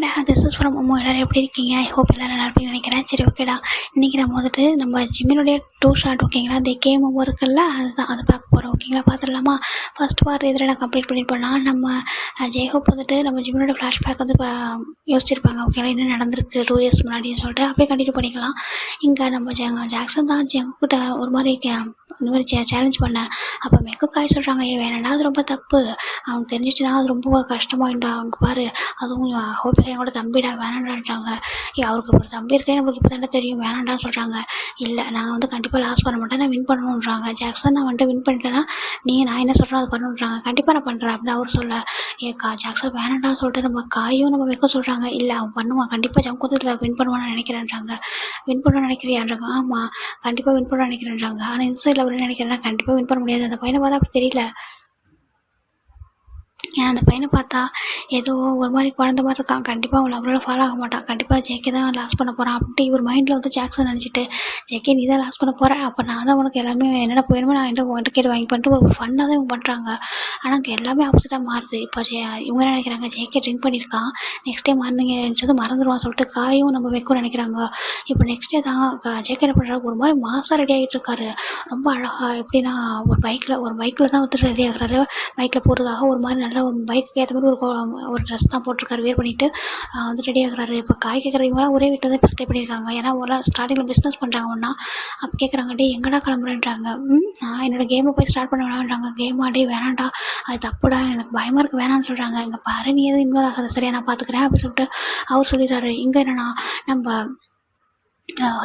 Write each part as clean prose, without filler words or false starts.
ஹேடா this is from அம்மா. எல்லோரும் எப்படி இருக்கீங்க? ஐ ஹோப் எல்லோரும் நல்லா இருப்பீங்கன்னு நினைக்கிறேன். சரி, ஓகேடா. இன்றைக்கி நம்ம வந்துட்டு நம்ம ஜிம்மினுடைய 2 ஷார்ட், ஓகேங்களா? அந்த கேம் ஓவர் இருக்குல்ல, அதுதான் அதை பார்க்க போகிறோம், ஓகேங்களா? பார்த்துடலாமா? ஃபர்ஸ்ட் பார்ட் இதில் நான் கம்ப்ளீட் பண்ணியிருப்பேன்னா நம்ம ஜெய்ஹோப் வந்துட்டு நம்ம ஜிம்மினோட ஃப்ளாஷ்பேக் வந்து யோசிச்சிருப்பாங்க, ஓகேங்களா? என்ன நடந்திருக்கு 2 இயர்ஸ் முன்னாடின்னு சொல்லிட்டு அப்படியே கண்டினியூ பண்ணிக்கலாம். இங்கே நம்ம ஜாக்சன் தான் ஜெய்ஹோப்கிட்ட ஒரு மாதிரி இந்த மாதிரி சேலஞ்ச் பண்ணேன். அப்போ மெக்குக்காய் சொல்கிறாங்க, ஏன் வேணாண்டா, அது ரொம்ப தப்பு, அவனுக்கு தெரிஞ்சிச்சுன்னா அது ரொம்ப கஷ்டமாயிண்டா, அவங்க பாரு, அதுவும் ஹோப் எங்களோட தம்பிடா, வேணாண்டான்றாங்க. அவருக்கு ஒரு தம்பி இருக்கே, நம்மளுக்கு இப்போ தானே தெரியும், வேணாண்டான்னு சொல்கிறாங்க. இல்லை, நான் வந்து கண்டிப்பாக லாஸ் பண்ண மாட்டேன், நான் வின் பண்ணணுன்றாங்க. ஜாக்சன் நான் வந்துட்டு வின் பண்ணிட்டேன்னா நான் என்ன சொல்கிறேன் அது பண்ணணுன்றாங்க. கண்டிப்பாக நான் பண்ணுறேன் அப்படின்னு அவர் சொல்ல, ஜாக்சன் வேணாண்டான்னு சொல்லிட்டு நம்ம காயும் நம்ம மெக்க சொல்கிறாங்க. இல்லை, அவன் பண்ணுவான், கண்டிப்பாக ஜம்கூத்தில் வின் பண்ணுவான்னு நினைக்கிறேன்றாங்க. வின் பண்ண நினைக்கிறியான்றாங்க. ஆமாம், கண்டிப்பாக வின் பண்ண நினைக்கிறேன்றாங்க. ஆனால் இன்சைடில் அவர் நினைக்கிறேன்னா கண்டிப்பாக வின் பண்ண முடியாது. அந்த பையனை பார்த்தா அப்படி தெரியல. அந்த பையனை பார்த்தா ஏதோ ஒரு மாதிரி குழந்த மாதிரி இருக்கான். கண்டிப்பாக அவளோட ஃபாலோ ஆக மாட்டான், கண்டிப்பாக ஜேகே தான் லாஸ் பண்ண போகிறான் அப்படின்ட்டு இவர் மைண்டில் வந்து ஜாக்சன் நினச்சிட்டு, ஜேகே நீ தான் லாஸ் பண்ண போகிற, அப்போ நான் தான் உனக்கு எல்லாமே என்னென்ன போயிடுமோ நான் உங்கள்கிட்ட கேட்டு வாங்கி பண்ணிட்டு ஒரு ஃபன்னாக தான் இவங்க பண்ணுறாங்க. ஆனால் அங்கே எல்லாமே ஆப்போசிட்டாக மாறுது. இப்போ இவங்க என்ன நினைக்கிறாங்க, ஜேகே ட்ரிங்க் பண்ணியிருக்கான், நெக்ஸ்ட் டே மார்னிங் மறந்துடுவான் சொல்லிட்டு காயும் நம்ம வைக்கும் நினைக்கிறாங்க. இப்போ நெக்ஸ்ட் டே தான் ஜேகே என்ன பண்ணுறாரு, ஒரு மாதிரி மாசாக ரெடி ஆகிட்டு இருக்காரு. ரொம்ப அழகாக, எப்படின்னா ஒரு பைக்கில் தான் வந்து ரெடி ஆகுறாரு. பைக்கில் போகிறதுக்காக ஒரு மாதிரி நல்ல பைக்கு ஏற்ற மாதிரி ஒரு ட்ரெஸ் தான் போட்டிருக்காரு, வேர் பண்ணிவிட்டு வந்து ரெடி ஆகுறாரு. இப்போ காய் கேட்குறவங்களாம் ஒரே வீட்டில் தான் இப்போ ஸ்டே பண்ணியிருக்காங்க. ஏன்னா ஒரு ஸ்டார்டிங்கில் பிஸ்னஸ் பண்ணுறாங்க ஒன்றா. அப்போ கேட்குறாங்க, டே எங்கடா கிளம்புறேன்றாங்க. நான் என்னோடய கேமை போய் ஸ்டார்ட் பண்ண வேணான்றாங்க. கேம் ஆடே வேணாண்டா, அது தப்புடா, எனக்கு பயமாக இருக்குது, வேணான்னு சொல்கிறாங்க. இங்கே பாரு, நீ எதுவும் இன்வால்வ் ஆகாத, சரியா, நான் பார்த்துக்கிறேன் அப்படின்னு சொல்லிட்டு அவர் சொல்லிடுறாரு. இங்கே என்னன்னா நம்ம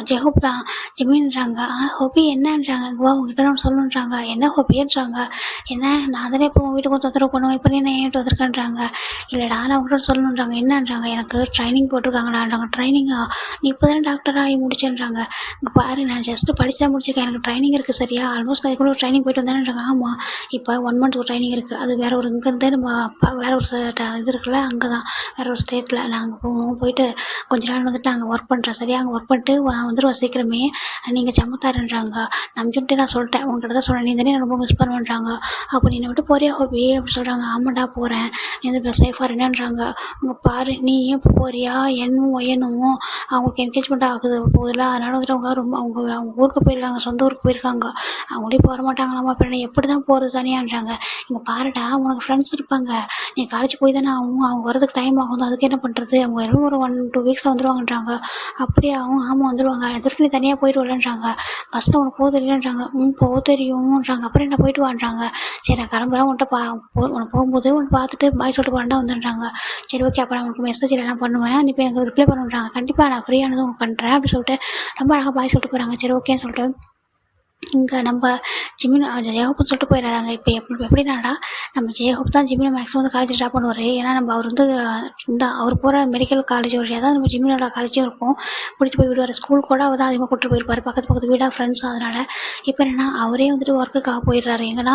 ஜெஹோப் தான் ஜிமின்றாங்க. ஹோபி என்னன்றாங்க, குவா உங்ககிட்ட நான் சொல்லணுன்றாங்க. என்ன ஹோபின்றாங்க, என்ன நான் தானே இப்போ உங்கள் வீட்டுக்கு தொந்தரவு பண்ணுவேன், இப்போ என்ன ஏன்ட்டு வந்திருக்கேன்றாங்க. இல்லைடா, நான் உங்கள்கிட்ட சொல்லணுன்றாங்க. என்னன்றாங்க, எனக்கு ட்ரைனிங் போட்டிருக்காங்கடான்றாங்க. ட்ரைனிங்கா, நீ இப்போ தானே டாக்டராக ஆகி முடிச்சேன்றாங்க. இங்கே பாரு, நான் ஜஸ்ட்டு படித்தா முடிச்சிருக்கேன், எனக்கு ட்ரைனிங் இருக்குது, சரியா, ஆல்மோஸ்ட் அதுக்குள்ள ஒரு ட்ரைனிங் போய்ட்டு வந்தேன்றாங்க. ஆமாம், இப்போ 1 மந்த் ஒரு ட்ரைனிங் இருக்குது, அது வேறு ஒரு இங்கேருந்தே நம்ம வேறு ஒரு இது இருக்குல்ல, அங்கே தான் வேறு ஒரு ஸ்டேட்டில் நாங்கள் போகணும். போயிட்டு கொஞ்ச நாள் வந்துட்டு நாங்கள் ஒர்க் பண்ணுறேன், சரியா, அங்கே ஒர்க் பண்ணிட்டு வந்துடுவோம் சீக்கிரமே, நீங்கள் சமத்தாருன்றாங்க. நம்பிச்சுட்டு நான் சொல்லிட்டேன், உங்கள்கிட்ட தான் சொல்கிறேன், நீ தானே ரொம்ப மிஸ் பண்ணுவேன்றாங்க. அப்போ நீ விட்டு போறியா ஹோபி அப்படி சொல்கிறாங்க. ஆமாண்டா போகிறேன், நீ வந்து சேஃபாக என்னன்றாங்க. அவங்க பாரு, நீ ஏன் இப்போ போறியா, என்னும் ஒயனும் அவங்களுக்கு என்கேஜ்மெண்ட் ஆகுது போதில்ல, அதனால வந்துட்டு அவங்க அவங்க ஊருக்கு போயிருக்காங்க, சொந்த ஊருக்கு போயிருக்காங்க, அவங்களே போக மாட்டாங்களாமா. அப்புறம் எப்படி தான் போகிறது தனியான்றாங்க. இங்கே பாருடா, உனக்கு ஃப்ரெண்ட்ஸ் இருப்பாங்க, நீ காலேஜ் போய் தானே அவங்க வரதுக்கு டைம் ஆகும், அதுக்கு என்ன பண்ணுறது, அவங்க எல்லாம் ஒரு 1-2 வீக்ஸில் வந்துடுவாங்கன்றாங்க. அப்படியே ஆமாம் வந்துடுவாங்க, எதுக்கு நீ தனியாக போயிட்டு வரலன்றாங்க. பஸ்ஸில் உனக்கு போக தெரியலன்றாங்க. போக தெரியும்ன்றாங்க. அப்புறம் என்ன போயிட்டு வான்றாங்க. சரி, நான் கிளம்புறேன், உன்ட்ட உனக்கு போகும்போது உன்னை பார்த்துட்டு பாய் சொல்லிட்டு போகிறேன்டா வந்துடுறாங்க. சரி, ஓகே, அப்போ நான் உனக்கு மெசேஜ் எல்லாம் பண்ணுவேன், நீ இப்போ எனக்கு ரிப்ளை பண்ணுன்றாங்க. கண்டிப்பாக நான் ஃப்ரீயானதும் உனக்கு பண்ணுறேன் அப்படி சொல்லிட்டு ரொம்ப அழகாக பாய் சொல்லிட்டு போகிறாங்க. சரி, ஓகேன்னு சொல்லிட்டு இங்கே நம்ம ஜெயஹோப்னு சொல்லிட்டு போயிடுறாங்க. இப்போ எப்படின்னாடா, நம்ம ஜெயஹோப் தான் ஜிம்மில் மேக்ஸிமம் வந்து காலேஜ் ட்ராப் பண்ணுவார். ஏன்னா நம்ம அவர் வந்து அவர் போகிற மெடிக்கல் காலேஜ் வழியாக தான் நம்ம ஜிம்மினோட காலேஜும் இருக்கும், கூட்டிகிட்டு போய் விடுவார். ஸ்கூல் கூட அவர் தான் அதிகமாக கூட்டிட்டு போயிருப்பார், பக்கத்து வீடாக ஃப்ரெண்ட்ஸ். அதனால் இப்போ என்னென்னா அவரே வந்துட்டு ஒர்க்குக்காக போயிடுறாரு. எங்கன்னா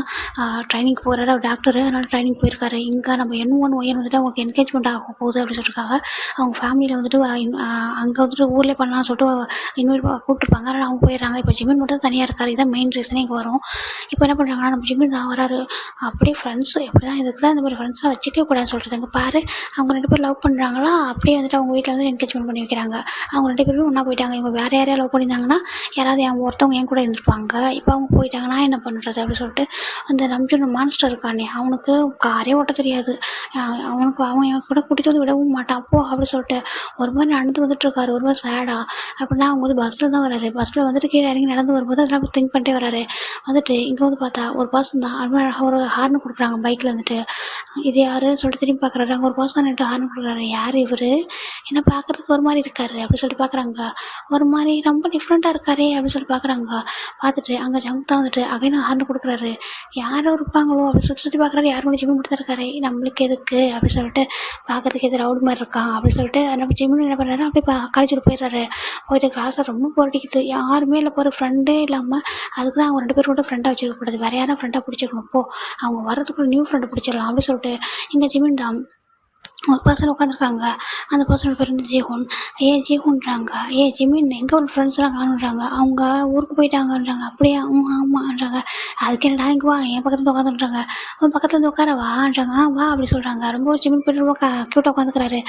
ட்ரைனிங் போகிறாரு, அவர் டாக்டரு, அதனால் ட்ரைனிங் போயிருக்காரு. இங்கே நம்ம N1 ஒயன் வந்துட்டு அவங்களுக்கு என்கேஜ்மெண்ட் ஆக போகுது அப்படின்னு சொல்லியிருக்காங்க. அவங்க ஃபேமிலியில் வந்துட்டு அங்கே வந்துட்டு ஊர்லேயே பண்ணலாம்னு சொல்லிட்டு இன்வைட் கூப்பிட்டுருப்பாங்க. அதனால் அவங்க போயிடுறாங்க. இப்போ ஜிம்மின் மட்டும் தனியாக இருக்கார். இதான் மெயின் ரீசனே இங்கே வரும். இப்போ என்ன பண்ணுறாங்கன்னா, நம்ம ஜிம்மின் தான் வராரு. அப்படியே ஃப்ரெண்ட்ஸு எப்படி தான் இதுக்கு தான் இந்த மாதிரி ஃப்ரெண்ட்ஸ்லாம் வச்சுக்கவே கூடாதுன்னு சொல்கிறது. இங்கே பாரு, அவங்க 2 பேர் லவ் பண்ணுறாங்களா, அப்படியே வந்துட்டு அவங்க வீட்டில் வந்து என்கேஜ்மெண்ட் பண்ணி வைக்கிறாங்க. அவங்க 2 பேருமே ஒன்றா போயிட்டாங்க. இவங்க வேறு யாரையா லவ் பண்ணியிருந்தாங்கன்னா யாராவது ஒருத்தவங்க என் கூட இருந்திருப்பாங்க. இப்போ அவங்க போயிட்டாங்கன்னா என்ன பண்ணுறது அப்படின்னு சொல்லிட்டு அந்த நம்பிக்கை மான்ஸ்டர் இருக்கானே, அவனுக்கு காரே ஓட்ட தெரியாது, அவன் என் கூட கூட்டிகிட்டு வந்து விடவும் மாட்டான் போ அப்படின்னு சொல்லிட்டு ஒரு மாதிரி நடந்து வந்துட்டுருக்காரு. ஒரு மாதிரி சேடாக. அப்படின்னா அவங்க வந்து பஸ்ஸில் தான் வராரு. பஸ்ஸில் வந்துட்டு கீழே இறங்கி நடந்து வரும்போது அதெல்லாம் திங்க் பண்ணிட்டே வராரு. வந்துட்டு இங்கே வந்து பார்த்தா ஒரு பர்சன் தான் அழகாக ஒரு ஹார்ன் கொடுக்குறாங்க பைக்கில் வந்துட்டு. இது யாருன்னு சொல்லிட்டு திரும்பி பார்க்குறாரு. அங்கே ஒரு பர்சன் வந்துட்டு ஹார்ன் கொடுக்குறாரு. யார் இவர், என்ன பார்க்குறதுக்கு ஒரு மாதிரி இருக்காரு அப்படின்னு சொல்லிட்டு பார்க்குறாங்க. ஒரு மாதிரி ரொம்ப டிஃப்ரெண்ட்டாக இருக்காரே அப்படின்னு சொல்லிட்டு பார்க்குறாங்க. பார்த்துட்டு அங்கே ஜங்க் தான் வந்துட்டு அகைன் ஹார்ன் கொடுக்குறாரு. யாரும் இருப்பாங்களோ அப்படின்னு சொல்லிட்டு சுற்றி பார்க்குறாரு. யார் கூட ஜிம்மி மட்டும் தான் இருக்காரு. நம்மளுக்கு எதுக்கு அப்படின்னு சொல்லிட்டு பார்க்குறதுக்கு எது ரவுட் மாதிரி இருக்கான் அப்படின்னு சொல்லிட்டு நம்ம ஜிம்மி என்ன பண்ணுறாரு, அப்படியே காலேஜ் விட்டு போயிடுறாரு. போயிட்டு கிளாஸில் ரொம்ப போராடிக்குது, யாருமே இல்லை, போகிற ஃப்ரெண்டே இல்லாமல். அதுக்கு தான் அவங்க 2 பேரும் கூட ஃப்ரெண்டாக வச்சுருக்கக்கூடாது, வேறு யாரும் ஃப்ரெண்டாக பிடிச்சிருக்கணும். அவங்க வரதுக்குள்ள நியூ ஃப்ரெண்டை பிடிச்சிடலாம் அப்படின்னு சொல்லிட்டு இங்கே ஜிமின் தான் ஒரு பர்சன் உட்காந்துருக்காங்க. அந்த பர்சனோட பேர் வந்து ஜீஹூன். ஜீஹூன்றாங்க. ஜிமின் எங்கே ஒரு ஃப்ரெண்ட்ஸ்லாம் காணுன்றாங்க. அவங்க ஊருக்கு போயிட்டாங்கன்றாங்க. அப்படியா? ஆமான்றாங்க. அதுக்கு என்னடா இங்கே வா என் பக்கத்துல உட்காந்துன்றாங்க. அவன் பக்கத்துல வந்து உட்கார வான்றாங்க. வா அப்படி சொல்கிறாங்க. ரொம்ப ஜிமின் போய்ட்டு ரொம்ப க்யூட்டாக உட்காந்துக்கிறாரு.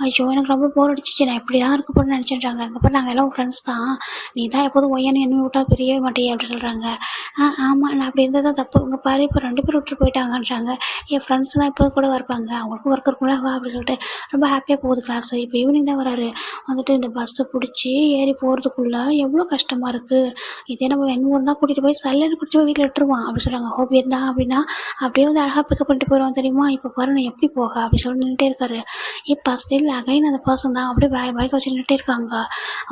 ஐயோ எனக்கு ரொம்ப போர் அடிச்சிச்சு, நான் இப்படி தான் இருக்க போகிறேன்னு நினச்சின்றாங்க. இங்கே பாரு நாங்கள் எல்லாம் ஃப்ரெண்ட்ஸ் தான், நீ தான் எப்போதும் ஒய்யான்னு என்ன விட்டா பிரியவே மாட்டேயே அப்படி சொல்கிறாங்க. ஆமாம் நான் அப்படி இருந்தது தான் தப்பு. இங்கே பாரு இப்போ 2 பேர் விட்டு போயிட்டாங்கன்றாங்க. என் ஃப்ரெண்ட்ஸ்லாம் எப்போது கூட இருப்பாங்க, அவங்களுக்கும் ஒர்க் இருக்கும்ல வா அப்படி சொல்லிட்டு ரொம்ப ஹாப்பியாக போகுது கிளாஸ். இப்போ ஈவினிங் தான் வராரு. வந்துட்டு இந்த பஸ்ஸை பிடிச்சி ஏறி போகிறதுக்குள்ளே எவ்வளோ கஷ்டமாக இருக்குது. இதே நம்ம எண்ணூறு தான் கூட்டிகிட்டு போய் சல்லுன்னு கூட்டிகிட்டு போய் வீட்டில் விட்டுருவான் அப்படி சொல்கிறாங்க. ஹோபி இருந்தா அப்படின்னா அப்படியே வந்து அழகாக பிக்கப் பண்ணிட்டு போயிடுவான் தெரியுமா. இப்போ பாரு நான் எப்படி போக அப்படி சொல்லி நின்றுட்டே இருக்காரு. இப்போ ஸ்டில் அகைன் அந்த பர்சன் தான் அப்படியே பைக்கை வச்சு நின்றுட்டே இருக்காங்க.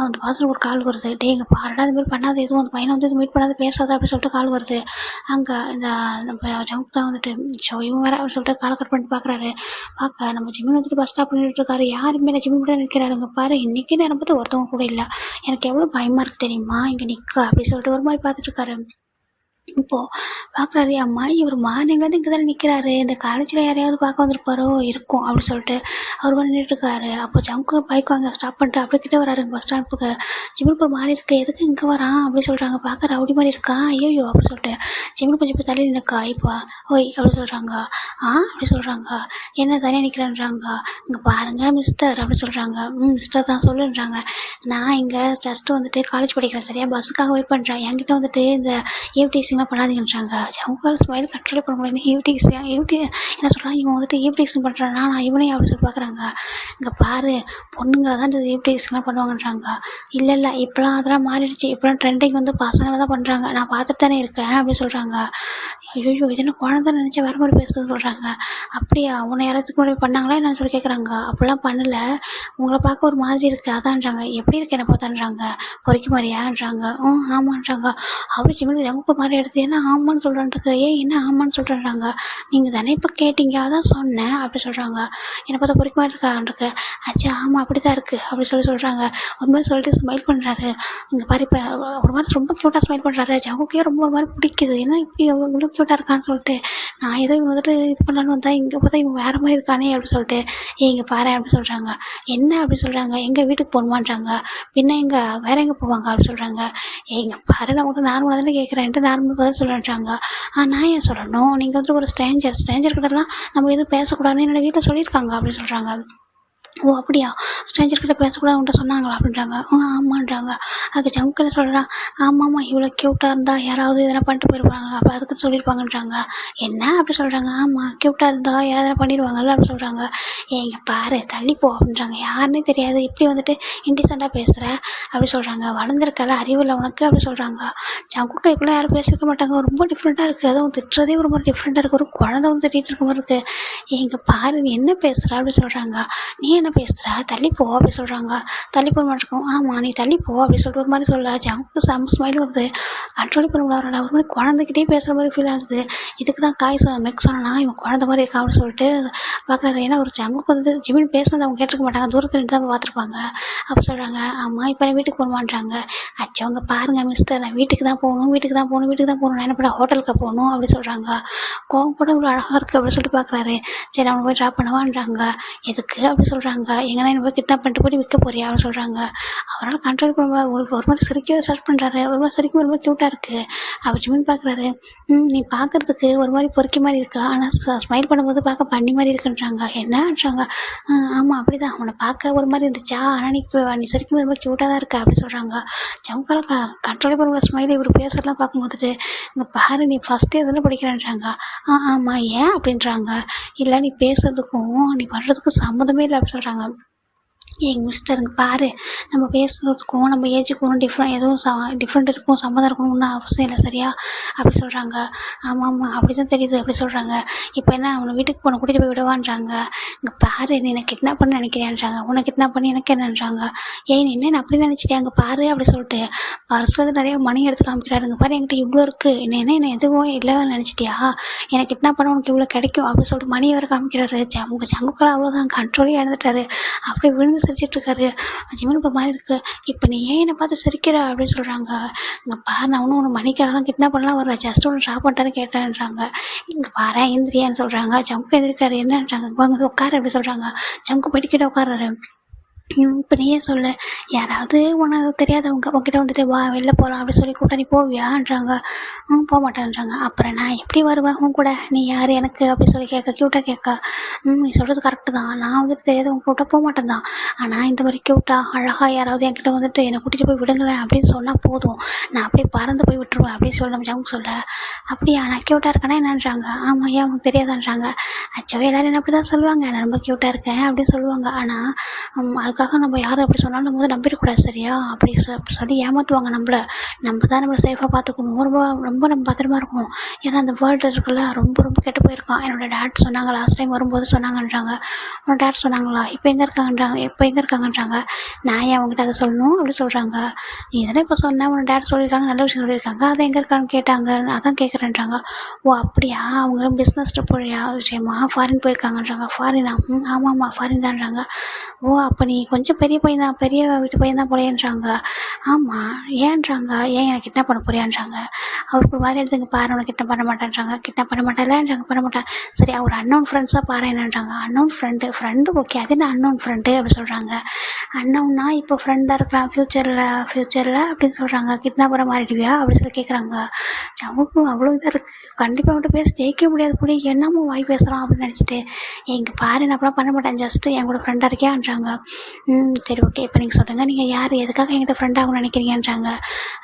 அந்த பர்சனுக்கு ஒரு கால் வருது. டே இங்கே பாருடா இது மாதிரி பண்ணாத, எதுவும் அந்த பையனை வந்து இது மீட் பண்ணாத பேசாத அப்படி சொல்லிட்டு கால் வருது. அங்கே இந்த நம்ம ஜவுக் தான் வந்துட்டு இவன் வேறு அப்படின்னு சொல்லிட்டு காலை கட் பண்ணிட்டு பார்க்குறாரு. பார்க்க நம்ம ஜிம்மின் வந்துட்டு பஸ் ஸ்டாப் பண்ணிட்டு இருக்காரு. யாருமே இல்லை, ஜிம்மின் கூட நிற்கிறாருங்க. பாரு இன்றைக்கி நேரம் பார்த்து ஒருத்தவங்க கூட இல்லை, எனக்கு எவ்வளோ பயமாக இருக்குது தெரியுமா இங்கே நிற்க அப்படி சொல்லிட்டு ஒரு மாதிரி பார்த்துட்டு இருக்காரு. இப்போது பார்க்குறாரு அம்மா இவர் மார்னிங்லேருந்து இங்கே தானே நிற்கிறாரு, இந்த காலேஜில் யாரையாவது பார்க்க வந்திருப்பாரோ இருக்கும் அப்படி சொல்லிட்டு அவர் வந்து நின்றுட்டுருக்காரு. அப்போ ஜம்க்கு பைக் வாங்க ஸ்டாப் பண்ணிட்டு அப்படியே கிட்டே வராரு பஸ் ஸ்டாண்டுக்கு. ஜிம்முக்கு ஒரு மாதிரி இருக்குது, எதுக்கு இங்கே வரான் அப்படி சொல்கிறாங்க. பார்க்க ரவுடி மாதிரி இருக்கா, ஐயோ அப்படி சொல்லிட்டு ஜிம்முக்கு கொஞ்சம் இப்போ தள்ளி நிற்கா. இப்போ ஓய் அப்படி சொல்கிறாங்க. அப்படி சொல்கிறாங்க. என்ன தனியாக நிற்கிறேன்றாங்க. இங்கே பாருங்கள் மிஸ்டர் அப்படி சொல்கிறாங்க. மிஸ்டர் தான் சொல்லுன்றாங்க. நான் இங்கே ஜஸ்ட்டு வந்துட்டு காலேஜ் படிக்கிறேன் சரியா, பஸ்ஸுக்காக வெயிட் பண்ணுறேன். என்கிட்ட வந்துட்டு இந்த ஈவ்டீசிங்லாம் பண்ணாதீங்கன்றாங்க. ஜவுக்கால ஸ்மைல் கண்ட்ரோல் பண்ண முடியாது. ஈவ்டி என்ன சொல்கிறாங்க, இவன் வந்துட்டு ஈவ்டீசிங் பண்ணுறான்னா நான் இவனே அப்படி சொல்லி பார்க்குறாங்க. இங்கே பாரு பொண்ணுங்களை தான் இந்த ஈவ்டீசிங்லாம் பண்ணுவாங்கன்றாங்க. இல்லை இப்போலாம் அதெல்லாம் மாறிடுச்சு, இப்போலாம் ட்ரெண்டிங் வந்து பசங்களை தான் பண்ணுறாங்க, நான் பார்த்துட்டு தானே இருக்கேன் அப்படி சொல்கிறாங்க. ஐயோ இது என்ன குழந்தை நினச்சா வேறு மாதிரி பேசுறது சொல்கிறாங்க. அப்படியா உன்னை யாராச்சும் முன்னாடி பண்ணாங்களா என்னன்னு சொல்லி கேட்குறாங்க. அப்படிலாம் பண்ணலை, உங்களை பார்க்க ஒரு மாதிரி இருக்குது அதான்றாங்க. எப்படி இருக்கு என்ன பார்த்தான்றாங்க. பொறிக்க மாதிரியான்றாங்க. ஆமான்றாங்க. அப்படி ஜிம்மில் எங்கே மாதிரி எடுத்து என்ன ஆமான்னு சொல்கிறான்ருக்கு. என்ன ஆமான்னு சொல்கிறாங்க, நீங்கள் தானே இப்போ கேட்டீங்க அதான் சொன்னேன் அப்படி சொல்கிறாங்க. என்னை பார்த்தா பொறிக்க மாதிரி இருக்கான்ருக்கு. ஆச்சா ஆமாம் அப்படி தான் இருக்குது அப்படி சொல்கிறாங்க. ஒரு மாதிரி சொல்லிட்டு ஸ்மைல் பண்ணுறாரு. இங்கே பாரு இப்போ ஒரு மாதிரி ரொம்ப க்யூட்டாக ஸ்மைல் பண்ணுறாரு. ஜவுக்கே ரொம்ப ஒரு மாதிரி பிடிக்குது, ஏன்னா இப்படி இவ்வளோ க்யூட்டாக இருக்கான்னு சொல்லிட்டு நான் ஏதோ இவன் வந்துட்டு இது பண்ணலான்னு வந்தா இங்கே பார்த்தா இவன் வேறு மாதிரி இருக்கானே அப்படி சொல்லிட்டு இங்கே பாரு அப்படி சொல்கிறாங்க. என்ன அப்படி சொல்கிறாங்க. எங்கள் வீட்டுக்கு போகணுமான்றாங்க. பின்ன எங்கே வேற எங்கே போவாங்க அப்படி சொல்கிறாங்க. இங்கே பாரு நான் உங்களுக்கு நார்மலாக தானே கேட்குறேன்ட்டு நார்மல் பதில் சொல்கிறேன்றாங்க. நான் ஏன் சொல்லணும், நீங்கள் வந்துட்டு ஒரு ஸ்ட்ரேஞ்சர்கிட்டலாம் நம்ம எதுவும் பேசக்கூடாதுன்னு என்னோடய வீட்டில் சொல்லியிருக்காங்க அப்படி சொல்கிறாங்க. ஓ அப்படியா, ஸ்ட்ரேஞ்சர்கிட்ட பேசக்கூடாது உன்ட்ட சொன்னாங்களா அப்படின்றாங்க. ஆமான்றாங்க. அதுக்கு ஜவுக்கு என்ன சொல்கிறான், ஆமாம்மா இவ்வளோ க்யூட்டாக இருந்தால் யாராவது எதனா பண்ணிட்டு போயிருப்பாங்க அப்போ அதுக்கு சொல்லியிருப்பாங்கன்றாங்க. என்ன அப்படி சொல்கிறாங்க. ஆமாம் க்யூட்டாக இருந்தால் யாராவது எதனா பண்ணிடுவாங்கல்ல அப்படி சொல்கிறாங்க. இங்கே பாரு தள்ளிப்போ அப்படின்றாங்க. யாருன்னே தெரியாது இப்படி வந்துட்டு இன்டிசெண்டாக பேசுகிற அப்படி சொல்கிறாங்க. வளர்ந்துருக்கல அறிவில்லை உனக்கு அப்படி சொல்கிறாங்க. ஜவுக்கு இப்படிலாம் யாரும் பேசியிருக்க மாட்டாங்க, ரொம்ப டிஃப்ரெண்ட்டாக இருக்குது, அதுவும் திட்டுறதே ஒரு மாதிரி டிஃப்ரெண்ட்டாக இருக்குது, ஒரு குழந்தை வந்து திட்டிகிட்டு இருக்க மாதிரி இருக்குது. இங்கே பாரு நீ என்ன பேசுகிற அப்படி சொல்கிறாங்க. நீ என்ன பேசுகிற தள்ளிப்போ அப்படி சொல்கிறாங்க. தள்ளிப்போ மாட்டிருக்கோம். ஆமாம் நீ தள்ளிப்போ அப்படி சொல்லிட்டு ஒரு மாதிரி சொல்ல. ஜவுக்கு செம்ம ஸ்மைல் வருது, கண்ட்ரோல் பண்ண முடியல. ஒரு மாதிரி குழந்தைகிட்டே பேசுகிற மாதிரி ஃபீல் ஆகுது. இதுக்கு தான் மெக் சொன்னா இவன் குழந்தை மாதிரி இருக்கா அப்படின்னு சொல்லிட்டு பார்க்குறாரு. ஏன்னா ஒரு ஜவுக்கு வந்து ஜிமின் பேசுனது அவங்க கேட்டிருக்க மாட்டாங்க, தூரத்தில் நின்று தான் பார்த்துருப்பாங்க. அப்போ சொல்கிறாங்க ஆமாம் இப்போ நான் வீட்டுக்கு போகணுமான்றாங்க. அவங்க பாருங்கள் மிஸ்டர் நான் வீட்டுக்கு தான் போகணும் நான் என்ன பண்ண ஹோட்டலுக்கு போகணும் அப்படி சொல்கிறாங்க. கோவம் கூட இவ்வளோ அழகாக இருக்குது அப்படி சொல்லிட்டு பார்க்குறாரு. சரி அவனை போய் ட்ராப் பண்ணவான்றாங்க. எதுக்கு அப்படி சொல்கிறாங்க. எங்கன்னா என்ன போய் கிட்னாப் பண்ணிட்டு போய் விற்க போறியா அப்படின்னு சொல்கிறாங்க. அவரால் கண்ட்ரோல் பண்ண ஒரு மாதிரி சிரிக்க ஸ்டார்ட் பண்ணுறாரு. ஒரு மாதிரி சிரிக்கும் ரொம்ப க்யூட்டாக இருக்குது. அவர் ஜிமின் பார்க்குறாரு. நீ பார்க்குறதுக்கு ஒரு மாதிரி பொறுக்கி மாதிரி இருக்கா, ஆனால் ஸ்மைல் பண்ணும்போது பார்க்க பண்ணி மாதிரி இருக்குன்றாங்க. என்னன்றாங்க. ஆமாம் அப்படி தான் அவனை பார்க்க ஒரு மாதிரி இருந்துச்சா, ஆனால் நீ சிரிக்கும் ரொம்ப க்யூட்டாக தான் இருக்கா அப்படி சொல்கிறாங்க. ஜவுக்கால கண்ட்ரோலே பண்ண ஸ்மைல் இவர் பேசுறதுலாம் பார்க்கும்போதுட்டு இங்கே பாரு நீ ஃபஸ்ட்டே எதில் படிக்கிறேன்றாங்க. ஆமாம் ஏன் அப்படின்றாங்க. இல்லை நீ பேசுறதுக்கும் நீ பண்ணுறதுக்கும் சம்மந்தமே இல்லை அப்படி சொல்கிறாங்க. மிஸ்டருங்க பாரு நம்ம பேசுகிறதுக்கும் நம்ம ஏஜுக்கும் எதுவும் டிஃப்ரெண்ட் இருக்கும், சம்மந்தம் இருக்கணும் ஒன்றும் அவசியம் இல்லை சரியா அப்படி சொல்கிறாங்க. ஆமாம் அப்படி தான் தெரியுது அப்படி சொல்கிறாங்க. இப்போ என்ன அவனை வீட்டுக்கு போன கூட்டிகிட்டு போய் விடுவான்றாங்க. இங்கே பாரு நீ என்னை கிட்னாப் பண்ண நினைக்கிறேன்றாங்க. உன்னை கிட்னாப் பண்ணி எனக்கு என்னன்றாங்க. நீ என்ன அப்படி நினச்சிட்டே அங்கே பாரு அப்படி சொல்லிட்டு பர்ஸ்லேருந்து நிறைய மணி எடுத்து காமிக்கிறாருங்க. பாரு என்கிட்ட இவ்வளோ இருக்குது, என்ன எதுவும் இல்லை நினச்சிட்டியா, என்னை கிட்னாப் பண்ண உனக்கு இவ்வளோ கிடைக்கும் அப்படி சொல்லிட்டு மணி வேறு காமிக்கிறாரு. உங்கள் ஜங்குக்களை அவ்வளோதான் கண்ட்ரோலே இழந்துட்டாரு. அப்படி விழுந்து சிரிச்சிட்ருக்காரு. ஜிமினுக்கு ஒரு மாதிரி இருக்குது. இப்போ நீ ஏன் என்னை பார்த்து சிரிக்கிற அப்படின்னு சொல்கிறாங்க. இங்கே பாரு நான் ஒன்று மணிக்காகலாம் கிட்னாப் பண்ணலாம் வரல, ஜஸ்ட் ஒன்று ட்ராப் பண்ணிட்டான்னு கேட்டேன்றாங்க. இங்கே பாரு எந்திரியான்னு சொல்கிறாங்க. ஜங்கு எந்திரிக்காரு. என்னன்றாங்க, வாங்க உட்காரு அப்படி சொல்கிறாங்க. ஜங்கு போயிட்டு கிட்ட உட்காராரு. இப்போ நீயே சொல்லு, யாராவது உனக்கு தெரியாதவங்க உங்ககிட்ட வந்துட்டு வா வெளில போகலாம் அப்படி சொல்லி கூப்பிட்டா நீ போவியான்றாங்க. போக மாட்டேன்றாங்க. அப்புறம் நான் எப்படி வருவேன் உன் கூட, நீ யார் எனக்கு அப்படி சொல்லி கேட்க க்யூட்டாக கேட்க. நீ சொல்கிறது கரெக்டு தான், நான் வந்துட்டு தெரியாதவங்க கூப்பிட்டா போக மாட்டேன் தான். ஆனால் இந்த மாதிரி க்யூட்டாக அழகாக யாராவது என்கிட்ட வந்துட்டு என்னை கூட்டிகிட்டு போய் விடுங்களேன் அப்படின்னு சொன்னால் போதும், நான் அப்படியே பறந்து போய் விட்டுருவேன் அப்படின்னு சொல்லி நம்ம ஜங்கு சொல்ல. அப்படியா நான் க்யூட்டாக இருக்கேன்னா என்னன்றாங்க. ஆமாம் ஏன் உனக்கு தெரியாதான்றாங்க. அச்சோ எல்லோரும் என்ன அப்படி தான் சொல்லுவாங்க, நான் ரொம்ப க்யூட்டாக இருக்கேன் அப்படின்னு சொல்லுவாங்க. ஆனால் அதுக்காக நம்ம யாரும் அப்படி சொன்னாலும் நம்ம வந்து நம்பிடக்கூடாது சரியா, அப்படி சொல்லி ஏமாற்றுவாங்க நம்மள. நம்ம தான் நம்மளை சேஃபாக பார்த்துக்கணும், ரொம்ப ரொம்ப நம்ம பத்திரமா இருக்கணும். ஏன்னா அந்த வேர்ல்டு இருக்குல்ல ரொம்ப ரொம்ப கெட்டு போயிருக்கான். என்னோடய டேட் சொன்னாங்க, லாஸ்ட் டைம் வரும்போது சொன்னாங்கன்றாங்க. உன்னோட டேட் சொன்னாங்களா, இப்போ எங்கே இருக்காங்கன்றாங்க. நான் ஏன் அவங்ககிட்ட அதை சொல்லணும் அப்படி சொல்கிறாங்க. நீ தானே இப்போ சொன்ன உன்னோட டேட் சொல்லியிருக்காங்க, நல்ல விஷயம் சொல்லியிருக்காங்க, அதை எங்கே இருக்கான்னு கேட்டாங்க, அதான் கேட்குறேன்றாங்க. ஓ அப்படியா, அவங்க பிஸ்னஸ் ட்ரிப் விஷயமா ஃபாரின் போயிருக்காங்கன்றாங்க. ஃபாரினா? ஆமாம்மா ஃபாரின் தான்றாங்க. ஓ அப்போ நீ கொஞ்சம் பெரிய பையன் தான், பெரிய வீட்டு பையன் தான் போலேன்றாங்க. ஆமாம் ஏன்றாங்க. ஏன் எனக்கு கிட்னாப் பண்ண போறியான்றாங்க. அவருக்கு ஒரு மாதிரி எடுத்துங்க பாரு, உனக்கு கிட்னாப் பண்ண மாட்டேன்றாங்க. கிட்னாப் பண்ண மாட்டேன்றாங்க, பண்ண மாட்டேன். சரி அவர் அன்னோன் ஃப்ரெண்ட்ஸாக பாரு என்னன்றாங்க. அன்னோன் ஃப்ரெண்டு ஓகே, அது என்ன அன்னோன் ஃப்ரெண்டு அப்படி சொல்கிறாங்க. அன்னோன்னா இப்போ ஃப்ரெண்டாக இருக்கலாம், ஃப்யூச்சரில் அப்படின்னு சொல்கிறாங்க. கிட்னாப்பராக மாறிடுவியா அப்படி சொல்லி கேட்குறாங்க. ஜவுக்கு அவ்வளோ இதாக இருக்குது. கண்டிப்பாக அவன்கிட்ட பேச ஜெயிக்க முடியாது போய், என்னமோ வாய் பேசுகிறான் அப்படின்னு நினச்சிட்டு, எங்கள் பாரு நான் அப்படிலாம் பண்ண மாட்டேன், ஜஸ்ட்டு என் கூட ஃப்ரெண்டாக இருக்கியான்றாங்க. சரி ஓகே, இப்போ நீங்கள் சொல்லுங்கள், நீங்கள் யார் எதுக்காக என்கிட்ட ஃப்ரெண்டாகணும்னு நினைக்கிறீங்கன்றாங்க.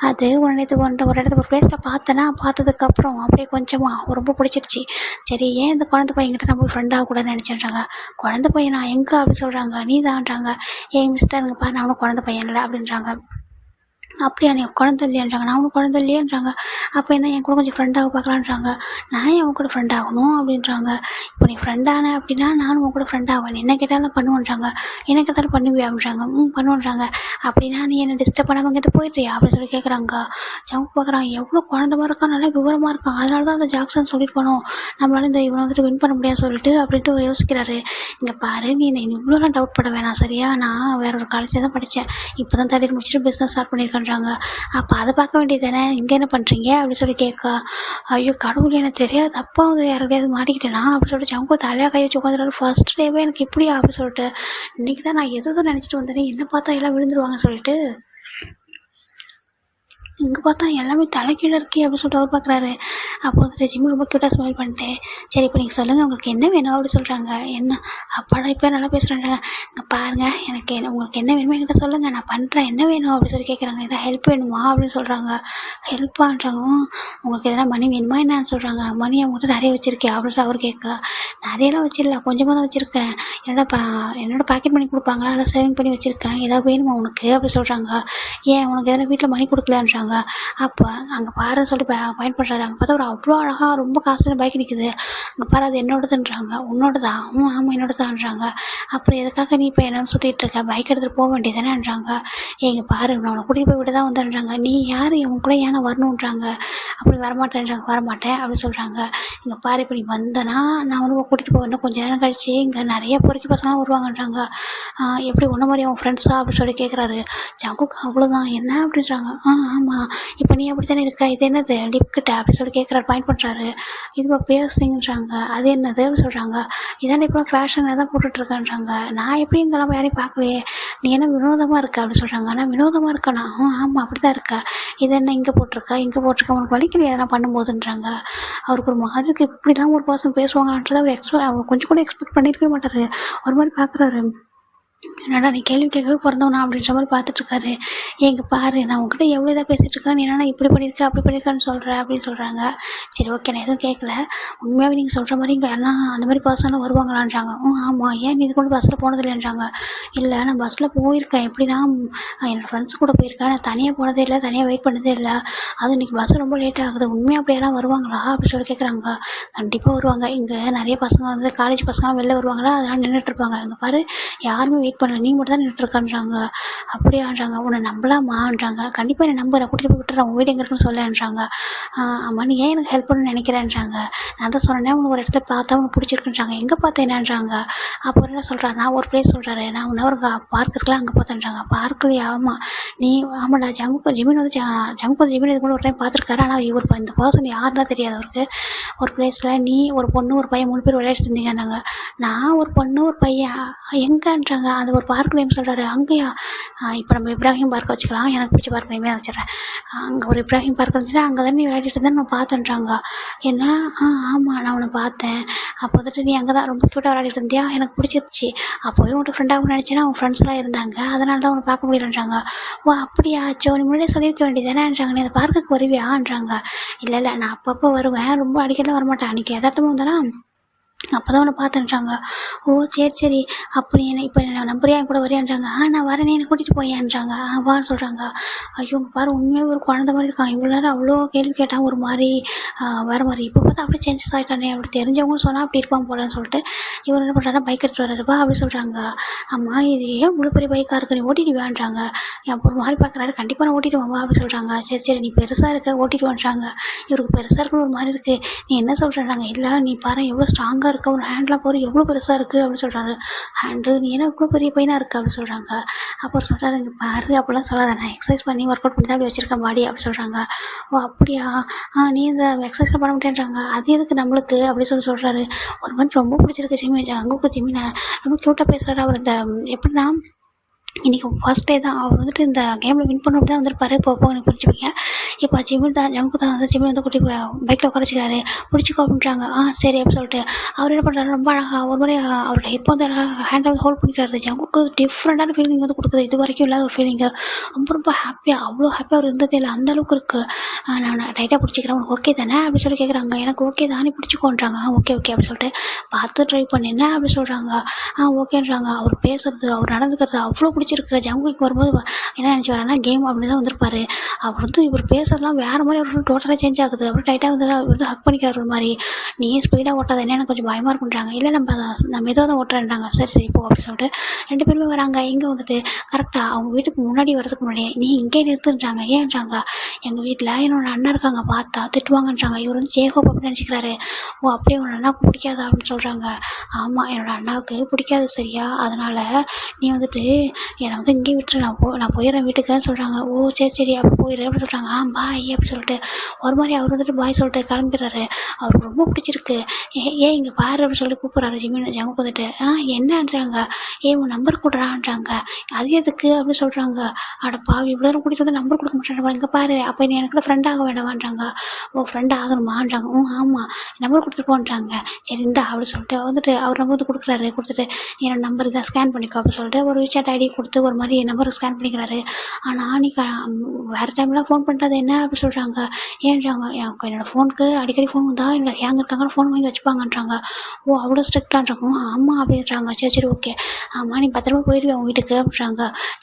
அது ஒரு இடத்துல ஒரு பிளேஸில் பார்த்ததுக்கப்புறம் அப்படியே கொஞ்சமாக ரொம்ப பிடிச்சிருச்சு. சரி ஏன் இந்த குழந்தை பையன்கிட்ட நான் போய் ஃப்ரெண்டாக கூட நினச்சேன்றாங்க. குழந்தை பையன் நான் எங்கே அப்படின்னு சொல்கிறாங்க. நீ தான்றாங்க. ஏன் மிஸ்டருங்க பாரு நான் அவனும் குழந்தை பையன் இல்லை அப்படின்றாங்க. அப்படியா நீ குழந்தை இல்லையான்றாங்க. நான் ஒன்றும் குழந்தை இல்லையன்றாங்க. அப்போ என்ன என் கூட கொஞ்சம் ஃப்ரெண்டாக பார்க்கலான்றாங்க. நான் ஏன் உன் கூட ஃப்ரெண்ட் ஆகணும் அப்படின்றாங்க. இப்போ நீ ஃப்ரெண்டான அப்படின்னா நானும் உன் கூட ஃப்ரெண்ட் ஆவேன், என்ன கேட்டாலும் பண்ணுவேன்றாங்க. என்ன கேட்டாலும் பண்ணுவியா அப்படின்றாங்க. பண்ணுவேன்றாங்க. அப்படின்னா நீ என்ன டிஸ்டர்ப் பண்ணாமல் இங்கே போயிடுறியா அப்படின்னு சொல்லி கேட்குறாங்க. ஜங்கு பார்க்குறான், எவ்வளோ குழந்தை மாதிரி இருக்கான், நல்லா விவரமாக இருக்கான், அதனால தான் அந்த ஜாக்சன் சொல்லிட்டு போனோம் நம்மளால இந்த இவனை வந்துட்டு வின் பண்ண முடியாது சொல்லிட்டு அப்படின்ட்டு யோசிக்கிறாரு. இங்கே பாரு நீ இவ்வளோலாம் டவுட் பட வேணாம் சரியா, நான் வேற ஒரு காலேஜில் தான் படித்தேன், இப்போ தான் தேடி முடிச்சுட்டு பிஸ்னஸ் ஸ்டார்ட் பண்ணியிருக்கேன். அப்போ அதை பார்க்க வேண்டியது தானே, இங்கே என்ன பண்ணுறீங்க அப்படின்னு சொல்லி கேட்க. ஐயோ கடவுள் எனக்கு தெரியாது, தப்பா வந்து யாருக்கையாவது மாட்டிக்கிட்டேனா அப்படின்னு சொல்லிட்டு ஜங்கு தலையாக கை வச்சு உட்காந்துறாரு. ஃபர்ஸ்ட் டேவே எனக்கு இப்படியா அப்படின்னு சொல்லிட்டு, இன்றைக்கி தான் நான் எதுவும் நினச்சிட்டு வந்தேன், என்ன பார்த்தா எல்லாம் விழுந்துருவாங்கன்னு சொல்லிட்டு இங்கே பார்த்தா எல்லாமே தலைக்கீழே இருக்கே அப்படின்னு சொல்லிட்டு அவர் பார்க்குறாரு. அப்போ வந்துட்டு ஜிம்மி ரொம்ப க்யூட்டாக ஸ்மைல் பண்ணிட்டு, சரி இப்போ நீங்கள் சொல்லுங்கள் உங்களுக்கு என்ன வேணும் அப்படி சொல்கிறாங்க. என்ன அப்பாடா இப்போ நல்லா பேசுகிறாங்க. இங்கே பாருங்கள் எனக்கு உங்களுக்கு என்ன வேணுமோ என்கிட்ட சொல்லுங்கள், நான் பண்ணுறேன், என்ன வேணும் அப்படி சொல்லி கேட்குறாங்க. எதாவது ஹெல்ப் வேணுமா அப்படின்னு சொல்கிறாங்க. ஹெல்ப்பான்றாங்க. உங்களுக்கு எதனா மணி வேணுமா என்னன்னு சொல்கிறாங்க. மணி அவங்ககிட்ட நிறைய வச்சுருக்கேன் அப்படின்னு அவர் கேட்க. நிறையெல்லாம் வச்சிடல, கொஞ்சமாக தான் வச்சுருக்கேன், என்னோட பாக்கெட் மணி கொடுப்பாங்களா அதை சேவிங் பண்ணி வச்சுருக்கேன், ஏதாவது வேணுமா உனக்கு அப்படி சொல்கிறாங்க. ஏன் உனக்கு எதனா வீட்டில் மணி கொடுக்கலான்றாங்க. அப்போ அங்கே பாருன்னு சொல்லி பாயிண்ட் பண்ணுறாரு. அங்கே பார்த்தா ஒரு அவ்வளோ அழகாக ரொம்ப காசுல பைக் நிற்குது. அங்கே பாரு அது என்னோடதுன்றாங்க. உன்னோடதா? ஆமாம் என்னோடதான்றாங்க. அப்புறம் எதுக்காக நீ இப்போ என்னன்னு சுற்றிட்டு இருக்க, பைக் எடுத்துகிட்டு போக வேண்டியதானேன்றாங்க. எங்கே பாரு நான் உன்னை கூட்டிகிட்டு போய் விட தான் வந்தேன்றாங்க. நீ யார் உன் கூட ஏன்னா வரணுன்றாங்க. அப்படி வரமாட்டேன்றாங்க. வரமாட்டேன் அப்படின்னு சொல்கிறாங்க. இங்கே பாரு இப்போ நீ வந்தனா நான் வந்து கூட்டிகிட்டு போக இன்னும் கொஞ்சம் நேரம் கழிச்சு இங்கே நிறைய பொறுக்கி பசங்களாம் வருவாங்கன்றாங்க. எப்படி ஒன்று மாதிரி அவன் ஃப்ரெண்ட்ஸா அப்படின்னு சொல்லி கேட்குறாரு. ஜங்குக்கு அவ்வளோதான் என்ன அப்படின்றாங்க. ஆமாம் இப்போ நீ அப்படி தானே இருக்க, இது என்னது லிப்கிட்ட அப்படின்னு சொல்லி கேட்குறாரு, பாயிண்ட் பண்ணுறாரு. இதுவாக பேசுங்கன்றாங்க. அது என்னது அப்படின்னு சொல்கிறாங்க. இதாண்ட இப்போ ஃபேஷனாக தான் போட்டுட்ருக்கேன்றாங்க. நான் எப்படி இங்கெல்லாம் யாரையும் பார்க்கலையே, நீ என்ன வினோதமாக இருக்க அப்படின்னு சொல்கிறாங்க. ஆனால் வினோதமாக இருக்கேனா? ஆமாம் அப்படி தான் இருக்கா. இது என்ன இங்கே போட்டிருக்க உனக்கு வலிக்கலையே அதெல்லாம் பண்ணும்போதுன்றாங்க. அவருக்கு ஒரு மாதிரி இப்படிலாம் ஒரு பர்சன் பேசுவாங்கன்றது அவர் கொஞ்சம் கூட எக்ஸ்பெக்ட் பண்ணியிருக்கவே மாட்டார். ஒரு மாதிரி பார்க்குறாரு. என்னடா நீ கேள்வி கேட்கவே பிறந்தவனா அப்படின்ற மாதிரி பார்த்துட்ருக்காரு. எங்கே பாரு நான் உங்ககிட்ட எவ்வளோ இதாக பேசிகிட்ருக்கேன், நீ என்னன்னா இப்படி பண்ணியிருக்க அப்படி பண்ணியிருக்கான்னு சொல்கிறேன் அப்படின்னு சொல்கிறாங்க. சரி ஓகே நான் எதுவும் கேட்கல, உண்மையாகவே நீங்கள் சொல்கிற மாதிரி இங்கே எல்லாம் அந்த மாதிரி பர்சனெலாம் வருவாங்களான்றாங்க. ஆமாம் ஏன் நீ இது கொண்டு பஸ்ஸில் போனது இல்லைன்றாங்க. இல்லை நான் பஸ்ஸில் போயிருக்கேன், எப்படின்னா என்னோடய ஃப்ரெண்ட்ஸ் கூட போயிருக்கேன், நான் தனியாக போனதே இல்லை, தனியாக வெயிட் பண்ணதே இல்லை, அதுவும் இன்றைக்கி பஸ் ரொம்ப லேட் ஆகுது, உண்மையாக அப்படியெல்லாம் வருவாங்களா அப்படின்னு சொல்லி கேட்குறாங்க. கண்டிப்பாக வருவாங்க, இங்கே நிறைய பசங்க வந்து காலேஜ் பசங்களாம் வெளில வருவாங்களா, அதெல்லாம் நின்றுட்டுருப்பாங்க. இங்கே பாரு யாருமே வெயிட் பண்ணல, நீ மட்டும் தான் நின்றுட்டுருக்கன்றாங்க. அப்படியான்றாங்க. உன்னை நம்பலாமான்றாங்க. கண்டிப்பாக என்னை நம்பு, நான் கூட்டிகிட்டு போய் விட்டுறேன், உன் வீடு எங்கே இருக்குன்னு சொல்லேன்றாங்க. அம்மா நீ ஏன் எனக்கு ஹெல்ப் பண்ணணும்னு நினைக்கிறேன்றாங்க. நான் தான் சொன்னேன் உனக்கு ஒரு இடத்த பார்த்தா உனக்கு பிடிச்சிருக்குன்றாங்க. எங்கே பார்த்தேனான்றாங்க. அப்போ என்ன சொல்கிறாரு, நான் ஒரு பிளேஸ் சொல்கிறாரு, நான் உன்ன ஒரு பார்க் இருக்குல்ல அங்கே பார்த்தேன்றாங்க. பார்க்குலையே? ஆமாம். நீ ஆமாடா ஜிமின் வந்து ஜிமின் இது கூட ஒரு டைம் பார்த்துருக்காரு. ஆனால் இவர் இந்த பர்சன் யாருன்னா தெரியாது அவருக்கு. ஒரு பிளேஸில் நீ ஒரு பொண்ணு ஒரு பையன் 3 பேர் விளையாடிட்டு இருந்தீங்கன்னாங்க. நான் ஒரு பொண்ணு ஒரு பையன் எங்கேன்றாங்க. அந்த ஒரு பார்க் நேம் சொல்கிறாரு. அங்கேயா? இப்போ நம்ம இப்ராஹிம் பார்க் வச்சுக்கலாம், எனக்கு பிடிச்ச பார்க் நேமே வச்சிடறேன். அங்கே ஒரு இப்ராஹிம் பார்க் இருந்துச்சுன்னா அங்கே தானே நீ விளையாடிட்டு இருந்தேன்னு நான் பார்த்தேன்றாங்க. என்ன? ஆமாம் நான் உன்னை பார்த்தேன். அப்போ வந்துட்டு நீ அங்கே தான் ரொம்ப க்யூட்டாக விளையாடிட்டு இருந்தியா, எனக்கு பிடிச்சிருச்சு. அப்போவே உன்ட்டு ஃப்ரெண்டாக நினச்சேன்னா அவங்க ஃப்ரெண்ட்ஸ்லாம் இருந்தாங்க, அதனால தான் உன்னை பார்க்க முடியலன்றாங்க. ஓ அப்படியா, சோ நீ முன்னாடியே சொல்லியிருக்க வேண்டியதானேன்றாங்க. நீ அந்த பார்க்குக்கு வருவியான்றாங்க. இல்லை நான் அப்பப்போ வருவேன், ரொம்ப அடிக்கடிலாம் வரமாட்டேன், அன்றைக்கி யதார்த்தமாக வந்தேன்னா அப்போ தான் உன்னை பார்த்தேன்றாங்க. ஓ சரி அப்போ நீ என்ன இப்போ என்ன நம்புறியா, என் கூட வரையான்றாங்க. நான் வரேனே, என்னை கூட்டிகிட்டு போயேன்றாங்க. வான்னு சொல்கிறாங்க. ஐயோ உங்கள் பாரு உண்மையாக ஒரு குழந்த மாதிரி இருக்கான், இவ்வளோ நேரம் அவ்வளோ கேள்வி கேட்டான் ஒரு மாதிரி வேறு மாதிரி, இப்போ பார்த்தா அப்படியே சேஞ்சஸ் ஆகிட்டானே, அப்படி தெரிஞ்சவங்களும் சொன்னால் அப்படி இருப்பான் போலன்னு சொல்லிட்டு இவர் என்ன பண்ணுறாருன்னா பைக் எடுத்துகிட்டு வர்றாருப்பா அப்படி சொல்கிறாங்க. அம்மா இது ஏன் இவ்வளோ பெரிய பைக்காக இருக்குது, நீ ஓட்டிட்டு வேன்றாங்க. என் ஒரு மாதிரி பார்க்குறாரு. கண்டிப்பாக நான் ஓட்டிட்டு வா அப்படி சொல்கிறாங்க. சரி நீ பெருசாக இருக்க ஓட்டிட்டு வந்துட்டாங்க. இவருக்கு பெருசாக இருக்குன்னு ஒரு மாதிரி இருக்குது. நீ என்ன சொல்கிறாங்க. இல்லை நீ பாரு எவ்வளோ ஸ்ட்ராங்காக இருக்க, ஒரு ஹேண்ட்லாம் போகிற எவ்வளோ பெருசாக இருக்குது அப்படின்னு சொல்கிறாரு. ஹேண்டு நீ என்ன இவ்வளோ பெரிய பையனாக இருக்குது அப்படின்னு சொல்கிறாங்க. அப்புறம் சொல்கிறாரு, இங்கே பாரு அப்படிலாம் சொல்லாத, நான் எக்ஸசைஸ் பண்ணி ஒர்க் அவுட் பண்ணி தான் அப்படி வச்சுருக்கேன் பாடி அப்படி சொல்கிறாங்க. ஓ அப்படியா, நீ இந்த எக்ஸசைஸ்லாம் பண்ண மாட்டேன்றாங்க. அது எதுக்கு நம்மளுக்கு அப்படி சொல்கிறாரு. ஒரு மாதிரி ரொம்ப பிடிச்சிருக்கு ஜிம்மி, அங்கே ஜிம்மினை ரொம்ப க்யூட்டாக பேசுகிறாரு. அவர் இந்த எப்படின்னா இன்றைக்கி ஃபர்ஸ்ட் டே தான் அவர் வந்துட்டு இந்த கேமில் வின் பண்ண தான் வந்திருப்பாரு. இப்போ எனக்கு புரிஞ்சுப்பீங்க. இப்போ ஜிம்மின் தான் ஜங்கு தான் வந்து ஜிம்மின் வந்து கூட்டி பைக்கில் உட்கார வச்சுக்கிறாரு. பிடிச்சிக்கோ அப்படின்றாங்க. சரி அப்படின்னு சொல்லிட்டு அவர் என்ன பண்ணுறாரு, ரொம்ப அழகாக ஒரு மாதிரி அவரோட இப்போ வந்து அழகாக ஹேண்ட் வந்து ஹோல்ட் பண்ணிக்கிறாரு. ஜங்குக்கு டிஃப்ரெண்ட்டான ஃபீலிங் வந்து கொடுக்குது, இது வரைக்கும் இல்லாத ஒரு ஃபீலிங்கு. ரொம்ப ஹாப்பியாக, அவ்வளோ ஹாப்பியாக அவர் இருந்ததே இல்லை, அந்தளவுக்கு இருக்குது. நான் டைட்டாக பிடிச்சிக்கிறேன், உனக்கு ஓகே தானே அப்படின்னு சொல்லி கேட்குறாங்க. எனக்கு ஓகே தானே பிடிச்சிக்கோன்றாங்க. ஓகே அப்படின்னு சொல்லிட்டு பார்த்து ட்ரை பண்ணினே அப்படி சொல்கிறாங்க. ஓகேன்றாங்க. அவர் பேசுறது அவர் நடந்துக்கிறது அவ்வளோ பிடிச்சிருக்கு. ஜங்குக்கு வரும்போது என்ன நினச்சி வரான்னா கேம் அப்படின்னு தான் வந்திருப்பாரு. அவர் வந்து இவர் பேசுறதுலாம் வேறு மாதிரி ஒரு டோட்டலாக சேஞ்ச் ஆகுது. அப்புறம் டைட்டாக வந்து வந்து ஹக் பண்ணிக்கிறார் ஒரு மாதிரி. நீ ஸ்பீடாக ஓட்டாத, என்ன எனக்கு கொஞ்சம் பயமாக இருக்குன்றாங்க. இல்லை நம்ம மெதுவாக தான் ஓட்டுறேன்றாங்க. சரி போ அப்படின்னு சொல்லிட்டு 2 பேருமே வராங்க. இங்கே வந்துட்டு கரெக்டாக அவங்க வீட்டுக்கு முன்னாடி வரதுக்கு முன்னாடியே நீ இங்கே நிறுத்துன்றாங்க. ஏன்றாங்க, எங்கள் வீட்டில் என்னோட அண்ணன் இருக்காங்க, பார்த்தா திட்டுவாங்கன்றாங்க. இவர் வந்து ஜேகோப் அப்படின்னு நினச்சிக்கிறாரு. ஓ அப்படியே உன்னோட அண்ணாவுக்கு பிடிக்காதா அப்படின்னு சொல்கிறாங்க. ஆமாம் என்னோடய அண்ணாவுக்கு பிடிக்காது சரியா, அதனால் நீ வந்துட்டு என்னை வந்து இங்கே விட்டுரு, நான் போயிடுறேன் வீட்டுக்குன்னு சொல்கிறாங்க. ஓ சரி அப்போ போயிடு அப்படின்னு சொல்கிறாங்க. பாய் அப்படி சொல்லிட்டு ஒரு மாதிரி அவர் வந்துட்டு பாய் சொல்லிட்டு கிளம்பிடுறாரு. அவருக்கு ரொம்ப பிடிச்சிருக்கு. ஏன் இங்கே பாரு அப்படின்னு சொல்லி கூப்பிட்றாரு ஜிம்மின். ஜங்குக்கு வந்துட்டு என்னன்றாங்க. உன் நம்பர் கொடுறான்றாங்க. அது எதுக்கு அப்படின்னு சொல்கிறாங்க. அட பாவி இவ்வளோ நேரம் கூட்டிகிட்டு வந்து நம்பர் கொடுக்க மாட்டேன், இங்கே பாரு அப்போ நீ எனக்கு ஃப்ரெண்ட் ஆக வேண்டாமான்றாங்க. ஓ ஃப்ரெண்ட் ஆகணுமான்றாங்க. ஆமாம் நம்பர் கொடுத்துட்டு போன்றாங்க. சரி இந்தா அப்படின்னு சொல்லிட்டு வந்துட்டு அவர் நம்பர் கொடுக்குறாரு. கொடுத்துட்டு என்னோட நம்பர் இதை ஸ்கேன் பண்ணிக்கோ அப்படின்னு சொல்லிட்டு ஒரு விசாட் ஐடி கொடுத்து ஒரு மாதிரி நம்பரை ஸ்கேன் பண்ணிக்கிறாரு. ஆனால் நீ வேறு டைம்லாம் ஃபோன் பண்ணுறது என்ன அப்படி சொல்கிறாங்க. ஏன்றாங்க, என்னோடய ஃபோனுக்கு அடிக்கடி ஃபோன் வந்தால் என்னோட ஹேங் இருக்காங்கன்னு ஃபோன் வாங்கி வச்சுப்பாங்கன்றாங்க. ஓ அவ்வளோ ஸ்ட்ரிக்டான்றாங்க. ஆமாம் அப்படின்றாங்க. சரி ஓகே ஆமாம் நீ பத்திரமா போயிடுவேன் உங்கள் வீட்டுக்கு அப்படின்றாங்க.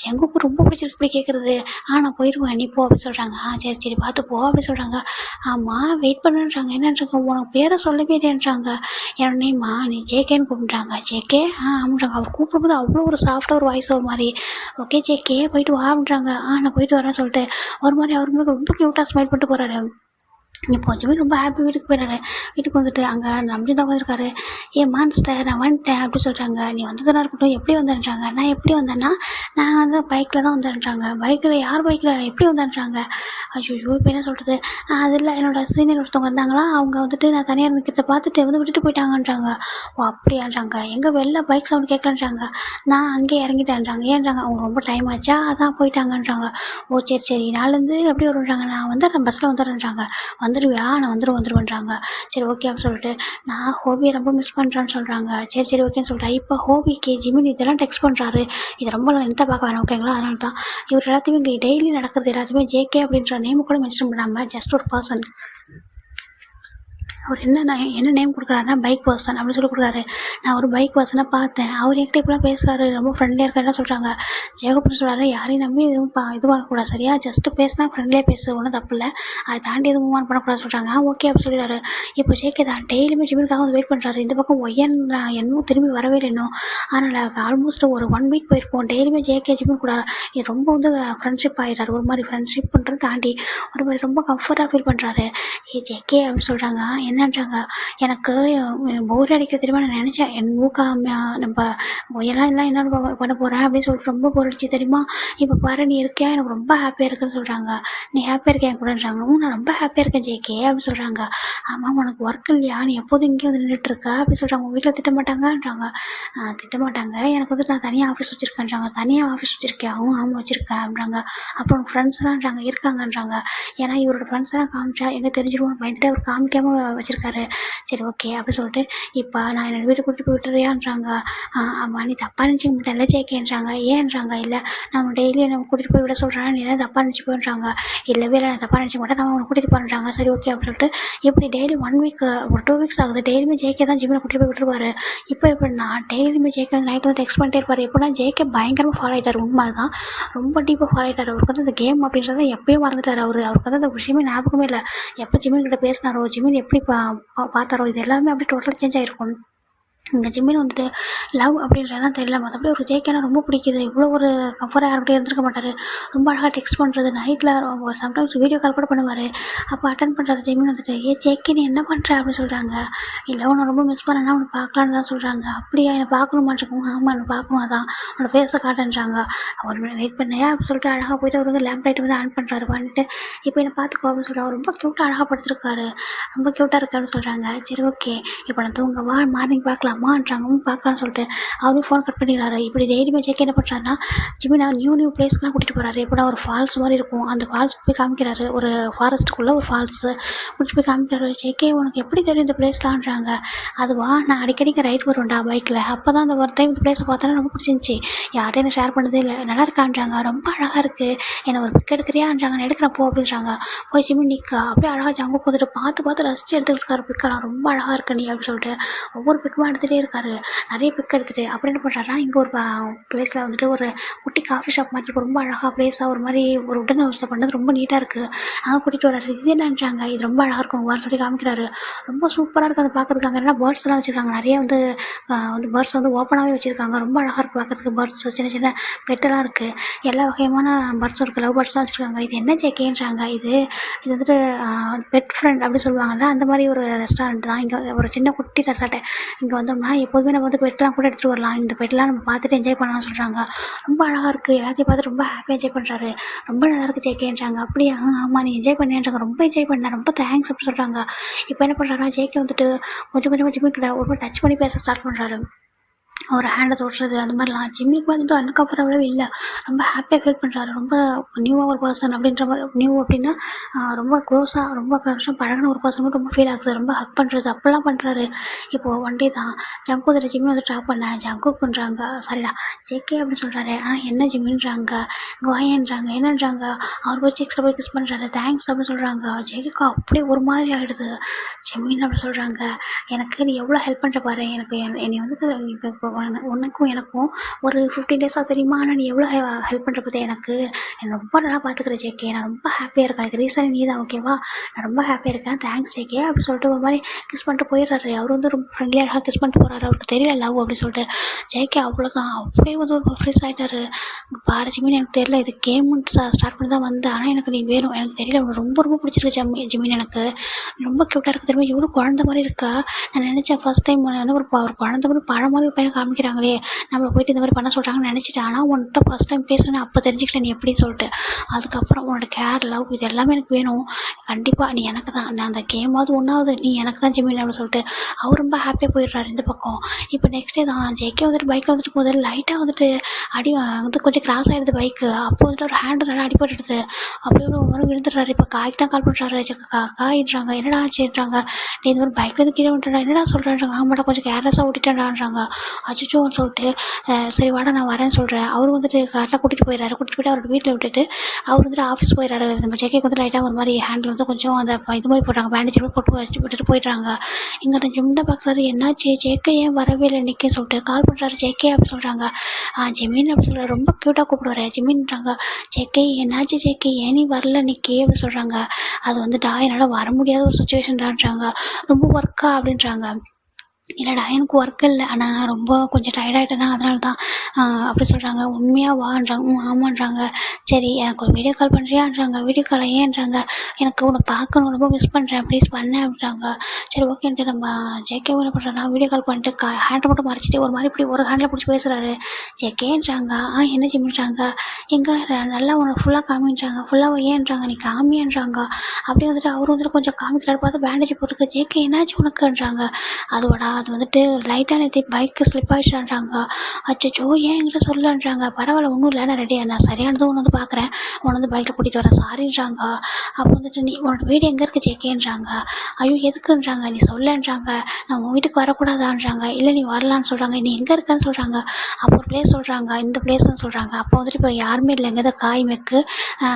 எங்களுக்கு ரொம்ப பிடிச்சிருக்கு இப்படி கேட்குறது. நான் போயிடுவேன் நீ போ அப்படின்னு சொல்கிறாங்க. சரி பார்த்து போ அப்படின்னு சொல்கிறாங்க. ஆமாம் வெயிட் பண்ணுன்றாங்க. என்னன்றாங்க, உனக்கு பேரை சொல்லவே இல்லைன்றாங்க. என்னோட நேம்மா நீ ஜேகேன்னு கூப்பிட்றாங்க. ஜேகே ஆமான்றாங்க. அவர் கூப்பிடும்போது அவ்வளோ ஒரு சாஃப்டாக ஒரு வாய்ஸ் ஒரு மாதிரி. ஓகே ஜேகே போயிட்டு வா அப்படின்றாங்க. நான் போயிட்டு வரேன்னு சொல்லிட்டு ஒரு மாதிரி அவருக்கு ரொம்ப க்யூட்டாக ஸ்மைல் பண்ணிட்டு போகிறாரு. இப்போ கொஞ்சமே ரொம்ப ஹாப்பி. வீட்டுக்கு போயிடுறாரு. வீட்டுக்கு வந்துட்டு அங்கே நம்பி தான் உட்காந்துருக்காரு. மான்ஸ்டர் நான் வந்துட்டேன் அப்படி சொல்கிறாங்க. நீ வந்ததுனா இருக்கட்டும், எப்படி வந்தேன்றாங்க. நான் எப்படி வந்தேன்னா நான் வந்து பைக்கில் தான் வந்தேன்றாங்க. பைக்கில் யார் பைக்கில் எப்படி வந்தேன்றாங்க. ஐயோ இப்போ என்ன சொல்கிறது. அதில் என்னோடய சீனியர் ஒருத்தவங்க இருந்தாங்களா, அவங்க வந்துட்டு நான் தனியார் நிற்கிறத பார்த்துட்டு வந்து விட்டுட்டு போயிட்டாங்கன்றாங்க. ஓ அப்படியான்றாங்க. எங்கே வெளில பைக் சவுண்ட் கேட்கலன்றாங்க. நான் அங்கே இறங்கிட்டேன்றாங்க. ஏன்றாங்க, அவங்க ரொம்ப டைம் ஆச்சா அதான் போயிட்டாங்கன்றாங்க. ஓ சரி நாலேருந்து எப்படி வருன்றாங்க. நான் வந்துடுறேன் பஸ்ஸில் வந்துடுறேன்றாங்க. வந்துடுவியா, நான் வந்துடுவேன்றாங்க. சரி ஓகே அப்படின்னு சொல்லிட்டு நான் ஹோபியை ரொம்ப மிஸ் பண்ணுறேன்னு சொல்கிறாங்க. சரி ஓகேன்னு சொல்லிட்டேன். இப்போ ஹோபிக்கு ஜிமின் இதெல்லாம் டெக்ஸ்ட் பண்ணுறாரு. இது ரொம்ப லென்த்தாக பார்க்க வேணாம் ஓகேங்களா. அதனால தான் இவர் எல்லாத்தையுமே இங்கே டெய்லி நடக்கிறது எல்லாத்தையுமே ஜேகே அப்படின்ற நேமு கூட மென்ஷன் பண்ணாமல் ஜஸ்ட் ஒரு பர்சன் அவர் என்ன நேம் கொடுக்குறாருன்னா பைக் பர்சன் அப்படின்னு சொல்லி கொடுக்குறாரு. நான் ஒரு பைக் பர்சனை பார்த்தேன். அவர் என்கிட்ட இப்படிலாம் பேசுகிறாரு, ரொம்ப ஃப்ரெண்ட்லியாக இருக்காருன்னு சொல்கிறாங்க. ஜெயகோபால் சொல்கிறாரு, யாரையும் நம்பி எதுவும் இதுவாகக்கூடாது சரியா, ஜஸ்ட்டு பேசினா ஃப்ரெண்ட்லியாக பேசு, ஒன்றும் தப்பு இல்லை, அதை தாண்டி எதுவும் மூவ் ஆன் பண்ணக்கூடாது சொல்கிறாங்க. ஓகே அப்படின்னு சொல்லிடுறாரு. இப்போ ஜேகே தான் டெய்லியுமே ஜிம்முக்காக வந்து வெயிட் பண்ணுறாரு. இந்த பக்கம் ஒய்யன் இன்னும் திரும்பி வரவே இல்லை இன்னும். அதனால் ஆல்மோஸ்ட் ஒரு 1 வீக் போயிருக்கோம். டெய்லியுமே ஜேகே ஜிம்முக்கு கூட இது ரொம்ப வந்து ஃப்ரெண்ட்ஷிப் ஆகிடுறாரு. ஒரு மாதிரி ஃப்ரெண்ட்ஷிப் பண்ணுறது தாண்டி ஒரு மாதிரி ரொம்ப கம்ஃபர்ட்டாக ஃபீல் பண்ணுறாரு. ஜேகே அப்படின்னு சொல்கிறாங்க. என்னன்றாங்க, எனக்கு போர் அடிக்க தெரியுமா, நான் நினச்சேன் என் மூக்கா நம்ம எல்லாம் என்ன பண்ண போகிறேன் அப்படின்னு சொல்லிட்டு ரொம்ப போர் அடிச்சு தெரியுமா. இப்போ பாரு நீ இருக்கியா, எனக்கு ரொம்ப ஹாப்பியாக இருக்குன்னு சொல்கிறாங்க. நீ ஹாப்பியாக இருக்கேன் என் கூடன்றாங்க. நான் ரொம்ப ஹாப்பியாக இருக்கேன் ஜேகே அப்படின்னு சொல்கிறாங்க. ஆமாம், உனக்கு ஒர்க் இல்லையா, நீ எப்போதும் இங்கே வந்து நின்றுட்டுருக்க அப்படின்னு சொல்கிறாங்க. உங்கள் வீட்டில் திட்டமாட்டாங்கன்றாங்க. திட்டமாட்டாங்க, எனக்கு வந்து நான் தனியாக ஆஃபீஸ் வச்சுருக்கேன்றாங்க. தனியாக ஆஃபீஸ் வச்சுருக்கேன். ஆமாம் வச்சுருக்கேன் அப்படின்றாங்க. அப்புறம் ஃப்ரெண்ட்ஸ்லாம்ன்றாங்க இருக்காங்கன்றாங்க. ஏன்னா இவரோட ஃப்ரெண்ட்ஸ்லாம் காமிச்சா எங்கே தெரிஞ்சிடுவோம் பயந்துட்டு அவர் காமிக்காமல் வச்சுருக்காரு. சரி ஓகே அப்படின்னு சொல்லிட்டு, இப்போ நான் என்னோடய வீட்டுக்கு கூட்டிட்டு போய் விட்டுறியான்றாங்க. ஆமாம், நீ தப்பாக நினச்சிக்க மாட்டேன்ல ஜேகேன்றாங்க. ஏன்றாங்க. இல்லை நான் டெய்லி நம்ம கூட்டிகிட்டு போய் விட சொல்கிறேன், நீ தான் தப்பாக நினச்சி போயின்றாங்க. இல்லவே இல்லை, நான் தப்பாக நினச்சிக்க மாட்டேன், நான் அவனை கூட்டிகிட்டு போகிறேன்றாங்க. சரி ஓகே அப்படின்னு சொல்லிட்டு இப்படி டெய்லி 1 வீக் ஒரு 2 வீக்ஸ் ஆகுது. டெய்லியுமே ஜேகே தான் ஜிம்மில் கூட்டிகிட்டு போய் விட்டுருவாரு. இப்போ எப்படின்னா டெய்லியுமே ஜேகே வந்து நைட் வந்து டெக்ஸ்ட் பண்ணிட்டே இருப்பார். எப்படின்னா ஜேகே பயங்கரமாக ஃபாலோ ஆகிட்டார். உண்மை தான், ரொம்ப டீப்பாக ஃபாலோ ஆகிட்டார். அவருக்கு வந்து இந்த கேம் அப்படின்றத எப்பயும் மறந்துட்டார். அவருக்கு வந்து அந்த விஷயமே ஞாபகமே இல்லை. எப்போ ஜிமின் கிட்ட பேசினாரோ, ஜிமின் எப்படி பார்த்தாரோ, இது எல்லாமே அப்படியே டோட்டலாக சேஞ்ச் ஆகிருக்கும். இங்கே ஜிம்மின் வந்துட்டு லவ் அப்படின்றதான் தெரியல. மற்றபடி ஒரு ஜேகேனா ரொம்ப பிடிக்குது. இவ்வளோ ஒரு கம்ஃபர்ட்டாக யார்கிட்டயும் இருந்திருக்க மாட்டார். ரொம்ப அழகாக டெக்ஸ்ட் பண்ணுறது, நைட்டில் ஒரு சம்டைம்ஸ் வீடியோ கால் கூட பண்ணுவார். அப்போ அட்டன் பண்ணுறாரு ஜிம்மின் வந்துட்டு, ஜேகே நீ என்ன பண்ணுற அப்படின்னு சொல்கிறாங்க. இல்லை உன்னை ரொம்ப மிஸ் பண்ணேன்னா உன்னை பார்க்கலான்னு தான் சொல்கிறாங்க. அப்படியா, என்னை பார்க்கணுமாட்டிருக்கோங்க. ஆமாம் என்னை பார்க்கணும், அதான் உன்னோட ஃபேஸை காட்டுன்றாங்க. ஒரு மினிட் வெயிட் பண்ணையா அப்படின்னு சொல்லிட்டு அழகாக போய்ட்டு அவர் வந்து லேம்ப் லைட் வந்து ஆன் பண்ணுறாரு. பண்ணிட்டு இப்போ என்னை பார்த்துக்கோ அப்படின்னு சொல்கிறார். அவர் ரொம்ப க்யூட்டாக அழகாக படுத்துருக்காரு, ரொம்ப க்யூட்டாக இருக்கு அப்படின்னு சொல்கிறாங்க. சரி ஓகே இப்போ நான் தூங்கவா, மார்னிங் பார்க்கலாமான்றாங்க. பார்க்கலாம்னு சொல்லிட்டு அவரும் ஃபோன் கட் பண்ணிடுறாரு. இப்படி டெய்லியுமே ஜேகே என்ன பண்ணுறாருன்னா ஜிம்மினா நியூ பிளேஸ்க்குலாம் கூட்டிகிட்டு போகிறாரு. எப்படா ஒரு ஃபால்ஸ் மாதிரி இருக்கும், அந்த ஃபால்ஸுக்கு போய் காமிக்கிறாரு. ஒரு ஃபாரஸ்ட்டுக்குள்ளே ஒரு ஃபால்ஸு கூட்டிகிட்டு போய் காமிக்கிறாரு. ஜேகே உனக்கு எப்படி தெரியும் இந்த பிளேஸ்லான்றாங்க. அதுவா, நான் அடிக்கடிக்கு ரைட் வருவேன்டா பைக்கில், அப்போ தான் அந்த ஒரு டைம் இந்த பிளேஸை பார்த்தோன்னா ரொம்ப பிடிச்சிருந்துச்சி, யாரையும் என்ன ஷேர் பண்ணதே இல்லை, நல்லா இருக்கான்றாங்க, ரொம்ப அழகாக இருக்குது, என்னை ஒரு பிக் எடுக்கிறியான்றாங்க. நான் எடுக்கிறேன் போ அப்படின்றாங்க. போய் ஜிம்மி நிற்கா அப்படியே அழகாக ஜங்கு வந்துட்டு பார்த்து ரசித்து எடுத்துக்கிட்டு இருக்காரு. பிக்கெல்லாம் ரொம்ப அழகாக இருக்கு நீ அப்படின்னு சொல்லிட்டு ஒவ்வொரு பிக்குமா எடுத்துகிட்டே இருக்காரு. நிறைய பிக் எடுத்துகிட்டு அப்புறம் என்ன பண்ணுறாருன்னா இங்கே ஒரு பிளேஸில் வந்துட்டு ஒரு குட்டி காஃபி ஷாப் மாதிரி இருக்கும். ரொம்ப அழகாக பிளேஸாக ஒரு மாதிரி ஒரு உடன் ஹவுஸில் பண்ணது ரொம்ப நீட்டாக இருக்குது. அங்கே கூட்டிகிட்டு வர்றாரு. இது என்னன்றாங்க, இது ரொம்ப அழகாக இருக்கும் வரன்னு சொல்லி காமிக்கிறாரு. ரொம்ப சூப்பராக இருக்குது அதை பார்க்குறதுக்கு. அங்கே என்ன பேர்ட்ஸ்லாம் வச்சுருக்காங்க, நிறைய வந்து பேர்ட்ஸ் வந்து ஓப்பனாகவே வச்சுருக்காங்க. ரொம்ப அழகாக இருக்குது பார்க்குறதுக்கு. பேர்ட்ஸ் சின்ன சின்ன பெட்டெல்லாம் இருக்குது, எல்லா வகையான பேர்ட்ஸும் இருக்குது, லவ் பேர்ட்ஸ்லாம் வச்சுருக்காங்க. இது என்ன ஜேகேன்றாங்க. இது வந்துட்டு பெட் ஃப்ரெண்ட் அப்படி சொல்லுவாங்கள்ல, அந்த மாதிரி ஒரு ரெஸ்டாரண்ட் தான். இங்கே ஒரு சின்ன குட்டி ரெசார்ட்டு. இங்கே வந்தோம்னா எப்போதுமே நம்ம வந்து பெட்லாம் கூட எடுத்துகிட்டு வரலாம், இந்த பெட்லாம் நம்ம பார்த்துட்டு என்ஜாய் பண்ணலாம்னு சொல்கிறாங்க. ரொம்ப அழகாக இருக்குது, எல்லாத்தையும் பார்த்து ரொம்ப ஹாப்பியாக என்ஜாய் பண்ணுறாரு. ரொம்ப நல்லாயிருக்கு ஜேகேன்றாங்க. அப்படியா, ஆமாம் நீ என்ஜாய் பண்ணேன்றாங்க. ரொம்ப என்ஜாய் பண்ணேன், ரொம்ப தேங்க்ஸ் அப்படின்னு சொல்கிறாங்க. இப்போ என்ன பண்ணுறாருன்னா ஜேகே வந்துட்டு கொஞ்சமாக ஜிம்மின் கிட்ட ஒரு டச் பண்ணி பேச ஸ்டார்ட் பண்ணுறாரு. ஒரு ஹேண்டை தொடுறது அந்த மாதிரிலாம். ஜிம்மிக்கு வந்துட்டு அன்கம்ஃபர்டபுளாகவே இல்லை, ரொம்ப ஹாப்பியாக ஃபீல் பண்ணுறாரு. ரொம்ப நியூவாக ஒரு பர்சன் அப்படின்ற மாதிரி, நியூ அப்படின்னா ரொம்ப க்ளோஸாக ரொம்ப வருஷம் பழகின ஒரு பர்சன் ரொம்ப ஃபீல் ஆகுது. ரொம்ப ஹக் பண்ணுறது அப்படிலாம் பண்ணுறாரு. இப்போது ஒன் டே தான் ஜங்கு வந்துட்டு ஜிம்மி வந்து ட்ராப் பண்ணேன். ஜங்குக்குன்றாங்க, சரிடா ஜேகே அப்படின்னு சொல்கிறாரு. என்ன ஜிம்மின்றாங்க, வாயன்றாங்க. என்னன்றாங்க, அவர் போய் செக்ஸில் போய் கிஸ் பண்ணுறாரு. தேங்க்ஸ் அப்படின்னு சொல்கிறாங்க. ஜேகேக்கா அப்படியே ஒரு மாதிரி ஆகிடுது. ஜிம்மின் அப்படின்னு சொல்கிறாங்க, எனக்கு நீ எவ்வளோ ஹெல்ப் பண்ணுற பாரு, எனக்கு என்னை வந்துட்டு உனக்கும் எனக்கும் ஒரு 15 டேஸாக தெரியுமா, ஆனால் நீ எவ்வளோ ஹெல்ப் பண்ணுற பற்றி எனக்கு ரொம்ப நல்லா பார்த்துக்கிற ஜேகே, நான் ரொம்ப ஹாப்பியாக இருக்கேன். இது ரீசன் நீ தான் ஓகேவா, நான் ரொம்ப ஹாப்பியாக இருக்கேன், தேங்க்ஸ் ஜேகே அப்படின்னு சொல்லிட்டு ஒரு மாதிரி கிஸ் பண்ணிட்டு போயிடுறாரு. அவர் வந்து ரொம்ப ஃப்ரெண்ட்லியாக அழகாக கிஸ் பண்ணிட்டு போகிறாரு. அவருக்கு தெரியல லவ் அப்படின்னு சொல்லிட்டு. ஜேகே அவ்வளோதான், அப்படியே வந்து ஒரு ஃப்ரெஷ் ஆகிட்டாரு. பாரு ஜிமின் எனக்கு தெரியல, இது கேம்னு ஸ்டார்ட் பண்ணி தான் வந்தேன், ஆனால் எனக்கு நீ வேணும், எனக்கு தெரியல, உனக்கு ரொம்ப பிடிச்சிருக்கு ஜிமின், எனக்கு ரொம்ப க்யூட்டாக இருக்குது தெரியுமா, எவ்வளோ குழந்த மாதிரி இருக்கா. நான் நினச்சேன் ஃபஸ்ட் டைம் வந்து ஒரு குழந்த மாதிரி பழம் மாதிரி ஒரு பையனை காமிக்கிறாங்களே, நம்மளை போய்ட்டு இந்த மாதிரி பண்ண சொல்கிறாங்கன்னு நினச்சிட்டேன். ஆனால் உன்கிட்ட ஃபஸ்ட் டைம் பேசுகிறேன்னு அப்போ தெரிஞ்சுக்கிட்டேன் நீ எப்படின்னு சொல்லிட்டு. அதுக்கப்புறம் உன்னோட கேர் லவ் இது எல்லாமே எனக்கு வேணும், கண்டிப்பாக நீ எனக்கு தான், நான் அந்த கேமாவது ஒன்றாவது நீ எனக்கு தான் ஜிம்மின் அப்படின்னு சொல்லிட்டு அவர் ரொம்ப ஹாப்பியாக போயிடுறாரு இந்த பக்கம். இப்போ நெக்ஸ்ட் டே தான் ஜேகே வந்துட்டு பைக்கில் வந்துட்டு போகுது. லைட்டாக வந்துட்டு அடி வந்து கொஞ்சம் கிராஸ் ஆகிடுது பைக்கு. அப்போ வந்துட்டு ஒரு ஹேண்டு நல்லா அடிபட்டுடுது. அப்படியே ஒரு மாதிரி விழுந்துடுறாரு. இப்போ காய்க்கு தான் கால் பண்ணுறாரு. காயிடுறாங்க, என்னடா ஆச்சுன்றாங்க. நீ இந்த மாதிரி பைக்லேருந்து கீழே விட்டுறா, என்னடா சொல்கிறாங்க. ஆமாடா கொஞ்சம் கேர்லெஸ்ஸாக ஓட்டிட்டான்றாங்க. அச்சச்சோன்னு சொல்லிட்டு சரி வாடா நான் வரேன்னு சொல்கிறேன். அவர் வந்துட்டு கரெக்டாக கூட்டிகிட்டு போயிட்டு அவரோட வீட்டில் விட்டுட்டு அவர் வந்துட்டு ஆஃபீஸ் போயிடுறாரு. நம்ம ஜேகேக்கு வந்து லைட்டாக ஒரு மாதிரி ஹேண்டில் வந்து கொஞ்சம் அந்த இது மாதிரி போடுறாங்க, பேண்டேஜ் மாதிரி போட்டு வச்சு விட்டுட்டு போயிடுறாங்க. இங்கே ஜிம் தான் பார்க்குறாரு, என்னாச்சு ஜேகே ஏன் வரவே இல்லை நிற்கன்னு சொல்லிட்டு கால் பண்ணுறாரு. ஜேகே அப்படி சொல்கிறாங்க. ஜெமீன் அப்படி சொல்கிறார், ரொம்ப க்யூட்டாக கூப்பிடுவார் ஜெமீன்றாங்க. ஜேகே என்னாச்சு ஜேகே ஏன் நீ வரல நிற்கே அப்படி சொல்கிறாங்க. அது வந்துட்டா என்னால் வர முடியாத ஒரு சுச்சுவேஷன்டான்றாங்க. ரொம்ப ஒர்க்கா அப்படின்றாங்க. இல்லைடா எனக்கு ஒர்க் இல்லை, ஆனால் ரொம்ப கொஞ்சம் டயர்டாகிட்டேன்னா அதனால தான் அப்படி சொல்கிறாங்க. உண்மையாக வான்றாங்க. ஆமான்றாங்க. சரி எனக்கு ஒரு வீடியோ கால் பண்ணுறியான்றாங்க. வீடியோ காலை ஏன்றாங்க. எனக்கு உன்னை பார்க்கணும், ரொம்ப மிஸ் பண்ணுறேன், ப்ளீஸ் பண்ணேன் அப்படின்றாங்க. சரி ஓகேன்ட்டு நம்ம ஜேகே என்ன பண்ணுறேன்னா வீடியோ கால் பண்ணிட்டு ஹேண்டை மட்டும் மறைச்சிட்டு ஒரு மாதிரி இப்படி ஒரு ஹேண்டில் பிடிச்சி பேசுகிறாரு. ஜேகேன்றாங்க. என்ன ஜிம்மின்றாங்க. எங்கே நல்லா உன்னை ஃபுல்லாக காமின்றாங்க. ஃபுல்லாக ஏன்றாங்க, நீ காமின்றாங்க. அப்படியே வந்துட்டு அவர் வந்துட்டு கொஞ்சம் காமிக்கிறாரு, பார்த்து பேண்டேஜ் போட்டுருக்கு. ஜேகே என்னாச்சு உனக்குன்றாங்க. அதோட அது வந்துட்டு லைட்டாக நேற்று பைக்கு ஸ்லிப் ஆகிடுச்சான்றாங்க. அச்சோ ஏன் என்கிட்ட சொல்லன்றாங்க. பரவாயில்ல ஒன்றும் இல்லை, நான் ரெடியாக நான் சரியானதும் ஒன்று வந்து பார்க்குறேன், உன்னை வந்து பைக்கில் கூட்டிகிட்டு வரேன் சாரின்றாங்க. அப்போ வந்துட்டு நீ உன்னோட வீடு எங்கே இருக்குது ஜேகேன்றாங்க. ஐயோ எதுக்குன்றாங்க. நீ சொல்லன்றாங்க. நான் உன் வீட்டுக்கு வரக்கூடாதான்றாங்க. இல்லை நீ வரலான்னு சொல்கிறாங்க. நீ எங்கே இருக்கன்னு சொல்கிறாங்க. அப்போ ஒரு பிளேஸ் சொல்கிறாங்க, இந்த பிளேஸ்ன்னு சொல்கிறாங்க. அப்போ வந்துட்டு இப்போ யாருமே இல்லை, எங்கே தான் காய் மெக்கு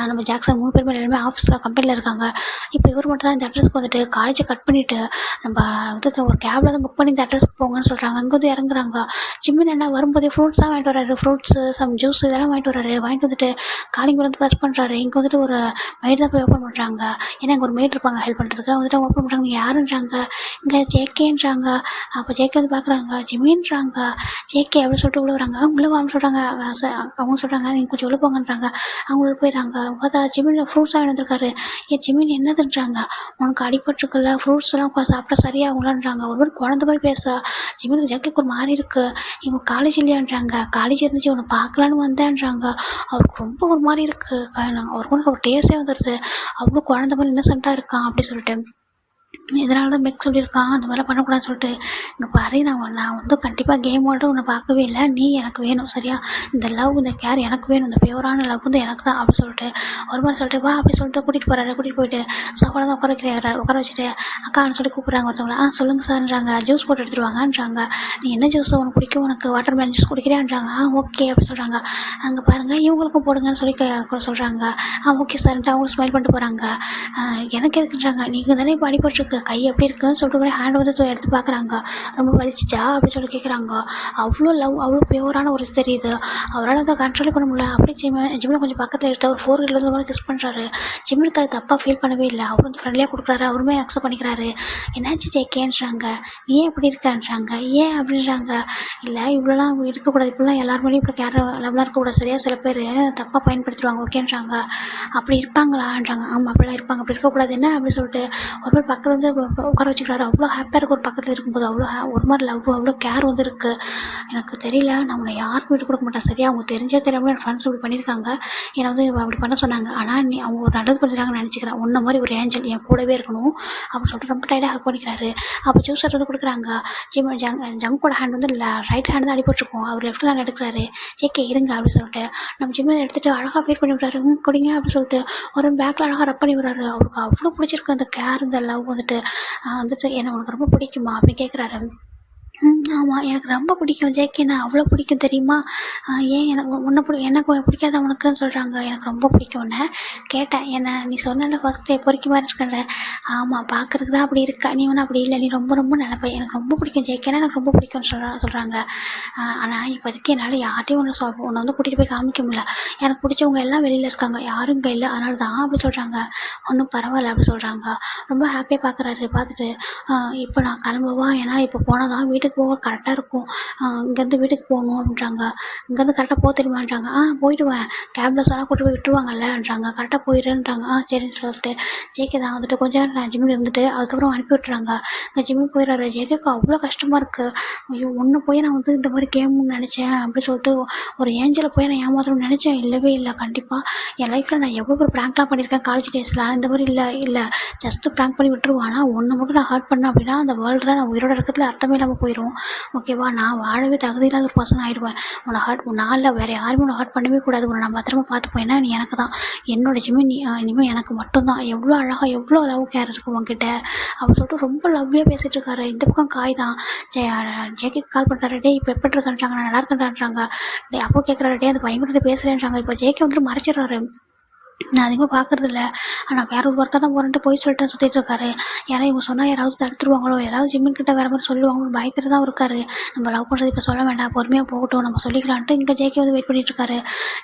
நம்ம ஜாக்சன் 3 பேருமே எல்லாருமே ஆஃபீஸில் கம்பெனியில் இருக்காங்க. இப்போ இவர் மட்டும் தான் இந்த அட்ரஸ்க்கு வந்துட்டு காலேஜை கட் பண்ணிவிட்டு நம்ம வந்து ஒரு கேபில் தான் புக் பண்ணி இந்த அட்ரஸ்க்கு போங்கன்னு சொல்கிறாங்க. அங்கே வந்து இறங்குறாங்க. ஜிம்மின் என்ன வரும்போதே ஃப்ரூட்ஸ் தான் வாங்கிட்டு வர்றாரு. ஃப்ரூட்ஸு சம் ஜூஸ் இதெல்லாம் வாங்கிட்டு வர்றாரு. வாங்கிட்டு வந்துட்டு காலிங் வந்து ப்ரெஸ் பண்ணுறாரு. இங்கே வந்துட்டு ஒரு மெய்டு தான் போய் ஓப்பன் பண்ணுறாங்க. ஏன்னா இங்கே ஒரு மெய்டு இருப்பாங்க ஹெல்ப் பண்ணுறதுக்கு. வந்துட்டு ஓப்பன் பண்ணுறாங்க. நீங்கள் யாருன்றாங்க. இங்கே ஜேகேன்றாங்க. அப்போ ஜேகே வந்து பார்க்குறாங்க. ஜிம்மின்றாங்க. ஜேகே அப்படின்னு சொல்லிட்டு உள்ள வராங்க. உள்ள வாங்க சொல்கிறாங்க. அவங்க சொல்கிறாங்க நீங்கள் கொஞ்சம் உள்ள போங்கன்றாங்க. அவங்க உள்ள போயிடறாங்க. பார்த்தா ஜிம்மின் ஃப்ரூட்ஸ் வாங்கி வந்திருக்காரு. ஜிம்மின் என்னதுன்றாங்க. உனக்கு அடிபட்டுருக்குல்ல, ஃப்ரூட்ஸ் எல்லாம் சாப்பிட்டா சரியாகும்லான்றாங்க. ஒரு மாதிரி குழந்த மாதிரி பேசா. ஜிம்மினுக்கு ஜேகேக்கு ஒரு மாதிரி இருக்குது. இவங்க காலேஜ் இல்லையான்றாங்க. காலேஜ் இருந்துச்சு உன்னை பார்க்கலான்னு வந்தேன்றாங்க. அவருக்கு ரொம்ப ஒரு மாதிரி இருக்குது. அவருக்கு அவர் டேஸ்டே வந்துடுது. அவ்வளோ குழந்த மாதிரி இன்னசென்ட்டாக இருக்கான் அப்படி சொல்லிட்டு. இதனால தான் பெக் சொல்லியிருக்கான் அந்த மாதிரிலாம் பண்ணக்கூடாதுன்னு சொல்லிட்டு. இங்கே பாரு நான் வந்து கண்டிப்பாக கேமோட உன்னை பார்க்கவே இல்லை, நீ எனக்கு வேணும் சரியா, இந்த லவ் இந்த கேர் எனக்கு வேணும், இந்த பியூரான லவ் வந்து எனக்கு தான் அப்படின்னு சொல்லிட்டு ஒரு மாதிரி சொல்லிட்டு வா அப்படி சொல்லிட்டு கூட்டிகிட்டு போகிறாரு. கூட்டிகிட்டு போயிட்டு சாப்பாடு தான் உட்கார வச்சுட்டு அக்கான்னு சொல்லி கூப்பிட்றாங்க ஒருத்தவங்கள. சொல்லுங்கள் சார்ன்றாங்க. ஜூஸ் போட்டு எடுத்துருவாங்கன்றாங்க. நீ என்ன ஜூஸ் உனக்கு பிடிக்கும், உனக்கு வாட்டர் மெலன் ஜூஸ் குடிக்கிறியான்றாங்க. ஓகே அப்படின்னு சொல்கிறாங்க. அங்கே பாருங்கள் இவங்களுக்கும் போடுங்கன்னு சொல்லி கூட சொல்கிறாங்க. ஓகே சார்ன்ட்டு அவங்களும் ஸ்மைல் பண்ணிட்டு போகிறாங்க. எனக்கு எதுக்குன்றாங்க. நீங்கள் தானே இப்போ அடிபட்டுருக்கு, கை எப்படி இருக்குன்னு சொல்லிட்டு கூட ஹேண்ட் வந்து எடுத்து பார்க்குறாங்க. ரொம்ப வலிச்சிச்சா அப்படின்னு சொல்லி கேட்குறாங்க. அவ்வளோ லவ் அவ்வளோ பியூரான ஒரு தெரியுது. அவரால் அதை கண்ட்ரோல் பண்ண முடியல. அப்படியே ஜிம்மில் கொஞ்சம் பக்கத்தில் எடுத்து ஒரு 4 கிலோ வந்து கிஸ் பண்ணுறாரு. ஜிம்முக்கு அது தப்பாக ஃபீல் பண்ணவே இல்லை. அவர் வந்து ஃப்ரெண்ட்லியாக கொடுக்குறாரு. அவருமே அக்செப்ட் பண்ணிக்கிறாரு. என்னாச்சு ஜேகேன்றாங்க. ஏன் இப்படி இருக்கான்றாங்க. ஏன் அப்படின்றாங்க. இல்லை இவ்வளோலாம் இருக்கக்கூடாது, இப்படிலாம் எல்லாருமே இப்படி லவ்லாம் இருக்கக்கூடாது சரியா, சில பேர் தப்பாக பயன்படுத்திடுவாங்க ஓகேன்றாங்க. அப்படி இருப்பாங்களான்றாங்க. ஆமாம் அப்படிலாம் இருப்பாங்க, அப்படி இருக்கக்கூடாது என்ன அப்படின்னு சொல்லிட்டு ஒரு மாதிரி பக்கத்தில் வந்து உட்கார வச்சுக்கிறாரு. அவ்வளோ ஹாப்பியாக இருக்குது ஒரு பக்கத்தில் இருக்கும்போது. அவ்வளோ ஒரு மாதிரி லவ் அவ்வளோ கேர் வந்து இருக்குது. எனக்கு தெரியல, நான் உன்னை யாருக்கும் விட்டு கொடுக்க மாட்டேன் சரியா, அவங்க தெரிஞ்சே தெரியாமல் என் ஃப்ரெண்ட்ஸ் இப்படி பண்ணியிருக்காங்க, என்னை வந்து அப்படி பண்ண சொன்னாங்க. ஆனால் நீ அவங்க ஒரு நல்லது பண்ணியிருக்காங்கன்னு நினச்சிக்கிறேன். உன்ன மாதிரி ஒரு ஏஞ்சல் என் கூடவே இருக்கணும் அப்படின்னு சொல்லிட்டு ரொம்ப டைட்டாக ஹக் பண்ணிக்கிறாரு. அப்போ ஜூஸ் வந்து கொடுக்குறாங்க. ஜங்கோட ஹேண்ட் வந்து ரைட் ஹேண்ட் தான் அடிபட்டுருக்கும். அவர் லெஃப்ட் ஹேண்ட் எடுக்கிறாரு. ஜேகே இருங்க அப்படின்னு சொல்லிட்டு நம்ம ஜிம்மில் எடுத்துகிட்டு அழகாக ஃபீட் பண்ணி விட்றாரு. குடிங்க அப்படின்னு சொல்லிட்டு ஒரு பேக்கில் அழகாக ரப் பண்ணி விடுறாரு. அவருக்கு அவ்வளோ பிடிச்சிருக்கு அந்த கேர், இந்த லவ் வந்துட்டு என்ன உனக்கு ரொம்ப பிடிக்குமா அப்படின்னு கேட்குறாரு. ஆமாம் எனக்கு ரொம்ப பிடிக்கும் ஜேகே, நான் அவ்வளோ பிடிக்கும் தெரியுமா. ஏன் எனக்கு எனக்கு பிடிக்காத உனக்குன்னு சொல்கிறாங்க. எனக்கு ரொம்ப பிடிக்கும் உன்னை. கேட்டேன் என்ன நீ சொன்னல ஃபஸ்ட்டு பொறிக்க மாதிரி இருக்கல. ஆமாம் பார்க்குறதுக்கு தான் அப்படி இருக்கா, நீ ஒன்றும் அப்படி இல்லை, நீ ரொம்ப ரொம்ப நல்ல பையன், எனக்கு ரொம்ப பிடிக்கும் ஜேகேனா, எனக்கு ரொம்ப பிடிக்கும்னு சொல்கிறாங்க. ஆனால் இப்போதைக்கு என்னால் யார்ட்டையும் உன்னை வந்து கூட்டிகிட்டு போய் காமிக்க முடியல. எனக்கு பிடிச்சவங்க எல்லாம் வெளியில் இருக்காங்க, யாரும் இங்கே இல்லை, அதனால தான் அப்படி சொல்கிறாங்க. ஒன்றும் பரவாயில்ல அப்படி சொல்கிறாங்க. ரொம்ப ஹாப்பியாக பார்க்குறாரு. பார்த்துட்டு இப்போ நான் கிளம்புவா, ஏன்னா இப்போ போனால் தான் வீட்டுக்கு போக கரெக்டாக இருக்கும், இங்கேருந்து வீட்டுக்கு போகணும் அப்படின்றாங்க. இங்கேருந்து கரெக்டாக போக தெரியுமான்றாங்க. போயிடுவேன், கேபில் சொன்னால் கூட்டு போய் விட்டுருவாங்கல்லன்றாங்க. கரெக்டாக போயிடுன்றாங்க. சரின்னு சொல்லிட்டு ஜேகே தான் வந்துட்டு கொஞ்சம் நேரம் ஜிம்மில் இருந்துட்டு அதுக்கப்புறம் அனுப்பி விட்டுறாங்க. இங்கே ஜிம்முக்கு போயிடுறாரு. ஜேகேக்கு அவ்வளோ கஷ்டமாக இருக்குது. ஐயோ ஒன்று போய் நான் வந்து இந்த மாதிரி கேம்னு நினச்சேன் அப்படி சொல்லிட்டு ஒரு ஏஞ்சலை போய் நான் ஏமாத்தணும்னு நினச்சேன். இல்லவே இல்லை. கண்டிப்பாக என் லைஃப்பில் நான் எவ்வளோ ஒரு ப்ராங்க்லாம் பண்ணியிருக்கேன் காலேஜ் டேஸில். ஆனால் இந்த மாதிரி இல்லை ஜஸ்ட்டு ப்ராங்க் பண்ணி விட்டுருவான். ஆனால் ஒன்று மட்டும் நான் ஹர்ட் பண்ணேன் அப்படின்னா அந்த வேர்ல்டில் நான் உயிரோட இருக்கிறதுல அர்த்தமே இல்லாமல் போயிடும். ஆயிரும். ஓகேவா? நான் வாழவே தகுதி இல்லாத ஒரு பர்சன் ஆயிடுவேன். உன்னை ஹர்ட் நான் இல்லை, வேறு யாருமே உன்னை ஹர்ட் பண்ணவே கூடாது. உன்னை நான் பத்திரமா பார்த்துப்பேன். ஏன்னா நீ எனக்கு தான். என்னோட ஜிமின் நீ இனிமேல் எனக்கு மட்டும்தான். எவ்வளோ அழகாக எவ்வளோ லவ் கேர் இருக்குது உங்ககிட்ட அப்படின்னு சொல்லிட்டு ரொம்ப லவ்லியாக பேசிகிட்டு இருக்காரு. இந்த பக்கம் காய் தான் ஜேகேக்கு கால் பண்ணுறாரு. டே இப்போ எப்படி இருக்கான்றாங்க, நான் நல்லா இருக்கேன்றாங்க. டே அப்போ கேட்குறாரு, டே அந்த பையன் கூட பேசுகிறேன்றாங்க. இப்போ ஜேகே வந்துட்டு மறைச்சிடுறாரு. நான் அதிகமாக பார்க்குறதில்ல, ஆனால் வேற ஒரு ஒர்க்காக தான் போகிறேன்ட்டு போய் சொல்லிட்டு சுற்றிட்டு இருக்காரு. ஏன்னா இவங்க சொன்னால் யாராவது தடுத்துருவாங்களோ, யாராவது ஜிம்மின் கிட்ட வேறு மாதிரி சொல்லுவாங்களோ பயத்தில் தான் இருக்காரு. நம்ம லவ் பண்ணுறது இப்போ சொல்ல வேண்டாம், பொறுமையாக போகட்டும், நம்ம சொல்லிக்கலான்ட்டு இங்கே ஜேகே வந்து வெயிட் பண்ணிட்டு இருக்காரு.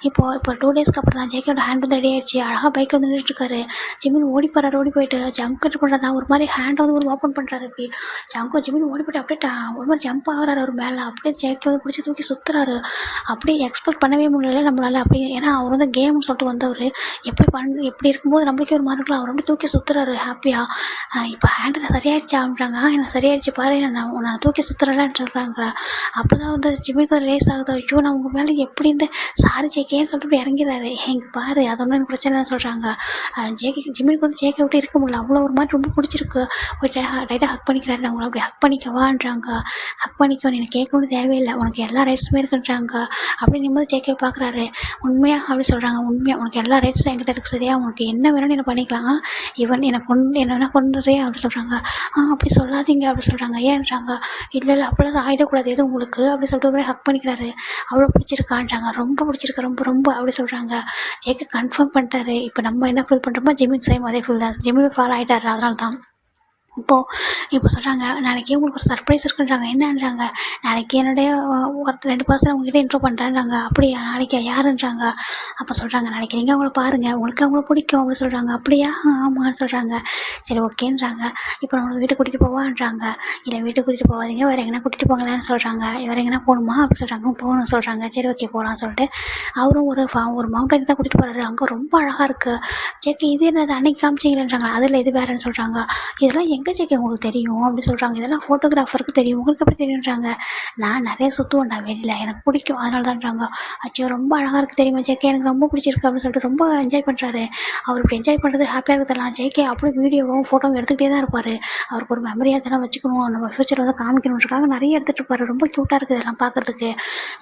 இப்போ 2 டேஸ்க்கு அப்புறம் தான் ஜேகேயோட ஹேண்ட் வந்து ரெடி ஆயிடுச்சு. அழகாக பைக்கில் வந்து நின்றுட்டுருக்காரு. ஜிம்மின் ஓடி போகிறாரு. ஓடி போயிட்டு ஜம்ப் கட் பண்ணுறாரு. நான் ஒரு மாதிரி ஹேண்டை வந்து ஒரு ஓப்பன் பண்ணுறாரு. இப்படி ஜிம்மின் ஓடி போய்ட்டு அப்படியே ஒரு மாதிரி ஜம்ப் ஆகிறாரு அவர் மேலே. அப்படியே ஜேகே வந்து பிடிச்சி தூக்கி சுற்றுறாரு. அப்படியே எக்ஸ்பெக்ட் பண்ணவே முடியல நம்மளால. அப்படியே ஏன்னா அவர் வந்து கேம்னு சொல்லிட்டு வந்தவர் எப்படி இருக்கும்போது நம்மளுக்கே ஒரு மாதிரி இருக்கலாம். அவர் வந்து தூக்கி சுற்றுறாரு ஹாப்பியாக. இப்போ ஹேண்டில் சரியாயிடுச்சா அப்படின்றாங்க. எனக்கு சரியாயிடுச்சு பாரு, நான் தூக்கி சுற்றுறலான்னு சொல்கிறாங்க. அப்போ தான் வந்து ஜிம்மினுக்கு ஒரு ரேஸ் ஆகுது. ஐயோ நான் உங்கள் மேலே எப்படின்ட்டு சாரி ஜேகேன்னு சொல்லிட்டு இறங்கிறாரு. எங்கள் பாரு அது ஒன்றும் எனக்கு பிரச்சனை இல்லைன்னு சொல்கிறாங்க. ஜிம்மினுக்கு வந்து ஜேகே விட்டு இருக்க முடியல. அவ்வளோ ஒரு மாதிரி ரொம்ப பிடிச்சிருக்கு. போய்ட்டு ரைட்டாக ஹக் பண்ணிக்கிறாரு. நான் உங்களை அப்படி ஹக் பண்ணிக்கவான்றாங்க. ஹக் பண்ணிக்கோ, எனக்கு கேட்கணும்னு தேவையில்லை, உனக்கு எல்லா ரைட்ஸுமே இருக்குன்றாங்க. அப்படி நிம்மதி ஜேகே பார்க்குறாரு. உண்மையாக அப்படி சொல்கிறாங்க. உண்மையாக உனக்கு எல்லா ரைட்ஸும் என்கிட்ட இருக்குது, சரியா? உனக்கு என்ன வேணும்னு என்ன பண்ணிக்கலாம். என்ன கொண்டுறே அப்படி சொல்கிறாங்க. அப்படி சொல்லாதீங்க அப்படி சொல்கிறாங்க. ஏன்றாங்க. இல்லை அப்படிலாம் ஆகிடக்கூடாது எது உங்களுக்கு அப்படி சொல்லிட்டு ஒரு ஹக் பண்ணிக்கிறாரு. அவ்வளோ பிடிச்சிருக்கான்றாங்க. ரொம்ப பிடிச்சிருக்கு, ரொம்ப ரொம்ப அப்படி சொல்கிறாங்க. ஜேகே கன்ஃபார்ம் பண்ணிட்டாரு. இப்போ நம்ம என்ன ஃபீல் பண்ணுறோமோ ஜிம்மின் சேம் அதே ஃபீல் தான். ஜிம்மின் ஃபாலோ ஆகிட்டாரு. அதனால தான் இப்போ சொல்கிறாங்க, நாளைக்கு உங்களுக்கு ஒரு சர்ப்ரைஸ் இருக்குன்றாங்க. என்னன்றாங்க, நாளைக்கு என்னுடைய 2 பர்சன் உங்ககிட்ட இன்ட்ரோ பண்ணுறேன்றாங்க. அப்படியா, நாளைக்கு யாருன்றாங்க. அப்போ சொல்கிறாங்க, நாளைக்கு நீங்கள் அவங்கள பாருங்கள், உங்களுக்கு அவங்கள பிடிக்கும் அப்படின்னு சொல்கிறாங்க. அப்படியா, ஆமான்னு சொல்கிறாங்க. சரி ஓகேன்றாங்க. இப்போ நம்மளை வீட்டுக்கு கூட்டிகிட்டு போவான்றாங்க. இல்லை வீட்டுக்கு கூட்டிகிட்டு போகாதீங்க, வேறு எங்கன்னா கூட்டிகிட்டு போங்களான்னு சொல்கிறாங்க. வேறு எங்கன்னா போகணுமா அப்படி சொல்கிறாங்க. போகணும்னு சொல்கிறாங்க. சரி ஓகே போகலான்னு சொல்லிட்டு அவரும் ஒரு மவுண்டன் தான் கூட்டிகிட்டு போகிறாரு. அங்கே ரொம்ப அழகாக இருக்குது. ஜேகே இது என்னது அன்னைக்கு காமிச்சிங்களேன்றாங்க. அதில் இது வேறுன்னு சொல்கிறாங்க. இதெல்லாம் எங்கே ஜேகே உங்களுக்கு தெரியும் அப்படி சொல்கிறாங்க. இதெல்லாம் ஃபோட்டோகிராஃபருக்கு தெரியும், உங்களுக்கு எப்படி தெரியுன்றாங்க. நான் நிறைய சுற்றுவேன்டா வெளியில், எனக்கு பிடிக்கும் அதனால தான்றாங்க. அச்சோ ரொம்ப அழகாக இருக்குது தெரியுமா ஜேகே, எனக்கு ரொம்ப பிடிச்சிருக்கு அப்படின்னு சொல்லிட்டு ரொம்ப என்ஜாய் பண்ணுறாரு. அவர் இப்படி என்ஜாய் பண்ணுறது ஹாப்பியாக இருக்குதெல்லாம். ஜேகே அப்படியே வீடியோவும் ஃபோட்டோவும் எடுத்துக்கிட்டே தான் இருப்பார். அவருக்கு ஒரு மெமரியாக இதெல்லாம் வச்சுக்கணும், நம்ம ஃப்யூச்சர் வந்து காமிக்கணுன்றக்காக நிறைய எடுத்துகிட்டு இருப்பார். ரொம்ப க்யூட்டாக இருக்குது இதெல்லாம் பார்க்குறதுக்கு.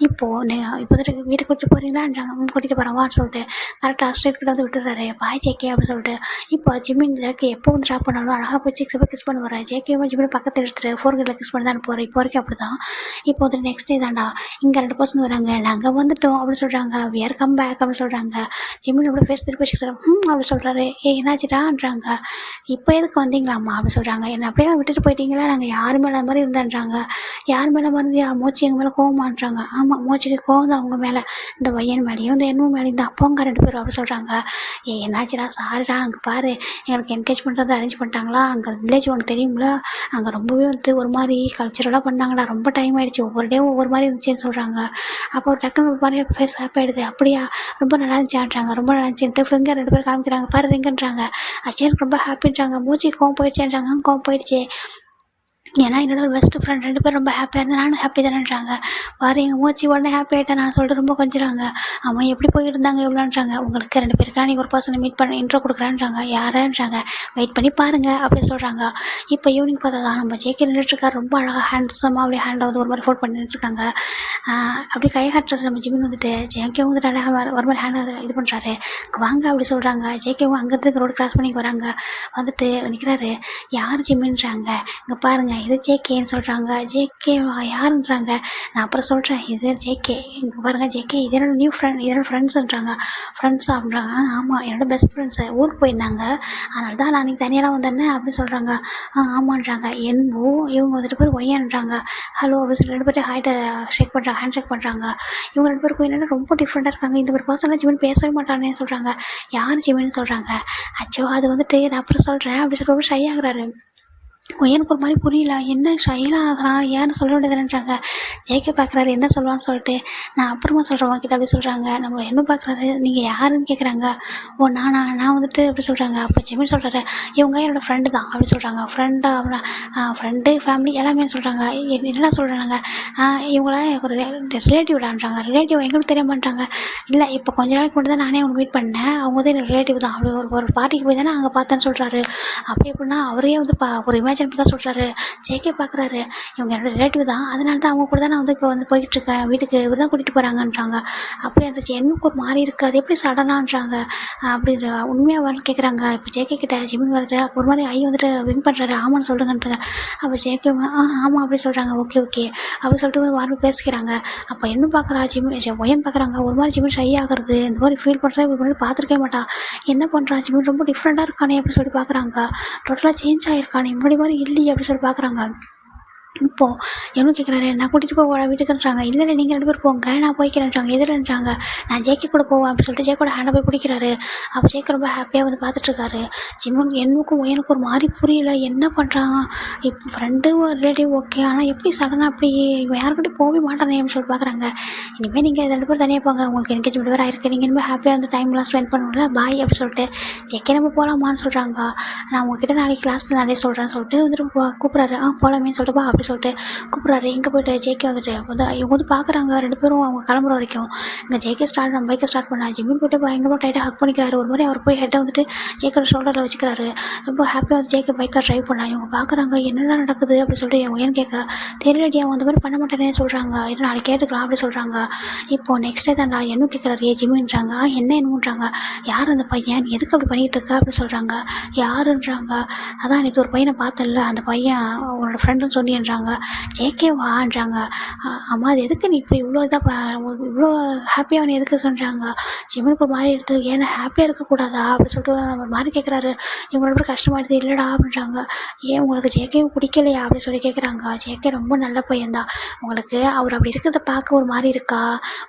இப்போது வந்துட்டு வீட்டுக்கு கூட்டிட்டு போகிறீங்களான்றாங்க. கூட்டிகிட்டு போகிறேன் வான்னு சொல்லிட்டு கரெக்டாக ஸ்ட்ரீட் கிட்ட வந்து விட்டுறாரு. பாய் ஜேகே அப்படின்னு சொல்லிட்டு. இப்போ ஜிம்மின் ஜேகே எப்போ வந்து ட்ராப் பண்ணாலும் அழகாக போய் கிஸ் பண்ண வரேன். ஜேகேவும் ஜிம்மின் பக்கத்தில் எடுத்துட்டு 4 கேட்டில் கிஸ் பண்ணி தான் போகிறேன். இப்போ வரைக்கும் அப்படி தான். இப்போ வந்து நெக்ஸ்ட் டே தான்டா இங்கே 2 பர்சன் வராங்க, நாங்கள் வந்துட்டோம் அப்படின்னு சொல்கிறாங்க. வி ஆர் கம் பேக் அப்படின்னு சொல்கிறாங்க. ஜிம்மின் அப்படியே ஃபேஸ் திருப்பி வச்சுக்கிறாரு. அப்படி சொல்கிறாரு. என்னாச்சுடான்றாங்க. இப்போ எதுக்கு வந்தீங்களாம்மா அப்படி சொல்கிறாங்க. என்னை அப்படியே விட்டுட்டு போயிட்டீங்களா, நாங்கள் யார் மேலே மாதிரி இருந்தான்றாங்க. யார் மேலே மருந்தியா, மோச்சி எங்கள் மேலே கோவமான்றாங்க. ஆமாம் மோச்சிக்கு கோவம் தான் அவங்க மேலே, இந்த பையன் மேலேயும் இந்த எண்ணூர் மேலேயும் தான் அப்போங்க 2 பேரும் அப்படி சொல்கிறாங்க. என்னாச்சுடா, சாரிடா, அங்கே பாரு எங்களுக்கு என்கேஜ்மெண்ட் வந்து அரேஞ்ச் பண்ணிட்டாங்களா, அங்கே வில்லேஜ் ஒன்று தெரியுங்களா, அங்கே ரொம்பவே வந்துட்டு ஒரு மாதிரி கல்ச்சரலாக பண்ணாங்கடா, ரொம்ப டைம் ஆகிடுச்சு, ஒவ்வொரு டேவும் ஒவ்வொரு மாதிரி இருந்துச்சுன்னு சொல்கிறாங்க. அப்போ ஒரு டக்குனு ஒரு மாதிரி ஃபேஸ் ஹாப்பி ஆகிடுது. அப்படியா, ரொம்ப நல்லா இருந்துச்சான்றாங்க. ரொம்ப நல்லா இருந்துச்சுன்ட்டு ஃபிங்கர் 2 பேரும் காமிக்கிறாங்க. பாரு ரிங்குன்றாங்க. அச்சே எனக்கு ரொம்ப ஹாப்பின்றாங்க. மூச்சு கோவம் போயிடுச்சேன்றாங்க. கோவம் போயிடுச்சு, ஏன்னா என்னோட ஒரு பெஸ்ட் ஃப்ரெண்ட் 2 பேரும் ரொம்ப ஹாப்பியாக இருந்தேன், நானும் ஹாப்பி தானேன்றாங்க. பாரு எங்கள் மூச்சு உடனே ஹாப்பி ஆகிட்டேன் நான் சொல்லிட்டு ரொம்ப கொஞ்சிறாங்க. அவன் எப்படி போய்கிட்டு இருந்தாங்க எவ்வளோன்றாங்க. உங்களுக்கு 2 பேருக்கா நீங்கள் ஒரு பர்சனை மீட் பண்ண இன்ட்ரோ கொடுக்குறான்றாங்க. யாருன்றாங்க. வெயிட் பண்ணி பாருங்கள் அப்படின்னு சொல்கிறாங்க. இப்போ ஈவினிங் பார்த்தா தான் நம்ம ஜேகே நின்றுட்டுருக்காரு. ரொம்ப அழகாக ஹேண்ட்ஸமாக அப்படியே ஹேண்டை வந்து ஒரு மாதிரி ஃபோல்ட் பண்ணிட்டுருக்காங்க. அப்படி கை காட்டுறாரு நம்ம ஜிம்மின் வந்துட்டு. ஜேகேவும் வந்துட்டு அழகாக ஒரு மாதிரி ஹேண்டை இது பண்ணுறாரு. வாங்க அப்படி சொல்கிறாங்க. ஜேகேவும் அங்கேருந்து ரோடு கிராஸ் பண்ணி வராங்க. வந்துட்டு நிற்கிறாரு. யார் ஜிம்மின்றாங்க. இங்கே பாருங்கள் இது ஜேகேன்னு சொல்கிறாங்க. ஜேகே யாருன்றாங்க. நான் அப்புறம் சொல்கிறேன், இது ஜேகே, இங்கே பாருங்கள் ஜேகே, இது என்னோட நியூ ஃப்ரெண்ட், இது என்னோட ஃப்ரெண்ட்ஸுன்றாங்க. ஃப்ரெண்ட்ஸா அப்படின்றாங்க. ஆமாம் என்னோட பெஸ்ட் ஃப்ரெண்ட்ஸு, ஊருக்கு போயிருந்தாங்க, அதனால தான் நான் நீங்கள் தனியெல்லாம் வந்தேன்னே அப்படின்னு சொல்கிறாங்க. ஆமான்றாங்க. என்போ இவங்க வந்துட்டு பேர் ஒய்யான்றாங்க. ஹலோ அப்படின்னு சொல்லி 2 பேர்ட்டு ஹைட்டை ஷேக் பண்ணுறாங்க, ஹேண்ட் ஷேக் பண்ணுறாங்க. இவங்க 2 பேருக்கும் என்னென்னா ரொம்ப டிஃப்ரெண்ட்டாக இருக்காங்க. இந்த ஒரு பர்சனெலாம் ஜிம்மின் பேசவே மாட்டானேன்னு சொல்கிறாங்க. யார் ஜிம்மின்னு சொல்கிறாங்க. அச்சோ அது வந்துட்டு நான் அப்புறம் சொல்கிறேன் அப்படி சொல்லி ரொம்ப ஷை ஆகுறாரு. எனக்கு ஒரு மாதிரி புரியல, என்ன ஷைலாக ஆகிறான், ஏன்னு சொல்ல வேண்டியதுன்றாங்க. ஜேகே பார்க்குறாரு என்ன சொல்லுவான்னு சொல்லிட்டு. நான் அப்புறமா சொல்கிறேன் உங்ககிட்ட அப்படி சொல்கிறாங்க. நம்ம என்ன பார்க்குறாரு, நீங்கள் யாருன்னு கேட்குறாங்க. ஓ நான் வந்துட்டு அப்படி சொல்கிறாங்க. அப்போ ஜிம்மின் சொல்கிறாரு, இவங்க என்னோடய ஃப்ரெண்டு தான் அப்படி சொல்கிறாங்க. ஃப்ரெண்டு ஃபேமிலி எல்லாமே சொல்கிறாங்க. என்ன சொல்கிறாங்க, இவங்கள ஒரு ரிலேட்டிவ்டான்றாங்க. ரிலேட்டிவ் எங்களுக்கு தெரிய மாட்டாங்க. இல்லை இப்போ கொஞ்ச நாளைக்கு மட்டும் தான் நானே அவங்க மீட் பண்ணேன், அவங்க வந்து என்னோட ரிலேட்டிவ் தான், அப்படி ஒரு பார்ட்டிக்கு போய் தானே அங்கே பார்த்தேன்னு சொல்கிறாரு. அப்படி எப்படின்னா அவரே வந்து ஒரு இமேஜின் அப்போ தான் சொல்கிறாரு. ஜேகே பார்க்குறாரு, இவங்க என்னோட ரிலேட்டிவ் தான், அதனால தான் அவங்க கூட தான் நான் வந்து இப்போ வந்து போய்கிட்டுருக்கேன், வீட்டுக்கு இவர் தான் கூட்டிகிட்டு போகிறாங்கன்றாங்க. அப்படியே இருந்துச்சு. எனக்கு ஒரு மாதிரி இருக்குது, அது எப்படி சடனான்றாங்க அப்படின்ற உண்மையாவான்னு கேட்குறாங்க. இப்போ ஜேகே கிட்ட ஜிமின் வந்துட்டு ஒரு மாதிரி வந்துட்டு வின் பண்ணுறாரு, ஆமான்னு சொல்லுங்கன்றாங்க. அப்போ ஜேகே ஆமாம் அப்படி சொல்கிறாங்க. ஓகே ஓகே அப்படின்னு சொல்லிட்டு ஒரு வாரம் பேசிக்கிறாங்க. அப்போ என்ன பார்க்குறா ஜிமின் ஒயன் பார்க்குறாங்க. ஒரு மாதிரி ஜிமின் ஷை ஆகுறது, இந்த மாதிரி ஃபீல் பண்ணுறா, இப்படி மாதிரி பார்த்துருக்கே மாட்டா, என்ன பண்ணுறான் ஜிமின் ரொம்ப டிஃப்ரெண்ட்டாக இருக்கானே அப்படின்னு சொல்லி பார்க்குறாங்க. டோட்டலாக சேஞ்ச் ஆகிருக்கானே, முன்னாடி மாதிரி இல்லையே அப்படின்னு சொல்லி பார்க்குறாங்க. இப்போது எவனும் கேட்குறாரு, நான் கூட்டிகிட்டு போக வீட்டுக்குன்றாங்க. இல்லை நீங்கள் 2 பேர் போங்க, நான் போய்க்கிறேன்றாங்க. எதிரன்றாங்க. நான் ஜேகே கூட போவேன் அப்படின்னு சொல்லிட்டு ஜேக்கோட ஹேண்டை போய் பிடிக்கிறாரு. அப்போ ஜேக்கே ரொம்ப ஹாப்பியாக வந்து பார்த்துட்ருக்காரு. ஜிம்முக்கு என்னுக்கும் எனக்கு ஒரு மாதிரி புரியல, என்ன பண்ணுறான் இப்போ ஃப்ரெண்டு ரிலேட்டிவ் ஓகே, ஆனால் எப்படி சடனாக அப்படி இவன் யாருக்கிட்டையும் போகவே மாட்டானே அப்படின்னு சொல்லிட்டு பார்க்குறாங்க. இனிமேல் நீங்கள் 2 பேர் தனியாக போங்க, உங்களுக்கு என்கேஜ்மெண்ட் வேறு ஆயிருக்கு, நீங்கள் இனிமேல் ஹாப்பியாக வந்து டைம்லாம் ஸ்பெண்ட் பண்ணணும்ல, பாய் அப்படி சொல்லிட்டு ஜேக்கே நம்ம போகலாமான்னு சொல்கிறாங்க. நான் உங்ககிட்ட நாளைக்கு கிளாஸில் நிறைய சொல்கிறேன்னு சொல்லிட்டு வந்துட்டு கூப்பிட்றாரு. போகலாமேன்னு சொல்லிட்டு அப்படி சொல்லிட்டு கூப்பிட்றாரு. இங்கே போய்ட்டு ஜேகே வந்துட்டு வந்து இவங்க வந்து பார்க்குறாங்க 2 பேரும். அவங்க கிளம்புற வரைக்கும் இங்கே ஜேகே நம்ம பைக்கை ஸ்டார்ட் பண்ணா ஜிம்மின் போய்ட்டு பயங்கரமாக டைட்டாக ஹக் பண்ணிக்கிறாரு. ஒரு மாதிரி அவர் போய் ஹெட்டை வந்துட்டு ஜேக்கோட ஷோல்டரில் வச்சுக்கிறாரு. ரொம்ப ஹாப்பியாக வந்து ஜேகே பைக்கை ட்ரைவ் பண்ணா. இவங்க பார்க்குறாங்க என்னென்ன நடக்குது அப்படின்னு சொல்லிட்டு ஏன்னு கேட்க தெரியலடி, அவங்க அந்த மாதிரி பண்ண மாட்டேனே சொல்கிறாங்க. இது நாளைக்கு கேட்டுக்கலாம் அப்படி சொல்கிறாங்க. இப்போது நெக்ஸ்ட் டே தான்டா என்ன கேட்குறாரு, ஜிம்மின்றாங்க. என்னன்றாங்க, யார் அந்த பையன், எதுக்கு அப்படி பண்ணிகிட்டு இருக்கா அப்படின்னு சொல்கிறாங்க. யாருன்றாங்க. அதான் நேற்று ஒரு பையனை பார்த்தல, அந்த பையன் உன்னோட ஃப்ரெண்டுன்னு சொல்லின்றாங்க. ஜேகே வான்றாங்க. அம்மா அது எதுக்கு நீ இப்படி இவ்வளோ இதாக இவ்வளோ ஹாப்பியாக நீ எதுக்கு இருக்குன்றாங்க. ஜிம்முக்கு ஒரு மாதிரி எடுத்து ஏன்னா ஹாப்பியாக இருக்கக்கூடாதா அப்படின்னு சொல்லிட்டு ஒரு மாதிரி கேட்குறாரு. இவங்க ரொம்ப கஷ்டமாயிடுது. இல்லைடா அப்படின்றாங்க. ஏன் உங்களுக்கு ஜேகேவும் பிடிக்கலையா அப்படின்னு சொல்லி கேட்குறாங்க. ஜேகே ரொம்ப நல்ல பையன்தான், உங்களுக்கு அவர் அப்படி இருக்கிறத பார்க்க ஒரு மாதிரி இருக்கா,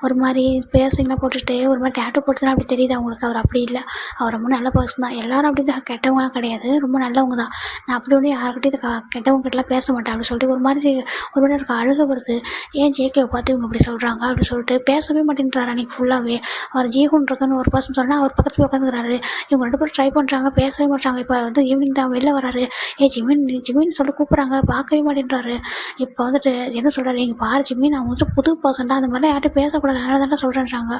ஒரு மாதிரி பேசிங்லாம் போட்டுட்டு ஒரு மாதிரி டேட்டூ போட்டுதான் அப்படி தெரியுது அவங்களுக்கு. அவர் அப்படி இல்லை, அவர் ரொம்ப நல்ல பர்சன் தான். எல்லாரும் அப்படி தான் கெட்டவங்களாம் கிடையாது, ரொம்ப நல்லவங்க தான். நான் அப்படி ஒன்று யாருக்கிட்டையும் கெட்டவங்க கிட்டலாம் பேச மாட்டேன் அப்படின்னு சொல்லிட்டு ஒரு மாதிரி எனக்கு அழுக வருது. ஏன் ஜேகேவை பார்த்து இவங்க இப்படி சொல்கிறாங்க அப்படின்னு சொல்லிட்டு பேசவே மாட்டேன்றாரு. அன்றைக்கி ஃபுல்லாகவே அவர் ஜீஹுன்றக்குன்னு ஒரு பர்சன் சொன்னால் அவர் பக்கத்தில் போய் உட்காந்துக்கிறாரு. இவங்க 2 பேரும் ட்ரை பண்ணுறாங்க, பேசவே மாட்டாங்க. இப்போ வந்து ஈவினிங் தான் வெளில வராரு. ஜிமின் சொல்லிட்டு கூப்பிட்றாங்க, பார்க்கவே மாட்டேன்றாரு. இப்போ வந்துட்டு என்ன சொல்கிறாரு, நீங்கள் பாரு ஜிமின், அவங்க வந்துட்டு புது பர்சன்டா, அந்த மாதிரிலாம் யார்ட்டும் பேசக்கூடாது, நல்லா தானே சொல்கிறேன்றாங்க.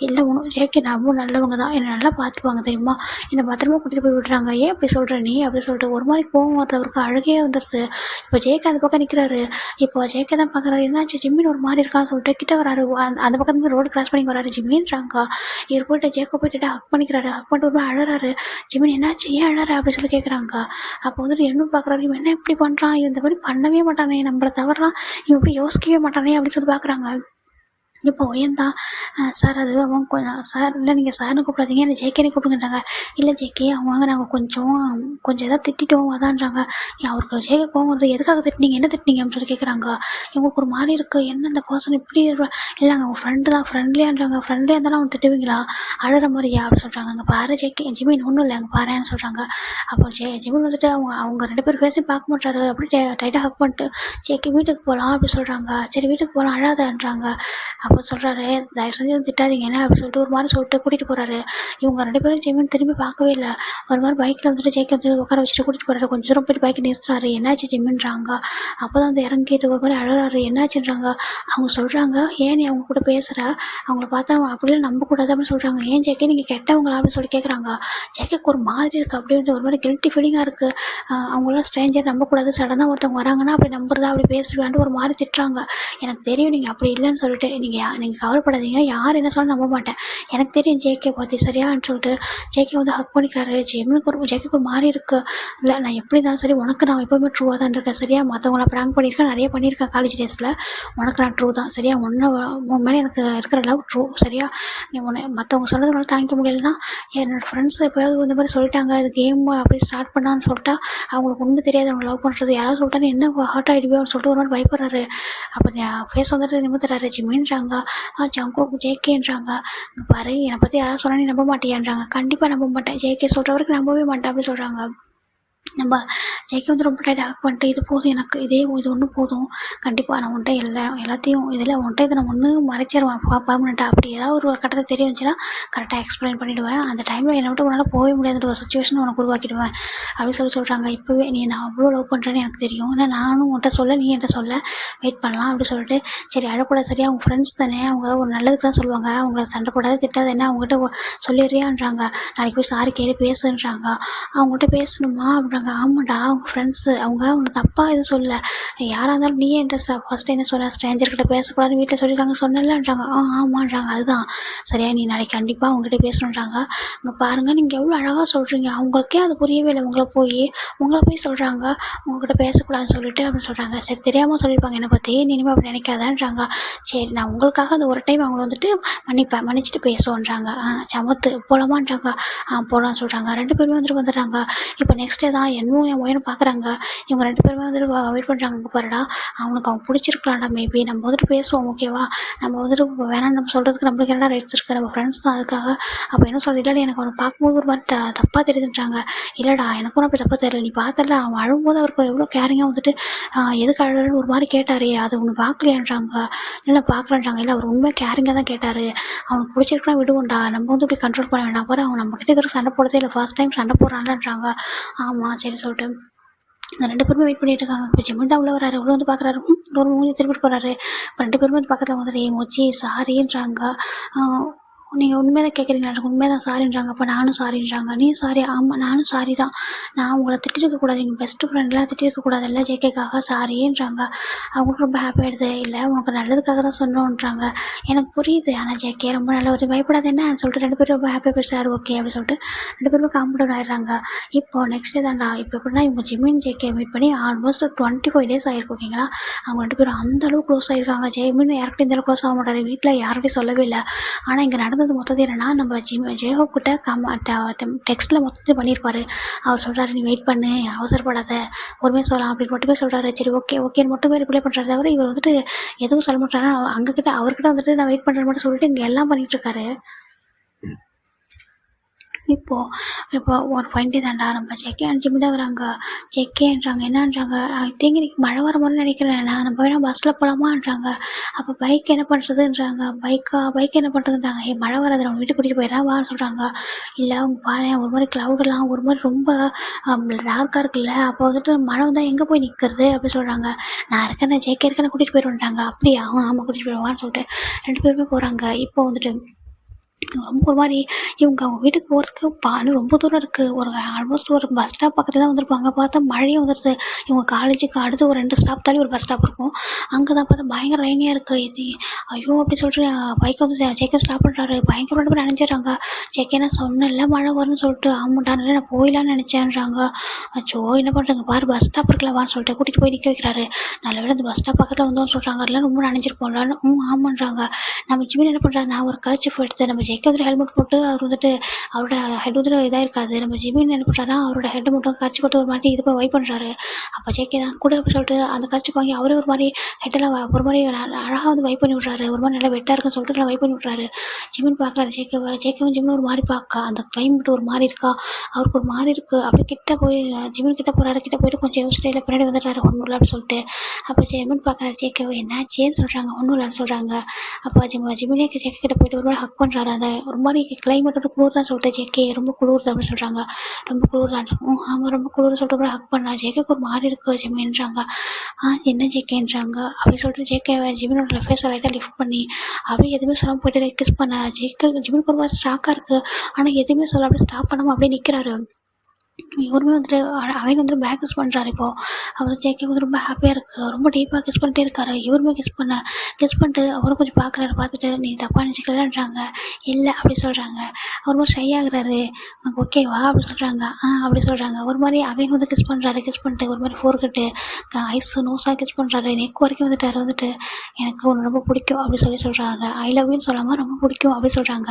இல்லை ஒன்றும் ஜேகே ரொம்ப நல்லவங்க தான், என்னை நல்லா பார்த்துப்பாங்க தெரியுமா, என்னை பத்திரமா கூட்டிகிட்டு போய் விட்டுறாங்க, ஏன் இப்படி சொல்கிற நீ அப்படின்னு சொல்லிட்டு ஒரு மாதிரி கோவம் வரவருக்கு அழுகே வந்துடுது. இப்போ ஜேகே அந்த பக்கம் நிற்கிறாரு. இப்போ ஜேகே தான் பார்க்குறாரு, என்னாச்சு ஜிம்மின் ஒரு மாதிரி இருக்கான்னு சொல்லிட்டு கிட்ட வராரு. அந்த பக்கத்துல ரோடு கிராஸ் பண்ணி வராரு. ஜிம்மின்றாங்க. இவர் போய்ட்டு ஜேக்கோ போய்ட்டு ஹக் பண்ணிக்கிறாரு. ஹக் பண்ணிட்டு ஒரு அழறாரு. ஜிம்மின் என்னாச்சு, ஏன் அழற அப்படின்னு சொல்லி கேட்குறாங்க. அப்போ வந்துட்டு என்ன பார்க்குறாரு, இவன் என்ன இப்படி பண்ணுறான், இந்த மாதிரி பண்ணவே மாட்டானே, நம்மளை தவறலாம் இவன் இப்படி யோசிக்கவே மாட்டானே அப்படின்னு சொல்லி பார்க்குறாங்க. இப்போ ஒயன் தான், சார் அது அவங்க கொஞ்சம் சார் இல்லை நீங்கள் சார்னு கூப்பிடாதீங்க, என்ன ஜேகேனே கூப்பிடுங்கன்றாங்க. இல்லை ஜேகே அவங்க நாங்கள் கொஞ்சம் எதாவது திட்டோம் அதான்றாங்க. அவருக்கு ஜேகே கோவம் வருது, எதுக்காக திட்டினீங்க, என்ன திட்டினீங்க அப்படின்னு சொல்லி கேட்குறாங்க. இவங்களுக்கு ஒரு மாதிரி இருக்குது, என்ன இந்த பர்சன் இப்படி இல்லைங்க அவங்க ஃப்ரெண்டு தான், ஃப்ரெண்ட்லியான்றாங்க. ஃப்ரெண்ட்லியாக இருந்தாலும் அவங்க திட்டுவீங்களா, அழுகிற மாதிரியா அப்படின்னு சொல்கிறாங்க. அங்கே பாரு ஜேகே ஜிமின் ஒன்றும் இல்லை அங்கே பாருன்னு சொல்கிறாங்க. அப்போ ஜிமின் வந்துட்டு அவங்க 2 பேரும் பேசி பார்க்க மாட்டாரு. அப்படி டைட்டாக ஹக் பண்ணிட்டு ஜேகே வீட்டுக்கு போகலாம் அப்படி சொல்கிறாங்க. சரி வீட்டுக்கு போகலாம் அழாதன்றாங்க. அப்போ சொல்கிறாரு, தயவு செஞ்சு திட்டாதீங்க என்ன அப்படின்னு சொல்லிட்டு ஒரு மாதிரி சொல்லிட்டு கூட்டிகிட்டு போகிறாரு. இவங்க 2 பேரும் ஜிமின் திரும்பி பார்க்கவே இல்லை. ஒரு மாதிரி பைக்கில் வந்துட்டு ஜேகே வந்து உட்கார வச்சுட்டு கூட்டிகிட்டு போகிறாரு. கொஞ்சம் தூரம் போய்ட்டு பைக்கை நிறுத்துறாரு. என்னாச்சு ஜிமின்றாங்க. அப்போ தான் வந்து இறங்கிட்டு ஒரு மாதிரி அழறாரு. என்னாச்சுன்றாங்க. அவங்க சொல்கிறாங்க, ஏன் நீ அவங்க கூட பேசுகிற, அவங்கள பார்த்தா அப்படிலாம் நம்பக்கூடாது அப்படின்னு சொல்கிறாங்க. ஏன் ஜேகே நீங்கள் கெட்டவங்களா அப்படின்னு சொல்லி கேட்குறாங்க. ஜேகேக்கு ஒரு மாதிரி இருக்குது, அப்படியே வந்து ஒரு மாதிரி கில்ட்டி ஃபீலிங்காக இருக்குது. அவங்களாம் ஸ்ட்ரேஞ்சர் நம்பக்கூடாது, சடனாக ஒருத்தவங்க வராங்கன்னா அப்படி நம்புறதா, அப்படி பேசுவேன்ட்டு ஒரு மாதிரி திட்டுறாங்க. எனக்கு தெரியும் நீங்கள் அப்படி இல்லைன்னு சொல்லிட்டு, நீங்கள் கவலைப்படாதீங்க, யார் என்ன சொன்னாலும் நம்ப மாட்டேன், எனக்கு தெரியும் ஜேகே பற்றி சரியான்னு சொல்லிட்டு ஜேகே வந்து ஹக் பண்ணிக்கிறாரு. ஜேகேக்கு ஒரு மாதிரி இருக்குது. இல்லை நான் எப்படி இருந்தாலும் சரி உனக்கு நான் எப்போவுமே ட்ரூவாக தான் இருக்கேன் சரியா, மற்றவங்கள ப்ராங்க் பண்ணியிருக்கேன், நிறைய பண்ணியிருக்கேன் காலேஜ் டேஸில், உனக்கு நான் ட்ரூ தான் சரியா, உன் மேலே எனக்கு இருக்கிற லவ் ட்ரூ சரியா. நீ மற்றவங்க சொல்கிறதுனால தாங்கிக்க முடியலன்னா, என்னோடய ஃப்ரெண்ட்ஸ் எப்போயாவது இந்த மாதிரி சொல்லிட்டாங்க இது கேம் அப்படி ஸ்டார்ட் பண்ணான்னு சொல்லிட்டா அவங்களுக்கு ஒன்றும் தெரியாது, அவங்க லவ் பண்ணுறது யாராவது சொல்லிட்டான்னு என்ன ஹர்ட் ஆகிடுவோன்னு சொல்லிட்டு ஒரு மாதிரி பயப்படுறாரு. அப்போ ஃபேஸ் வந்துட்டு நிமித்துறாரு. ஜிமின்றாங்க. ஜங்கோ ஜேகேன்றாங்க. இங்கே பாரு என்னை பற்றி யாராவது சொன்னால் நீ நம்ப மாட்டியான்றாங்க. கண்டிப்பாக நம்ப மாட்டேன், ஜேகே சொல்கிற வரைக்கும் நம்பவே மாட்டேன் அப்படின்னு சொல்கிறாங்க. நம்ம ஜேகே வந்து ரொம்ப டைட் ஹக் பண்ணிட்டு, இது போதும் எனக்கு, இது ஒன்று போதும், கண்டிப்பாக நான் உன்ட்ட எல்லாத்தையும் இதில் உன்ட்ட இதை நான் ஒன்று மறைச்சிருவேன் பர்மனெண்ட்டாக, அப்படி ஏதாவது ஒரு கட்டத்தை தெரிய வந்துச்சுன்னா கரெக்டாக எக்ஸ்பிளைன் பண்ணிவிடுவேன், அந்த டைமில் என்னை விட்டு உன்னால் போகவே முடியாதுன்ற ஒரு சுச்சுவேஷன் உனக்கு உருவாக்கிடுவேன் அப்படின்னு சொல்கிறாங்க. இப்போவே நீ நான் அவ்வளோ லவ் பண்ணுறேன்னு எனக்கு தெரியும், ஏன்னா நானும் உன்ட்ட சொல்ல நீ என்கிட்ட சொல்ல, வெயிட் பண்ணலாம் அப்படின்னு சொல்லிட்டு, சரி அழக்கூடாது சரியா, அவங்க ஃப்ரெண்ட்ஸ் தானே, அவங்க ஒரு நல்லதுக்கு தான் சொல்லுவாங்க, அவங்கள சண்டை போடாது திட்டாது என்ன, அவங்ககிட்ட சொல்லிடுறியான்றாங்க. நாளைக்கு போய் சாரி கேட்டு பேசுன்றாங்க. அவங்கள்ட்ட பேசணுமா அப்படின்றாங்க. ஆமாண்டா அவங்க ஃப்ரெண்ட்ஸு அவங்க உன்னை தப்பாக எதுவும் சொல்லல. யாராக இருந்தாலும் நீயே என்கிட்ட ஃபஸ்ட்டு என்ன சொன்ன, ஸ்ட்ரேஞ்சர்கிட்ட பேசக்கூடாதுன்னு வீட்டில் சொல்லியிருக்காங்க சொன்னலன்றாங்க. ஆமான்றாங்க. அதுதான் சரியா, நீ நாளைக்கு கண்டிப்பாக அவங்ககிட்ட பேசணுன்றாங்க. அங்கே பாருங்கள், நீங்கள் எவ்வளோ அழகாக சொல்கிறீங்க, அவங்களுக்கே அது புரியவே இல்லை. உங்களை போய் சொல்கிறாங்க உங்ககிட்ட பேசக்கூடாதுன்னு சொல்லிட்டு அப்படின்னு சொல்கிறாங்க. சரி, தெரியாமல் சொல்லியிருப்பாங்க என்னை பற்றி, நீ இனிமேல் அப்படி நினைக்காதான்றாங்க. சரி, நான் உங்களுக்காக அந்த ஒரு டைம் அவங்கள வந்துட்டு மன்னிச்சுட்டு பேசுவோன்றாங்க. சமத்து போகலாமான்றாங்க. போகலான்னு சொல்கிறாங்க. 2 பேருமே வந்துட்டு வந்துடுறாங்க. இப்போ நெக்ஸ்ட் டே தான் என்னும் என் ஒயனும் பார்க்குறாங்க. இவங்க 2 பேருமே வந்துட்டு வெயிட் பண்ணுறாங்க. அங்கே பாருடா, அவனுக்கு அவங்க பிடிச்சிருக்கலாம்டா, மேபி நம்ம வந்துட்டு பேசுவோம், ஓகேவா, நம்ம வந்துட்டு வேணாம் நம்ம சொல்கிறதுக்கு நம்மளுக்கு என்னடா ரைட்ஸ் இருக்குது, நம்ம ஃப்ரெண்ட்ஸ் தான் அதுக்காக. அப்போ என்ன சொல்ல, இல்லைடா எனக்கு அவனை பார்க்கும்போது ஒரு மாதிரி தப்பாக தெரியுதுன்றாங்க. இல்லைடா எனக்கும் அப்படி தப்பாக தெரியல, நீ பார்த்தல அவன் அழும்போது அவருக்கு எவ்வளோ கேரிங்காக வந்துட்டு எதுக்கு அழுறன்னு ஒரு மாதிரி கேட்டார், அது ஒன்று பார்க்கலையான்றாங்க. இல்லை பார்க்கலன்றாங்க. இல்லை அவர் உண்மையாக கேரிங்காக தான் கேட்டார், அவனுக்கு பிடிச்சிருக்குன்னா விடுவோண்டா, நம்ம வந்து இப்படி கண்ட்ரோல் பண்ண வேண்டாம், பாரு அவன் நம்மக்கிட்ட இதுவரை சண்டை போடுறதே இல்லை, ஃபர்ஸ்ட் டைம் சண்டை போடுறான்ன்றாங்க. ஆமாம் சரி சொல்லிட்டு இந்த 2 பேருமே வெயிட் பண்ணிட்டு இருக்காங்க. இப்போ ஜெமின் தான் உள்ள வராரு. உள்ள வந்து பார்க்குறாரு, ஒரு மூஞ்சி திருப்பிட்டு போகிறாரு. இப்போ 2 பேருமே வந்து பக்கத்தில் வந்துட்டு மொச்சி சாரின்றாங்க. நீங்கள் உண்மையாக தான் கேட்குறீங்களா, எனக்கு உண்மையாக தான் சாரின்றாங்க. அப்போ நானும் சாரின்றாங்க. நீ சாரி, ஆமாம் நானும் சாரி தான், நான் உங்களை திட்டிருக்கக்கூடாது, எங்கள் பெஸ்ட்டு ஃப்ரெண்ட்லாம் திட்டிருக்கக்கூடாதுல்ல ஜேகேக்காக, சாரின்றாங்க. அவங்களுக்கு ரொம்ப ஹாப்பி ஆகிடுது. இல்லை உனக்கு நல்லதுக்காக தான் சொன்னோன்றாங்க. எனக்கு புரியுது, ஆனால் ஜேகே ரொம்ப நல்ல ஒரு பயப்படாது என்னன்னு சொல்லிட்டு 2 பேரும் ரொம்ப ஹாப்பியாக பேசுகிறாரு. ஓகே அப்படின்னு சொல்லிட்டு 2 பேருமே காம்பவுண்ட் ஆயிடுறாங்க. இப்போது நெக்ஸ்ட் டே தான்டா. இப்போ எப்படின்னா இவங்க ஜெமின் ஜேகே மீட் பண்ணி ஆல்மோஸ்ட் 25 days ஆகிருக்கு, ஓகேங்களா. அவங்க 2 பேரும் அந்தளவு க்ளோஸ் ஆகிருக்காங்க. ஜெமின் யார்கிட்டையும் இந்த அளவு க்ளோஸ் ஆக மாட்டார், வீட்டில் யார்கிட்டையும் சொல்லவே இல்லை. ஆனால் இங்கே நடந்தது மொத்தத்தில் என்னன்னா, நம்ம ஜெயஹோப் கிட்ட டெக்ஸ்ட்டில் மொத்தத்தையும் பண்ணியிருப்பாரு. அவர் சொல்கிறாரு, நீ வெயிட் பண்ணு, அவசரப்படாத, பொறுமையாக சொல்லலாம் அப்படின்னு மட்டுமே சொல்கிறாரு. சரி ஓகேன்னு மட்டுமே ரிப்ளை பண்ணுறாரு தவிர இவர் வந்துட்டு எதுவும் சொல்ல மாட்டாரு. அவர்கிட்ட வந்துட்டு நான் வெயிட் பண்ணுறேன்னு மட்டும் சொல்லிட்டு இங்கே எல்லாம் பண்ணிகிட்ருக்காரு. இப்போ ஒரு 20 தாண்டா, நம்ம ஜெகே அண்ட் ஜிம்மி தான் வராங்க. ஜெகேன்றாங்க, என்னன்றாங்க, ஐ திங்க் இன்னைக்கு மழை வர மாதிரி நினைக்கிறேன், நம்ம வேணால் பஸ்ஸில் போகலாமான்றாங்க. அப்போ பைக் என்ன பண்ணுறதுன்றாங்க. பைக் என்ன பண்ணுறதுன்றாங்க. மழை வராது, நம்ம வீட்டுக்கு கூட்டிகிட்டு போயிடலாம் வான்னு சொல்கிறாங்க. இல்லை அவங்க பாரு, ஒரு மாதிரி க்ளவுடெல்லாம் ஒரு மாதிரி ரொம்ப டார்க்காக இருக்குல்ல, அப்போ வந்துட்டு மழை வந்தால் எங்கே போய் நிற்கிறது அப்படின்னு சொல்கிறாங்க. நான் இருக்கேன், ஜெகே இருக்கேன்னு கூட்டிகிட்டு போயிடுவேன்றாங்க. அப்படியா, ஆமாம் கூட்டிகிட்டு போயிடுவான்னு சொல்லிட்டு 2 பேருமே போகிறாங்க. இப்போ வந்துட்டு ரொம்ப ஒரு மாதிரி அவங்க வீட்டுக்கு போகிறதுக்கு ரொம்ப தூரம் இருக்குது. ஆல்மோஸ்ட் ஒரு பஸ் ஸ்டாப் பக்கத்தில் தான் வந்திருப்பாங்க. பார்த்தா மழையே வந்துடுது. இவங்க காலேஜுக்கு அடுத்து ஒரு 2 ஸ்டாப் தாண்டி ஒரு பஸ் ஸ்டாப் இருக்கும். அங்கே தான் பார்த்தா பயங்கர ரெய்னியாக இருக்குது. இது ஐயோ அப்படி சொல்லிட்டு பைக்கை வந்து ஜேகே ஸ்டாப் பண்ணுறாரு. பயங்கர 2 பேர் நினைச்சிடுறாங்க. ஜேகே நான் சொன்னேன்ல மழை வரும்னு சொல்லிட்டு, ஆமாட்டான நான் போயிடலான்னு நினச்சேன்றாங்க. அச்சோ என்ன பண்ணுறாங்க பாரு, பஸ் ஸ்டாப் இருக்கலாமான்னு சொல்லிட்டு கூட்டிகிட்டு போய் நிற்க வைக்கிறாரு. நல்ல வேலை அந்த பஸ் ஸ்டாப் பக்கத்தில் வந்தோம்னு சொல்கிறாங்க. எல்லாம் ரொம்ப நினைச்சிருப்போம்ல. ஆமான்றாங்க. நம்ம ஜிம்மில் என்ன பண்ணுறாரு, நான் ஒரு கர்ச்சீஃப் எடுத்து நம்ம ஜெகே வந்துட்டு ஹெல்மெட் போட்டு அவர் வந்துட்டு அவரோட ஹெட் வந்துட்டு இதாக இருக்காது. நம்ம ஜிமின் என்ன பண்ணுறாருன்னா, அவரோட ஹெட்டை மட்டும் கரைச்சி போட்டு ஒரு மாதிரி இது போய் வைப் பண்ணுறாரு. அப்போ ஜேகே தான் கூட அப்படி சொல்லிட்டு அந்த கரைச்சி வாங்கி அவரே ஒரு மாதிரி ஹெட்டெல்லாம் ஒரு மாதிரி அழகாக வந்து வைப் பண்ணி விட்றாரு. ஒரு மாதிரி நல்லா வெட்டாக இருக்குன்னு சொல்லிட்டு நல்லா வைப் பண்ணி விட்றாரு. ஜிமின் பார்க்குறாரு ஜேகேவும் ஜிமின் ஒரு மாதிரி பார்க்கா, அந்த கிளைமேட் ஒரு மாதிரி இருக்கா, அவருக்கு ஒரு மாதிரி இருக்குது. அப்படியே கிட்ட போய் ஜிமின் கிட்ட போகிறாரு. கிட்ட போயிட்டு கொஞ்சம் யோசிச்சு பின்னாடி வந்துடுறாரு, ஒன்றும் இல்லை அப்படின்னு சொல்லிட்டு. அப்போ ஜிமின் பார்க்குறாரு ஜேகேவை, என்னாச்சேன்னு சொல்கிறாங்க. ஒன்றும் இல்லைன்னு சொல்கிறாங்க. அப்போ ஜிமினே ஜேகே கிட்ட போயிட்டு ஒரு மாதிரி ஹக் பண்ணுறாரு. அந்த ஒரு மாதிரி கிளைமேட் வந்து குளிர் தான் சொல்லிட்டு ஜேகே ரொம்ப குளிர் அப்படின்னு சொல்கிறாங்க. ரொம்ப குளிர் தான். ஆமாம் ரொம்ப குளிர் சொல்லிட்டு கூட ஹக் பண்ணா. ஜேகேக்கு ஒரு மாதிரி இருக்குது ஜிமின்றாங்க. என்ன ஜேகேன்றாங்க அப்படி சொல்லிட்டு ஜேகே ஜிமினோட ஃபேஸை லைட்டாக லிஃப்ட் பண்ணி அப்படியே எதுவுமே சொல்லாமல் போயிட்டு கிஸ் பண்ண. ஜிமினுக்கு ஒரு மாதிரி ஸ்டாக்காக இருக்குது. ஆனால் எதுவுமே சொல்ல அப்படியே ஸ்டாப் பண்ணாமல் அப்படியே நிற்கிறாரு. இவருமே வந்துட்டு அகைன் வந்துட்டு பேக் கிஸ் பண்ணுறாரு. இப்போது அவர் ஜேகே வந்து ரொம்ப ஹாப்பியாக இருக்குது. ரொம்ப டீப்பாக கிஸ் பண்ணிட்டே இருக்காரு. இவருமே கிஸ் பண்ணிட்டு அவரும் கொஞ்சம் பார்க்குறாரு. பார்த்துட்டு நீ தப்பாக நினச்சிக்கலான்றாங்க. இல்லை அப்படி சொல்கிறாங்க. அவர் மாதிரி ஷை ஆகுறாரு. உனக்கு ஓகேவா அப்படி சொல்கிறாங்க. அப்படி சொல்கிறாங்க. ஒரு மாதிரி அகைன் வந்து கிஸ் பண்ணுறாரு. கிஸ் பண்ணிட்டு ஒரு மாதிரி ஃபோர்கட்டு ஐஸு நோஸாக கிஸ் பண்ணுறாரு. நெக் வரைக்கும் வந்துட்டு எனக்கு ஒன்று ரொம்ப பிடிக்கும் அப்படி சொல்கிறாங்க. ஐ லவ் யூன்னு சொல்லாமல் ரொம்ப பிடிக்கும் அப்படி சொல்கிறாங்க.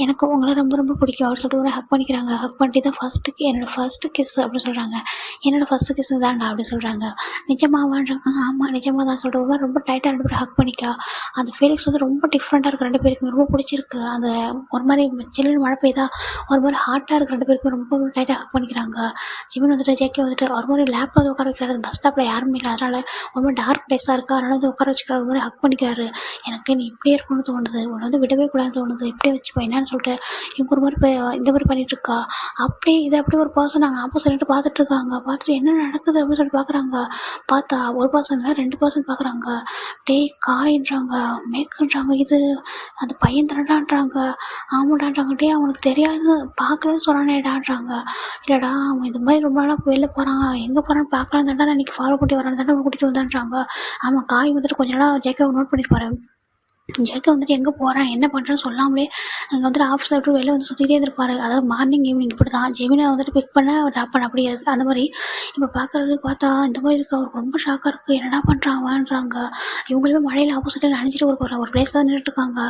எனக்கு உங்களை ரொம்ப ரொம்ப பிடிக்கும் அப்படி சொல்லிட்டு ஒரு ஹக் பண்ணிக்கிறாங்க. ஹக் பண்ணிட்டு தான் ஃபஸ்ட்டு கிஸ் அப்படி சொல்கிறாங்க. என்னோடய ஃபஸ்ட்டு கிஸ் தான்டா அப்படி சொல்கிறாங்க. நிஜமாவான்றாங்க. ஆமாம் நிஜமாக தான் சொல்லிட்டு ஒரு மாதிரி ரொம்ப டைட்டாக 2 பேரும் ஹக் பண்ணிக்கா. அந்த ஃபீலிங்ஸ் வந்து ரொம்ப டிஃப்ரெண்ட்டாக இருக்குது. 2 பேருக்குமே ரொம்ப பிடிச்சிருக்கு. அந்த ஒரு மாதிரி சில்லுன்னு மழை பெய்தா ஒரு மாதிரி ஹாட்டாக இருக்குது. 2 பேருக்கும் ரொம்ப டைட்டாக ஹக் பண்ணிக்கிறாங்க. ஜிமின் வந்துட்டு ஜேகே வந்துட்டு ஒரு மாதிரி லேப்பில் வந்து உட்கார வைக்கிறாரு. பஸ் ஸ்டாப்பில் யாருமே இல்லை, அதனால் ஒரு மாதிரி டார்க் பிளேஸாக இருக்குது. அதனால் வந்து உட்கார வச்சுக்கிறாரு. ஒரு மாதிரி ஹக் பண்ணிக்கிறாரு. எனக்கு நீ இப்படியே இருக்கணும்னு தோணுது, உன்னை வந்து விடவே கூடாதுன்னு தோணுது, இப்படியே வச்சுப்பா என்னன்னு சொல்லிட்டு இவங்க ஒரு மாதிரி இந்த மாதிரி பண்ணிகிட்ருக்கா. அப்படியே இது அப்படியே ஒரு பர்சன் நாங்கள் ஆப்போசிட் பார்த்துட்டு இருக்காங்க. பார்த்துட்டு என்ன நடக்குது அப்படின்னு சொல்லிட்டு பார்க்குறாங்க. பார்த்தா ஒரு பர்சன் இல்லை 2 பர்சன் பார்க்குறாங்க. டேய் காயின்றாங்க, மேக்குன்றாங்க, இது அந்த பையன் தானடான்றாங்க. ஆமாடான்றாங்க. டேய் அவனுக்கு தெரியாது பார்க்கலன்னு சொன்னானேடான்றாங்க. இல்லைடா அவன் இது மாதிரி ரொம்ப நாளாக வெளில போகிறான், எங்கே போகிறான்னு பார்க்கலான்னு தாண்டா நான் இன்றைக்கி ஃபாலோ பண்ணி வரான்னு தாண்டா கூட்டிகிட்டு வந்தான்றாங்க. ஆமாம் காய் வந்துட்டு கொஞ்ச நாளாக ஜேக்கை நோட் பண்ணிட்டு போகிறேன். ஜேக்கை வந்துட்டு எங்கே போகிறேன் என்ன பண்ணுறேன்னு சொல்லாமலே அங்கே வந்துட்டு ஆஃபீஸை விட்டு வெளில வந்து சுற்றிட்டே இருந்திருப்பாரு. அதாவது மார்னிங் ஈவினிங் இப்படி தான் ஜெமினை வந்துட்டு பிக் பண்ண ட்ராப் பண்ண அப்படி இருக்குது. அந்த மாதிரி இப்போ பார்க்குறது பார்த்தா இந்த மாதிரி இருக்குது. அவருக்கு ரொம்ப ஷாக்காக இருக்குது. என்னடா பண்ணுறான் வான்றாங்க. இவங்களுமே மழையில் ஆப்போசிட்டில் நினச்சிட்டு ஒரு பிளேஸ் தான் நின்றுட்டுருக்காங்க.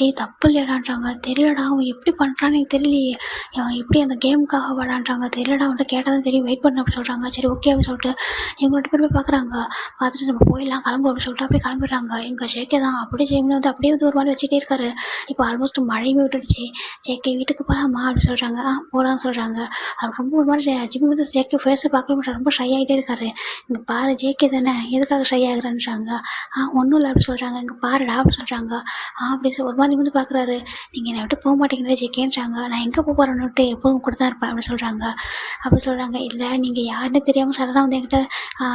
டேய் தப்பு இல்லையாடான்றாங்க. தெரியலடா அவன் எப்படி பண்ணுறான்னு எனக்கு தெரியலையே, அவன் எப்படி அந்த கேமுக்காக வாடான்றாங்க. தெரியலடா அவன்கிட்ட கேட்டால் தான் தெரியும், வெயிட் பண்ண அப்படி சொல்கிறாங்க. சரி ஓகே அப்படின்னு சொல்லிட்டு இவங்க 2 பேர் போய் பார்க்குறாங்க. பார்த்துட்டு நம்ம போயிடலாம் கிளம்பு அப்படின்னு சொல்லிட்டு அப்படியே கிளம்பிடுறாங்க. எங்கள் ஜேக்கே தான் அப்படியே ஜெமினை வந்து அப்படியே வந்து ஒரு மாதிரி வச்சுட்டே இருக்காரு. இப்போ ஆல்மோஸ்ட் மழையுமே விட்டுடுச்சு. ஜேகே வீட்டுக்கு போகலாமா அப்படின்னு சொல்கிறாங்க. போகலான்னு சொல்கிறாங்க. அவர் ரொம்ப ஒரு மாதிரி ஜிம்மி வந்து ஜேகே ஃபேஸை பார்க்கவே மாட்டார், ரொம்ப ஷை ஆகிட்டே இருக்காரு. இங்கே பாரு ஜேகே தானே எதுக்காக ஷை ஆகுறான்றாங்க. ஒன்றும் இல்லை அப்படி சொல்கிறாங்க. இங்கே பாருடா அப்படின்னு சொல்கிறாங்க. அப்படி ஒரு மாதிரி வந்து பார்க்குறாரு. நீங்கள் என்னை விட்டு போக மாட்டேங்கிறே ஜேகேன்றாங்க. நான் எங்கே போக போகிறேன்னு விட்டு எப்போவும் கூட தான் இருப்பேன் அப்படின்னு சொல்கிறாங்க. அப்படி சொல்கிறாங்க. இல்லை நீங்கள் யாருன்னு தெரியாமல் சடனாக வந்து என்கிட்ட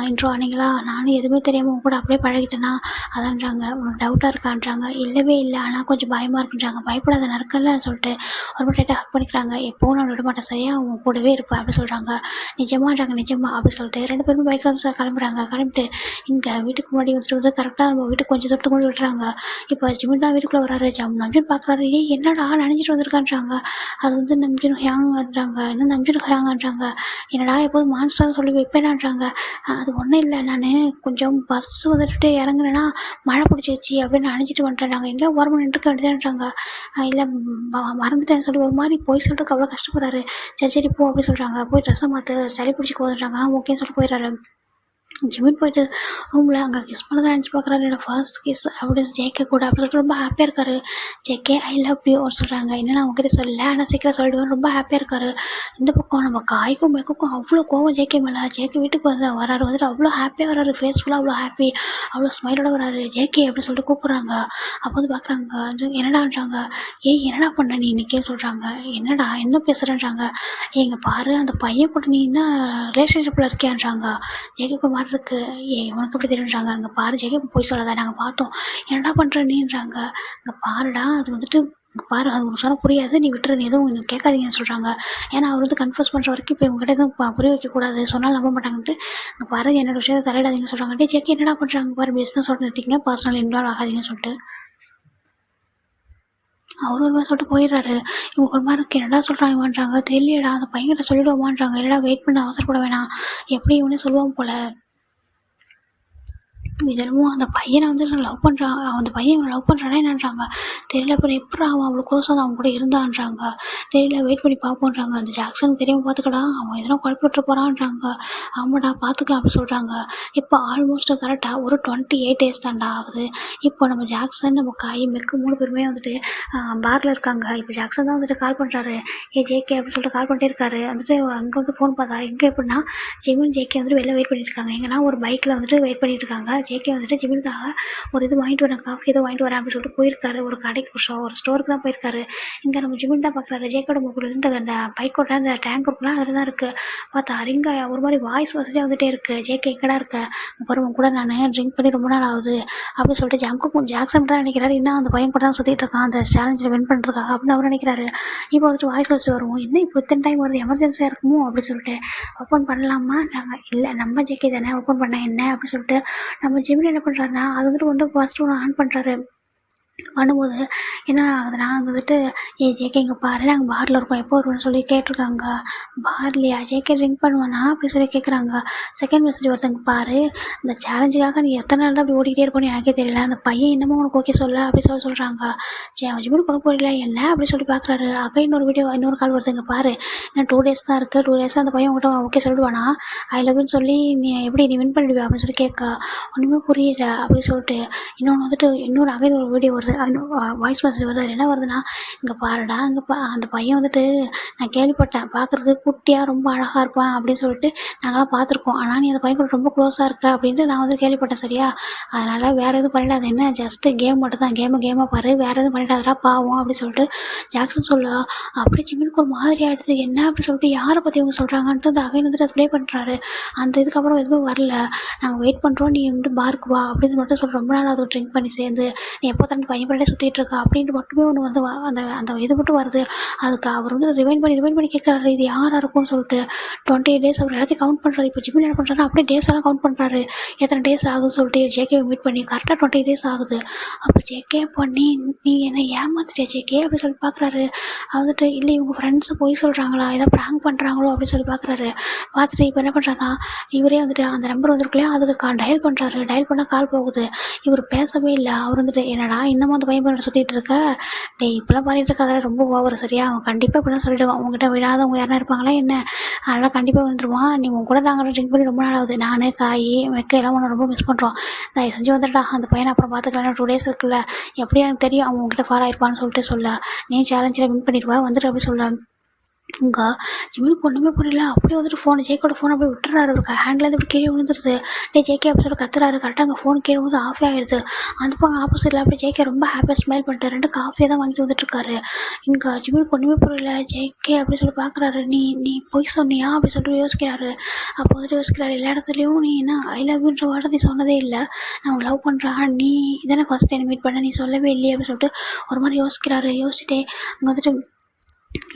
இன்ட்ரோ ஆனீங்களா, நானும் எதுவுமே தெரியாமல் உங்க கூட அப்படியே பழகிட்டேன்னா அதான்றாங்க. உனக்கு டவுட்டாக இருக்கான்றாங்க. இல்லவே இல்லை ஆனால் கொஞ்சம் பயமாக இருக்குன்றாங்க. பயப்படாத நறுக்கல சொல்லிட்டு ஒரு டைட்டாக ஹக் பண்ணிக்கிறாங்க. எப்போவும் நான் விட மாட்டேன் சரியா, அவங்க கூடவே இருப்பேன் அப்படி சொல்கிறாங்க. நிஜமான்றாங்க. நிஜமா அப்படி சொல்லிட்டு 2 பேருமே பைக்கில் வந்து கிளம்புறாங்க. கிளம்பிட்டு இங்கே வீட்டுக்கு முன்னாடி வந்துட்டு கரெக்டாக நம்ம வீட்டுக்கு கொஞ்சம் தூரத்துக்கு கொண்டு விட்டுறாங்க. இப்போ ஜிமின் தான் வீட்டுக்குள்ளே வராரு. நம்ஜின் பார்க்குறாரு. என்னடா நினைச்சிட்டு வந்திருக்கான்றாங்க. அது வந்து நம்ஜின் ஹேங்கான்றாங்க. என்ன நம்ஜின் ஹேங்கான்றாங்க. என்னடா எப்போதும் மான்ஸ்டர்னு சொல்லி வைப்பேனான்றாங்க. அது ஒன்றும் இல்லை, நான் கொஞ்சம் பஸ் வந்துட்டு இறங்குனேன்னா மழை பிடிச்சிருச்சு அப்படின்னு நினச்சிட்டு வந்துட்டேன். நாங்கள் எங்கேயோ ஓரமாக நின்றுக்க வேண்டியதான்றாங்க. இல்லை மறந்துட்டேன்னு சொல்லி ஒரு மாதிரி போய் சொல்கிறதுக்கு அவ்வளோ கஷ்டப்படுறாரு. சரி போ அப்படின்னு சொல்கிறாங்க. போய் ட்ரெஸ்ஸை மாற்ற சளி பிடிச்சி போதுன்றாங்க. ஓகேன்னு சொல்லி போயிடுறாரு. ஜிமின் போயிட்டு ரூமில் அங்கே கிஸ் பண்ணதான் நினச்சி பார்க்குறாரு. என்னோட ஃபர்ஸ்ட் கிஸ் அப்படின்னு ஜேகே கூட அப்படி சொல்லிட்டு ரொம்ப ஹாப்பியாக இருக்காரு. ஜேகே ஐ லவ் யூ அப்படின்னு சொல்கிறாங்க. என்னென்னா அவங்ககிட்ட சொல்லலை ஆனால் சீக்கிரம் சொல்லிடுவேன், ரொம்ப ஹாப்பியாக இருக்காரு. இந்த பக்கம் நம்ம காய்க்கும் மேக்கும் அவ்வளோ கோவம் ஜேகே மேலே. ஜேகே வீட்டுக்கு வராரு. வந்துட்டு அவ்வளோ ஹாப்பியாக வராரு. ஃபேஸ் ஃபுல்லாக அவ்வளோ ஹாப்பி, அவ்வளோ ஸ்மைலோட வராரு. ஜேகே அப்படின்னு சொல்லிட்டு கூப்பிட்றாங்க. அப்போ வந்து பார்க்குறாங்க. என்னடான்றாங்க. என்னடா பண்ண நீ இன்னைக்கேன்னு சொல்கிறாங்க. என்னடா என்ன பேசுகிறேன்றாங்க. எங்கள் பாரு அந்த பையன் கூட நீ என்ன ரிலேஷன்ஷிப்பில் இருக்கியான்றாங்க. ஜேகேக்கு மாதிரி இருக்கு. உனக்கு எப்படி தெரியுன்றாங்க. அங்கே பாரு ஜெகே போய் சொல்லாத, நாங்கள் பார்த்தோம், என்னடா பண்ணுற நீன்றாங்க. அங்கே பாருடா அது வந்துட்டு பாரு அது உனக்கு சொன்னால் புரியாது, நீ விட்டுரு, நீ எதுவும் இன்னும் கேட்காதீங்கன்னு சொல்கிறாங்க. ஏன்னா அவர் வந்து கன்ஃபர்ஸ் பண்ணுற வரைக்கும் இப்போ இவங்ககிட்ட எதுவும் புரிய வைக்கக்கூடாது, சொன்னால் நம்ப மாட்டாங்கன்ட்டு அங்கே பாரு என்னோட விஷயத்தை தலையிடாதீங்கன்னு சொல்கிறாங்க. டே ஜெகே என்னடா பண்ணுறாங்க பாரு, பிஸ்னஸ் சொல்லிட்டு நிறுத்திங்க, பர்சனல் இன்வால்வ் ஆகாதீங்கன்னு சொல்லிட்டு அவர் ஒரு மாதிரி சொல்லிட்டு போயிடுறாரு. இவங்க ஒரு மாதிரி இருக்கு. என்னடா சொல்கிறாங்கன்றாங்க. தெரியலடா அந்த பையன்கிட்ட சொல்லிடுவோமான்றாங்க. இல்லடா வெயிட் பண்ண அவசரப்பட வேணாம், எப்படி இவனே சொல்லுவான் போல. இதெல்லாம் அந்த பையனை வந்து லவ் பண்ணுறான், அந்த பையன் இவனை லவ் பண்ணுறானே என்னன்றாங்க. தெரியல. அப்புறம் எப்படி அவன் அவ்வளோ க்ளோஸாக தான் அவங்க கூட இருந்தான்றாங்க. தெரியல, வெயிட் பண்ணி பார்ப்போன்றாங்க. அந்த ஜாக்சனுக்கு தெரியாமல் பார்த்துக்கடா, அவன் எதனா குழப்பி விட்டு போகிறான்றாங்க. ஆமாடா பார்த்துக்கலாம் அப்படி சொல்கிறாங்க. இப்போ ஆல்மோஸ்ட் கரெக்டாக ஒரு 28 days தாண்டா ஆகுது. இப்போ நம்ம ஜாக்சன் நம்ம காய் மெக்கு 3 பேருமே வந்துட்டு பாரில் இருக்காங்க. இப்போ ஜாக்சன் தான் வந்துட்டு கால் பண்ணுறாரு. ஜேகே அப்படின்னு சொல்லிட்டு கால் பண்ணிட்டே இருக்காரு. வந்துட்டு அங்கே வந்து ஃபோன் பார்த்தா இங்கே எப்படின்னா ஜிமின் ஜேகே வந்துட்டு வெளில வெயிட் பண்ணிட்டு இருக்காங்க. எங்கன்னா ஒரு பைக்கில் வந்துட்டு வெயிட் பண்ணிட்டு இருக்காங்க. ஜேகே வந்துட்டு ஜிமினுக்காக ஒரு இது வாங்கிட்டு வரேன், காஃபி ஏதோ வாங்கிட்டு வரேன் அப்படின்னு சொல்லிட்டு போயிருக்காரு. ஒரு கடைக்கு ஒரு ஸ்டோருக்கு தான் போயிருக்காரு. இங்கே நம்ம ஜிமின் தான் பார்க்குறாரு. ஜேக்கோட மொபைல் வந்து அந்த பைக்கோட அந்த டேங்க் இருக்குலாம் அதில் தான் இருக்குது. பார்த்தா அரிங்க ஒரு மாதிரி வாய்ஸ் மெசேஜாக வந்துட்டே இருக்குது. ஜேகே எங்கடா இருக்க, அப்புறம் கூட நான் ட்ரிங்க் பண்ணி ரொம்ப நாள் ஆகுது அப்படின்னு சொல்லிட்டு ஜாக்சன் தான் நினைக்கிறாரு. இன்னும் அந்த பையன் கூட தான் சுற்றிட்டு இருக்கான் அந்த சேலஞ்சில் வின் பண்ணுறதுக்காக அப்படின்னு அவர் நினைக்கிறாரு. இப்போ வந்துட்டு வாய்ஸ் மெசேஜ் வரும். என்ன இப்போ இத்தனை டைம் வருது, எமர்ஜென்சியாக இருக்குமோ அப்படின்னு சொல்லிட்டு ஓப்பன் பண்ணலாமா நாங்கள். இல்லை நம்ம ஜேகே தானே, ஓப்பன் பண்ண என்ன அப்படின்னு சொல்லிட்டு நம்ம ஜிமின் என்ன பண்ணுறாருன்னா அது வந்துட்டு ஃபர்ஸ்ட் ஒன்று ஆன் பண்ணுறாரு. பண்ணும்போது என்ன ஆகுதுன்னா அங்கே வந்துட்டு ஜேகே இங்கே பாரு நாங்கள் பாரில் இருக்கோம், எப்போ வருவோம்னு சொல்லி கேட்டிருக்காங்க. பார்லையா ஜேகே ட்ரிங்க் பண்ணுவானா அப்படி சொல்லி கேட்குறாங்க. செகண்ட் மெசேஜ் வருதுங்க பாரு, இந்த சேலஞ்சுக்காக நீ எத்தனை நாள் தான் அப்படி ஓடிக்கிட்டே இருப்போன்னு எனக்கே தெரியல, அந்த பையன் இன்னமும் உனக்கு ஓகே சொல்ல அப்படி சொல்கிறாங்க. ஜிமின் கொண்டு போறீங்களா என்ன அப்படி சொல்லி பார்க்குறாரு. அக்கா இன்னொரு கால் வருதுங்க பாரு, இன்னும் 2 days தான் இருக்குது, 2 days அந்த பையன் உங்கள்கிட்ட ஓகே சொல்லிடுவானா, ஐ லவ்னு சொல்லி நீ எப்படி நீ வின் பண்ணிடுவா அப்படின்னு சொல்லி கேட்க ஒன்றுமே புரியல அப்படின்னு சொல்லிட்டு இன்னொன்று வந்துட்டு இன்னொரு வீடியோ வருது, வாய்ஸ் மெசேஜ் வருது. அது என்ன வருதுன்னா இங்கே பாருடா இங்கே அந்த பையன் வந்துட்டு நான் கேள்விப்பட்டேன் பார்க்குறதுக்கு குட்டியாக ரொம்ப அழகாக இருப்பான் அப்படின்னு சொல்லிட்டு நாங்களாம் பார்த்துருக்கோம், ஆனால் நீ அந்த பையன் கூட ரொம்ப க்ளோஸாக இருக்க அப்படின்ட்டு நான் வந்து கேள்விப்பட்டேன் சரியா, அதனால் வேறு எதுவும் பண்ணிடாது, என்ன ஜஸ்ட்டு கேம் மட்டும் தான், கேமை பாரு, வேறு எதுவும் பண்ணிடாதடா பாவம் அப்படின்னு சொல்லிட்டு ஜாக்சன் சொல்ல. அப்படி ஜிமினுக்கு ஒரு மாதிரி ஆகிடுது. என்ன அப்படின்னு சொல்லிட்டு யாரை பற்றி இவங்க சொல்கிறாங்கன்ட்டு அந்த அகைன் வந்துட்டு அது ப்ளே பண்ணுறாரு. அந்த இதுக்கப்புறம் எதுவுமே வரல, நாங்கள் வெயிட் பண்ணுறோம், நீ வந்து பாருக்கு வா அப்படின்னு மட்டும் சொல்லிட்டு ரொம்ப நாள் அது ட்ரிங்க் பண்ணி சேர்ந்து நீ எப்போ தண்ணி பையன் பண்ணிட்டே சுற்றிட்டு இருக்கா அப்படின்ட்டு மட்டுமே ஒன்று வந்து அந்த அந்த இது மட்டும் வருது. அதுக்கு அவர் வந்து ரிவைண்ட் பண்ணி கேட்குறாரு இது யாராக இருக்கும்னு சொல்லிட்டு. 28 டேஸ் அவர் எல்லாத்தையும் கவுண்ட் பண்ணுறாரு. இப்போ ஜிம்மில் என்ன பண்ணுறாரு, அப்படியே டேஸ் எல்லாம் கவுண்ட் பண்ணுறாரு, எத்தனை டேஸ் ஆகுதுன்னு சொல்லிட்டு ஜேகே மீட் பண்ணி கரெக்டாக 20 டேஸ் ஆகுது. அப்போ ஜேகே பண்ணி நீ என்னை ஏமாத்திட்டியா ஜேகே அப்படின்னு சொல்லி பார்க்குறாரு. வந்துட்டு இல்லை இவங்க ஃப்ரெண்ட்ஸு போய் சொல்கிறாங்களா, ஏதோ ப்ராங்க் பண்ணுறாங்களோ அப்படின்னு சொல்லி பார்க்குறாரு. பார்த்துட்டு இப்போ என்ன பண்ணுறாருன்னா, இவரே வந்துட்டு அந்த நம்பர் வந்துருக்குலையா அதுக்கு டயல் பண்ணுறாரு. டயல் பண்ணால் கால் போகுது. இவர் பேசவே இல்லை. அவர் வந்துட்டு என்னடா இன்னமும் அந்த பையன் பண்ண சுற்றிட்டு இருக்க, டே இப்போலாம் பண்ணிட்டு இருக்க, அதெல்லாம் ரொம்ப ஓவர் சரியா, அவன் கண்டிப்பாக இப்படிலாம் சொல்லிவிடுவான், உங்ககிட்ட விடாதவங்க யாரா இருப்பாங்களா என்ன, அதெல்லாம் கண்டிப்பாக வந்துடுவான், நீ உன் கூட நாங்கள் ட்ரிங்க் பண்ணி ரொம்ப நாள் ஆகுது, நான் காய் மெக்க எல்லாம் உன்னை ரொம்ப மிஸ் பண்ணுறோம், தயவு செஞ்சு வந்துட்டா அந்த பையனை அப்புறம் பார்த்துக்கலாம், 2 டேஸ் இருக்குல்ல, எப்படி எனக்கு தெரியும் அவன் உங்ககிட்ட ஃபாலோ ஆயிருப்பான்னு சொல்லிட்டு சொல்ல, நீ சேலஞ்சில் வின் பண்ணிடுவா வந்துட்டு அப்படி சொல்ல. இங்கே ஜிம்மினுக்கு ஒன்றுமே புரியல. அப்படியே வந்துட்டு ஜேக்கோட ஃபோன் அப்படியே விட்டுறாரு. அவருக்கு ஹேண்ட்லேருந்து இப்படி கீழே விழுந்துருது. டே ஜேகே அப்படி சொல்லி கத்துறாரு. கரெக்டாக அங்கே ஃபோன் கீழே விழுந்து ஆஃபே ஆகிடுது. அந்த பக்கம் ஆப்போசிட்டில் அப்படியே ஜேகே ரொம்ப ஹாப்பியாக ஸ்மைல் பண்ணிட்டு 2 காஃபியை தான் வாங்கிட்டு வந்துட்டுருக்காரு. இங்கே ஜிம்மினுக்கு ஒன்றுமே புரியல. ஜேகே அப்படி சொல்லி பார்க்குறாரு. நீ பொய் சொன்னியா அப்படி சொல்லிட்டு யோசிக்கிறாரு. அப்போ வந்துட்டு யோசிக்கிறாரு, எல்லா இடத்துலையும் நீ என்ன ஐ லவ் யூன்ற வார்த்தை நீ சொன்னதே இல்லை, நான் உன் லவ் பண்ணுறேன், நீ இதானே ஃபஸ்ட் டைம் மீட் பண்ண, நீ சொல்லவே இல்லையே அப்படின்னு சொல்லிட்டு ஒரு மாதிரி யோசிக்கிறாரு. யோசிச்சுட்டே அங்கே வந்துட்டு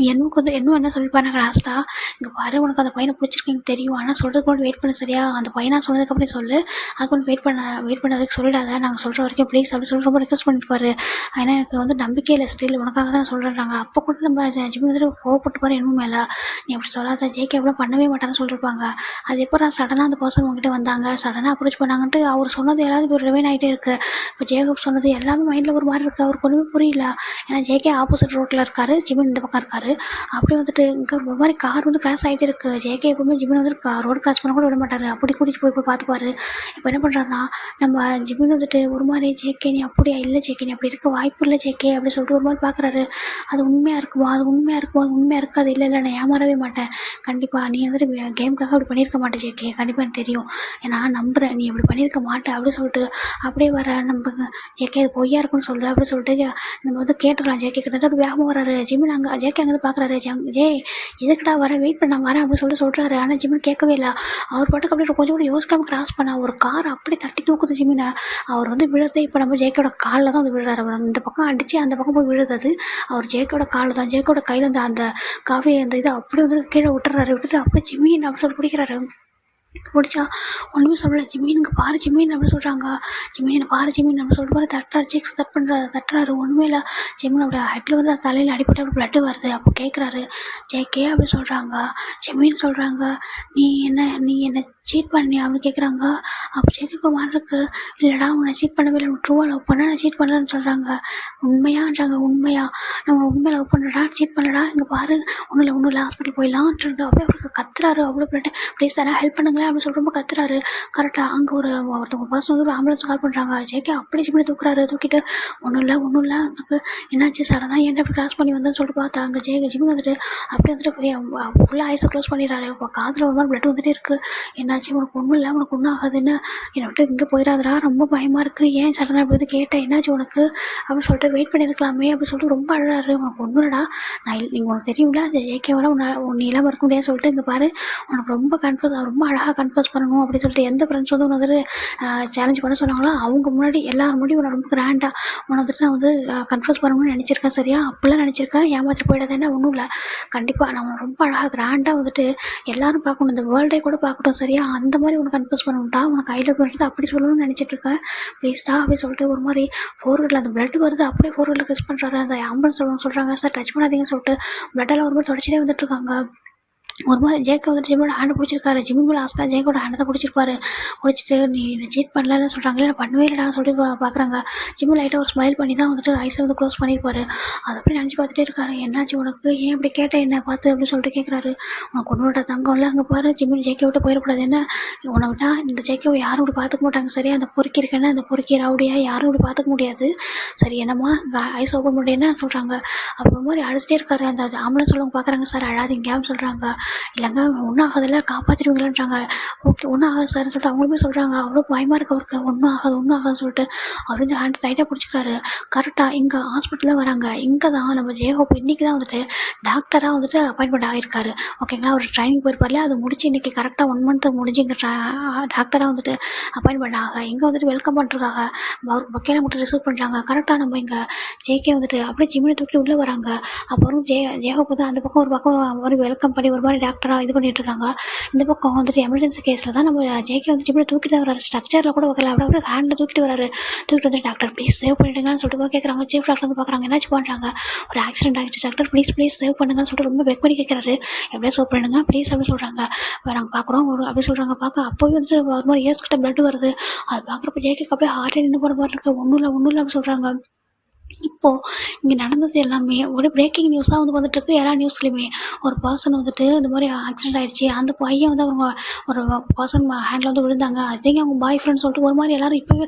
என்ன சொல்லிப்பாரு லாஸ்ட்டாக, இங்கே பாரு உனக்கு அந்த பையனை பிடிச்சிருக்கு எனக்கு தெரியும், ஆனால் சொல்கிறதுக்கு மட்டும் வெயிட் பண்ண சரியா, அந்த பையனா சொன்னதுக்கப்புறம் சொல்லு, அதுக்கு ஒன்று வெயிட் பண்ணதுக்கு சொல்லிடாத, நாங்கள் சொல்கிற வரைக்கும் ப்ளீஸ் அப்படின்னு சொல்லி ரொம்ப ரிக்வஸ்ட் பண்ணிப்பாரு. ஏன்னா எனக்கு வந்து நம்பிக்கை இல்லை ஸ்டில், உனக்காக தான் சொல்கிறாங்க. அப்போ கூட நம்ம ஜிம் வந்துட்டு கோவப்பட்டு பாரு என்னமோ மேலே, நீ அப்படி சொல்லாத, ஜேகே எவ்வளோ பண்ணவே மாட்டான்னு சொல்லியிருப்பாங்க. அது எப்போ நான் சடனாக அந்த பர்சன் உங்ககிட்ட வந்தாங்க, சடனாக அப்ரோச் பண்ணாங்கன்ட்டு அவர் சொன்னது எல்லாத்தையும் ஒரு ரிவைன் ஆகிட்டே இருக்குது. இப்போ ஜேகப் சொன்னது எல்லாமே மைண்டில் ஒரு மாதிரி இருக்குது. அவருக்கு ஒன்றுமே புரியல. ஏன்னா ஜேகே ஆப்போசிட் ரோட்டில் இருக்காரு, ஜிமின் இந்த பக்கம் இருக்காரு. அப்படியே வந்துட்டு இங்கே ஒரு மாதிரி கார் வந்து கிராஸ் ஆகிட்டே இருக்குது. ஜேகே எப்பவுமே ஜிமின் வந்துட்டு ரோடு கிராஸ் பண்ண கூட விட மாட்டார், அப்படி கூட்டிகிட்டு போய் பார்த்துப்பாரு. இப்போ என்ன பண்ணுறாருன்னா, நம்ம ஜிமின் வந்துட்டு ஒரு மாதிரி ஜேகே நீ அப்படியா, இல்லை ஜேகே நீ அப்படி இருக்க வாய்ப்பு இல்லை ஜேகே அப்படின்னு சொல்லிட்டு ஒரு மாதிரி பார்க்குறாரு. அது உண்மையாக இருக்குமா, அது உண்மையாக இருக்காது, இல்லை நான் ஏமாறவே மாட்டேன், கண்டிப்பாக நீ வந்துட்டு கேமுக்காக அப்படி பண்ணியிருக்க மாட்டேன் ஜேகே, கண்டிப்பாக எனக்கு தெரியும், நான் நம்புகிறேன் நீ அப்படி பண்ணியிருக்க மாட்டேன் அப்படின்னு சொல்லிட்டு அப்படியே வர நம்ம ஜேகே அது பொய்யா இருக்குன்னு சொல்லு அப்படின்னு சொல்லிட்டு நம்ம வந்து கேட்டுக்கலாம். ஜேகே கிட்ட அப்படி வேகமாக வராரு. ஜிமின் ஜேகே அங்கேருந்து பார்க்குறாரு. எதுக்குடா வர, வெயிட் பண்ண வரேன் அப்படின்னு சொல்கிறாரு. ஆனால் ஜிமின் கேட்கவே இல்லை. அவர் பாட்டுக்கு அப்படியே கொஞ்சம் கூட யோசிக்காமல் கிராஸ் பண்ண ஒரு கார் அப்படி தட்டி தூக்குது ஜிமினை. அவர் வந்து விழுறதே இப்போ நம்ம ஜேகேயோட காலில் தான் வந்து விழுறாரு. அவர் இந்த பக்கம் அடித்து அந்த பக்கம் போய் விழுறது அவர் ஜேகேயோட காலில் தான். ஜேகேயோட கையில் வந்து அந்த காஃபி அந்த இதை அப்படியே வந்து கீழே விட்டுட்டு அப்படியே ஜிமின் அப்படின்னு சொல்லி பிடிக்கிறாரு. பிடிச்சா ஒன்றுமே சொல்லலை. ஜிமினுக்கு பாரு ஜிமின் அப்படின்னு சொல்கிறாங்க. ஜிமின் பாரு ஜிமின் அப்படின்னு சொல்லிட்டு பாரு தட்டுறாரு. சிக்ஸ் தட்டுறாரு. ஒன்றுமே இல்லை. ஜிமின் அப்படியே ஹெட்டில் வந்து தலையில் அடிப்பட்டு அப்படி பிளட்டு வருது. அப்போ கேட்குறாரு ஜேகே அப்படின்னு சொல்கிறாங்க. ஜிமின் சொல்கிறாங்க, நீ என்ன சீட் பண்ணியா அப்படின்னு கேட்குறாங்க. அப்போ ஜேகேக்கு ஒரு மாதிரி இருக்குது. இல்லைடா உன்னை சீட் பண்ணவே இல்லை, ட்ரூவாக லவ் பண்ண நான் சீட் பண்ணலன்னு சொல்கிறாங்க. உண்மையான்றாங்க. நான் உண்மையாக லவ் பண்ணுறடா, சீட் பண்ணலடா, இங்கே பாரு ஒன்றும் இல்லை ஹாஸ்பிட்டல் போயிடலான்ட்டு அப்படியே அவருக்கு கத்துறாரு. அவ்வளோ பிளட்டு ப்ளீஸ் தரேன் ஹெல்ப் பண்ணுங்களேன் அப்படின்னு சொல்லிட்டு ரொம்ப கத்துறாரு. கரெக்டாக அங்கே ஒருத்தவங்க பர்சன் வந்து ஒரு ஆம்புலன்ஸ் கால் பண்ணுறாங்க. ஜேகே அப்படியே ஜிமினை தூக்கிட்டு ஒன்றும் இல்லை எனக்கு என்னாச்சு சடனாக ஏன் அப்படி கிராஸ் பண்ணி வந்தேன்னு சொல்லிட்டு பார்த்தா அங்கே ஜிமின் வந்துட்டு அப்படியே வந்துட்டு ஃபுல்லாக ஐஸை க்ளோஸ் பண்ணிடுறாரு. காதில் ஒரு மாதிரி பிளட் வந்துட்டே இருக்குது. என்னாச்சு உனக்கு ஒன்றும் ஆகாதுன்னு என்னை விட்டு இங்கே போயிடாதடா, ரொம்ப பயமாக இருக்குது, ஏன் சடனாக அப்படி வந்து கேட்டேன், என்னாச்சு உனக்கு அப்படின்னு சொல்லிட்டு வெயிட் பண்ணியிருக்கலாமே அப்படின்னு சொல்லிட்டு ரொம்ப அழகாரு. உனக்கு ஒன்றும் இல்லைடா, உனக்கு தெரியும்ல அந்த ஜேகேவால் நீ இல்லாமல் இருக்க முடியாது சொல்லிட்டு இங்கே பாரு உனக்கு ரொம்ப ரொம்ப அழகாக கன்ஃபர்ஸ் பண்ணணும் அப்படின்னு சொல்லிட்டு எந்த ஃப்ரெண்ட்ஸ் வந்து வந்துட்டு சேலஞ்ச் பண்ண சொன்னாங்களோ அவங்க முன்னாடி எல்லாரும் முன்னாடி உன்னை ரொம்ப கிராண்டாக வந்துட்டு நான் வந்து கன்ஃபர்ஸ் பண்ணணும்னு நினச்சிருக்கேன். சரியா அப்படிலாம் நினச்சிருக்கேன், ஏமாற்றி போயிடாது. என்ன ஒன்றும் இல்லை, கண்டிப்பாக நான் உன்னை ரொம்ப அழகாக கிராண்டாக வந்துட்டு எல்லாரும் பார்க்கணும், இந்த வேர்ல்டே கூட பார்க்கட்டும் சரியா, அந்த மாதிரி உனக்கு கன்ஃபர்ஸ் பண்ணணும்டா, உனக்கு ஐ லவ் யூன்றது அப்படி சொல்லணும்னு நினச்சிட்டு இருக்கேன் ப்ளீஸ்டா அப்படின்னு சொல்லிட்டு ஒரு மாதிரி ஃபோர்ஹெட்டில் அந்த பிளட் வருது. அப்படியே ஃபோர்ஹெட்டில் கிஸ் பண்ணுறாரு. அந்த ஆம்புலன்ஸ் சொல்கிறாங்க சார் டச் பண்ணாதீங்கன்னு சொல்லிட்டு பிளட்டெல்லாம் ஒரு மாதிரி தொடச்சிட்டே வந்துட்டு இருக்காங்க. ஒரு மாதிரி ஜேகே வந்துட்டு ஜிம்மோட ஹேண்டை பிடிச்சிருக்காரு. ஜிம்மின் லாஸ்ட்டாக ஜேக்கோட ஹேண்டை தான் பிடிச்சிட்டு நீ சீட் பண்ணலன்னு சொல்கிறாங்க. இல்லை பண்ணவே இல்லைடான்னு சொல்லிட்டு பார்க்குறாங்க. ஜிம்மு லைட்டாக ஒரு ஸ்மைல் பண்ணி தான் வந்துட்டு ஐஸை வந்து க்ளோஸ் பண்ணியிருப்பாரு. அதை அப்படி நினச்சி பார்த்துட்டே இருக்காரு. என்னாச்சு உனக்கு, ஏன் இப்படி கேட்டேன் என்ன பார்த்து அப்படின்னு சொல்லிட்டு கேட்குறாரு. உனக்கு ஒன்னோட தங்கம் இல்லை, அங்கே பாரு ஜிம்மின் ஜேகே விட்டு போயிடக்கூடாது, என்ன உன்னை விட்டா இந்த ஜேகேவை யாரும் இப்படி பார்த்துக்க மாட்டாங்க சரியா, அந்த பொறுக்கி இருக்கேன்னா அந்த பொறுக்கி ரவுடியா யாரும் இப்படி பார்த்துக்க முடியாது சரி, என்னம்மா ஐஸ் ஓப்பன் பண்ணிட்டேன்னு சொல்கிறாங்க. அப்போ ஒரு மாதிரி அழுதுகிட்டே இருக்காரு. அந்த ஆம்புலன்ஸ் உள்ளவங்க பார்க்குறாங்க. சார் அழாதீங்க அப்படின்னு சொல்கிறாங்க. இல்லைங்க ஒன்றும் ஆகாதில்ல காப்பாற்றிடுவீங்களான்றாங்க. ஓகே ஒன்றும் ஆகாது சார்ன்னு சொல்லிட்டு அவங்களுமே சொல்கிறாங்க. அவ்வளோ பயமாக இருக்குது அவருக்கு. ஒன்றும் ஆகாதுன்னு சொல்லிட்டு அவர் வந்து ஹேண்ட் டைட்டாக பிடிச்சிக்கிறாரு. கரெக்டாக இங்கே ஹாஸ்பிட்டலில் வராங்க. இங்கே தான் நம்ம ஜெயஹோப் இன்றைக்கி தான் வந்துட்டு டாக்டராக வந்துட்டு அப்பாயின்மெண்ட் ஆகியிருக்காரு. ஓகேங்களா, அவர் ட்ரைனிங் போயிருப்பார்ல, அது முடிச்சு இன்றைக்கி கரெக்டாக 1 மந்த் முடிஞ்சு இங்கே டாக்டராக வந்துட்டு அப்பாயின்மெண்ட் இங்கே வந்துட்டு வெல்கம் பண்ணுறதுக்காக அவருக்கு பக்கையெல்லாம் மட்டும் ரிசீவ் பண்ணுறாங்க. கரெக்டாக நம்ம இங்கே ஜேகே வந்துட்டு அப்படியே ஜிம்மினை தூக்கிட்டு உள்ளே வராங்க. அப்புறம் ஜெயஹோப் வந்து அந்த பக்கம் ஒரு பக்கம் ஒரு வெல்கம் பண்ணி ஒரு மாதிரி டாக்டராக இது பண்ணிட்டு இருக்காங்க. இந்த பக்கம் வந்துட்டு எமர்ஜென்சி கேஸில் தான் நம்ம ஜேகே வந்து ஜிம்மினை தூக்கிட்டு தான் வராரு. ஸ்ட்ரக்சரில் கூட வைக்கல, அப்படியே ஹேண்டில் தூக்கிட்டு வராரு. தூக்கிட்டு வந்து டாக்டர் ப்ளீஸ் சேவ் பண்ணிட்டுங்கன்னு சொல்லிட்டு கேட்குறாங்க. சீஃப் டாக்டர் வந்து பார்க்குறாங்க. என்னாச்சு பண்ணுறாங்க, ஒரு ஆக்சிடென்ட் ஆகிடுச்சு டாக்டர், ப்ளீஸ் சேவ் பண்ணுங்கன்னு சொல்லிட்டு ரொம்ப பெக் பண்ணி கேட்குறாரு. எப்படியா சேவ் பண்ணுங்க ப்ளீஸ் அப்படின்னு சொல்கிறாங்க. நாங்கள் பார்க்குறோம் அப்படி சொல்கிறாங்க. அப்போவே வந்துட்டு ஒரு மாதிரி இயர்ஸ் கிட்ட பிளட் வருது. அது பார்க்குறப்ப ஜேகேக்கு அப்படியே ஹார்ட்டே நின்று போகிற மாதிரி இருக்குது. ஒன்றும் இல்லை அப்படின்னு சொல்கிறாங்க. இப்போது இங்கே நடந்தது எல்லாமே ஒரு பிரேக்கிங் நியூஸ் தான் வந்து வந்துட்டுருக்கு. எல்லா நியூஸ்லையுமே ஒரு பர்சன் வந்துட்டு இந்த மாதிரி ஆக்சிடென்ட் ஆகிடுச்சு, அந்த பையன் வந்து அவங்க ஒரு பர்சன் ஹேண்டில் வந்து விழுந்தாங்க, அதே அவங்க பாய் ஃப்ரெண்ட் சொல்லிட்டு ஒரு மாதிரி எல்லோரும் இப்போவே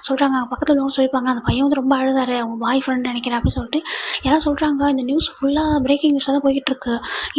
சொல்கிறாங்க. பக்கத்தில் உள்ளவங்க சொல்லியிருப்பாங்க அந்த பையன் வந்து ரொம்ப அழுதாரு, அவங்க பாய் ஃப்ரெண்ட் நினைக்கிறேன் அப்படின்னு சொல்லிட்டு எல்லாம் சொல்கிறாங்க. இந்த நியூஸ் ஃபுல்லாக பிரேக்கிங் நியூஸாக தான் போய்கிட்டு இருக்கு.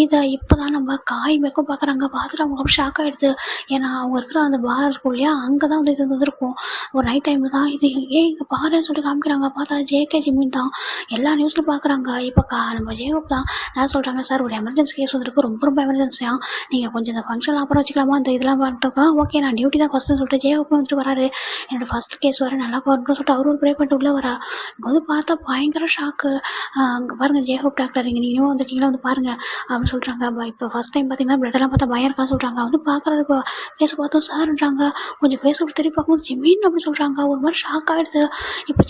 இதை இப்போ தான் நம்ம காய் மேக்கும் பார்க்குறாங்க. பார்த்துட்டு அவங்க ரொம்ப ஷாக் ஆகிடுது. ஏன்னா அவங்க இருக்கிற அந்த பார் இருக்கும் இல்லையா, அங்கே தான் வந்து இது வந்துருக்கும். ஒரு நைட் டைமில் தான் இது இங்கே பாருன்னு சொல்லிட்டு காமிக்கிறாங்க. பார்த்தா ஜேகே ஜிம்மின் தான் எல்லா நியூஸ்லையும் பார்க்குறாங்க. இப்போ நம்ம ஜேகோப் தான் நான் சொல்கிறாங்க, சார் ஒரு எமர்ஜென்சி கேஸ் வந்துருக்கு, ரொம்ப எமர்ஜென்சியாக நீங்கள் கொஞ்சம் இந்த ஃபங்க்ஷன்லாம் அப்புறம் வச்சுக்கலாமா, இந்த இதெல்லாம் பண்ணிட்டுருக்கோம். ஓகே நான் டியூட்டி தான் ஃபஸ்ட்டுன்னு சொல்லிட்டு ஜேகோப் வந்துட்டு வராரு. என்னோடய ஃபஸ்ட் கேஸ் வர நல்லா போகணும்னு சொல்லிட்டு அவரும் ப்ரே பண்ணிட்டு உள்ளே வரா. இங்கே வந்து பார்த்தா பயங்கர ஷாக்கு. அங்கே பாருங்கள் ஜேகோப் டாக்டர் இங்கே நீங்களும் வந்துருக்கீங்களா, வந்து பாருங்கள் அப்படின்னு சொல்கிறாங்க. இப்போ ஃபஸ்ட் டைம் பார்த்தீங்கன்னா பிளட்டெல்லாம் பார்த்தா பயம் இருக்கான்னு சொல்கிறாங்க. வந்து பார்க்குறாரு. இப்போ ஃபேஸ் பார்த்தோம் சார்ன்றாங்க. கொஞ்சம் ஃபேஸ் விட்டு திரும்பி பார்க்கும்போது ஜிம்மின் அப்படின்னு சொல்கிறாங்க. ஒரு மாதிரி ஷாக் ஆகிடுது. இப்போ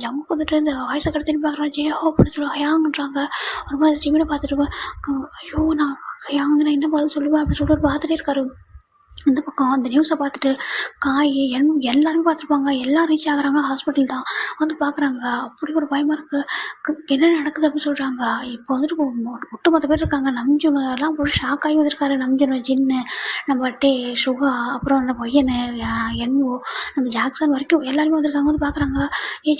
ஜங்குக்கு வந்துட்டு இந்த வாய்ஸை கடை திரும்பி பார்க்குறான். ஜேஹோ அப்படின்னு சொல்லுவாங்க. ஹயாங்கன்றாங்க. ஒரு மாதிரி ஜிம்மினை பார்த்துட்டு ஐயோ நான் ஹயாங்க நான் என்ன பதில் சொல்லுவேன் அப்படின்னு சொல்லிட்டு பார்த்துட்டே இருக்காரு. இந்த பக்கம் அந்த நியூஸை பார்த்துட்டு காய் எல்லாருமே பார்த்துருப்பாங்க. எல்லாம் ரீச் ஆகுறாங்க. ஹாஸ்பிட்டல் தான் வந்து பார்க்குறாங்க. அப்படி ஒரு பயமாக இருக்குது. என்ன நடக்குது அப்படின்னு சொல்கிறாங்க. இப்போ வந்துட்டு ஒட்டுமொத்த பேர் இருக்காங்க. நம்ஜுனெல்லாம் போட்டு ஷாக் ஆகி வந்திருக்காரு. நம்ஜுனு, ஜின்னு, நம்ம சுகா, அப்புறம் நம்ம பையனு என்வோ, நம்ம ஜாக்சன் வரைக்கும் எல்லாருமே வந்திருக்காங்க. வந்து பார்க்குறாங்க.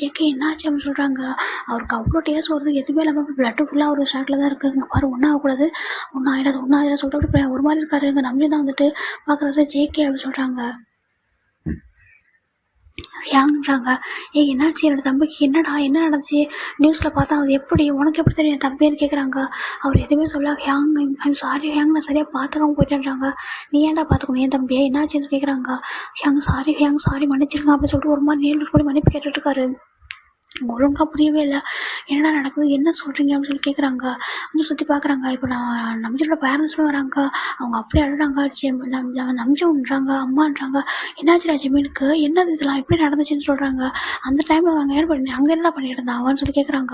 ஜேகே என்னாச்சு அப்படின்னு சொல்கிறாங்க. அவருக்கு அவ்வளோ டேஸ்ட் வருது, எதுவுமே இல்லாமல் பிளட்டு ஃபுல்லாக ஒரு ஷாட்டில் தான் இருக்குது. இங்கே பாரு ஒன்றும் ஆகக்கூடாது, ஒன்றும் ஆகிடாது சொல்லிட்டு ஒரு மாதிரி இருக்காரு. இங்கே நம்ஜு தான் வந்துட்டு பார்க்குறாரு. ஜேகே அப்படின்னு சொல்கிறாங்க. யாங்கன்றாங்க. என்னாச்சு என்னோட தம்பிக்கு, என்னடா என்ன நடந்துச்சு, நியூஸில் பார்த்தா அது எப்படி உனக்கு எப்படி தெரியும் என் தம்பின்னு கேட்குறாங்க. அவர் எதுவுமே சொல்ல ஐம் சாரி நான் சரியாக பார்த்துக்காம போயிட்டேன்றாங்க. நீ ஏன்டா பார்த்துக்கணும் என் தம்பியை, என்னாச்சுன்னு கேட்குறாங்க. சாரி மன்னிச்சிருங்க அப்படின்னு சொல்லிட்டு ஒரு மாதிரி நேரில் போய் மன்னிப்பு கேட்டுட்ருக்காரு. ஒழுங்காக புரியவே இல்லை. என்னடா நடக்குது, என்ன சொல்கிறீங்க அப்படின்னு சொல்லி கேட்குறாங்க. வந்து சுற்றி பார்க்குறாங்க. இப்போ நம்ஜோட பேரண்ட்ஸுமே வராங்க. அவங்க அப்படியே அழுறாங்க. நம்ஜோன்றாங்க, அம்மான்றாங்க. என்னாச்சுடா ஜெமீனுக்கு, என்னது இதெல்லாம் எப்படி நடந்துச்சுன்னு சொல்கிறாங்க. அந்த டைமில் அவங்க அங்கே என்னடா பண்ணிட்டு இருந்தான் அவன்னு சொல்லி கேட்குறாங்க.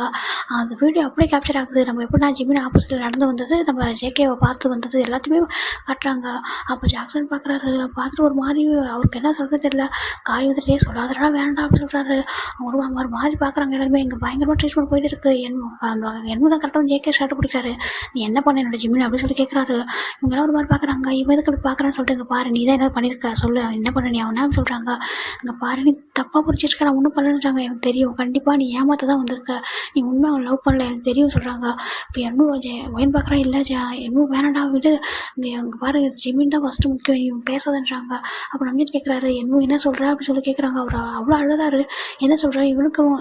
அந்த வீடியோ அப்படியே கேப்சர் ஆகுது. நம்ம எப்படின்னா ஜெமீன் ஆப்போசிட்டில் நடந்து வந்தது, நம்ம ஜேகேவை பார்த்து வந்தது எல்லாத்தையுமே காட்டுறாங்க. அப்போ ஜாக்சன் பார்க்குறாரு. பார்த்துட்டு ஒரு மாதிரி அவருக்கு என்ன சொல்கிறது தெரியல. காய் வந்துட்டே சொல்லாதடா வேண்டாம் அப்படின்னு சொல்கிறாரு. அவங்க ஒரு மாதிரி பார்க்குறாங்க. எல்லாருமே இங்கே பயங்கரமாக ட்ரீட்மெண்ட் போயிட்டு இருக்குது. என்ன தான் கரெக்டாக ஜேகே ஷர்ட் பிடிக்கிறாரு. நீ என்ன பண்ண என்னோட ஜிம்மின் அப்படின்னு சொல்லி கேட்குறாரு. இவங்கெல்லாம் ஒரு மாதிரி பார்க்குறாங்க. இவன் எதுக்கு அப்படி பார்க்குறான்னு சொல்லிட்டு இங்கே பாரு நீ தான் என்ன பண்ணியிருக்க சொல்லு, என்ன பண்ண நீ அவனா சொல்கிறாங்க. இங்கே பாரு நீ தப்பாக புரிச்சிருக்க, நான் ஒன்றும் பண்ணலன்றாங்க. எனக்கு தெரியும், கண்டிப்பாக நீ ஏமாத்த தான் வந்திருக்க, நீ உண்மை அவன் லவ் பண்ணல எனக்கு தெரியும் சொல்கிறாங்க. இப்போ என்னும் ஒயின் பார்க்குறான். இல்லை என்னும் வேணாண்டா விடு, இங்கே பாரு ஜிம்மின் தான் ஃபஸ்ட்டு முக்கியம், நீ பேசாதன்றாங்க. அப்போ நம்பிட்டு கேட்குறாரு. என்ன சொல்கிறா அப்படின்னு சொல்லி கேட்குறாங்க. அவர் அவ்வளோ அழுறாரு. என்ன சொல்கிறா, இவனுக்கும்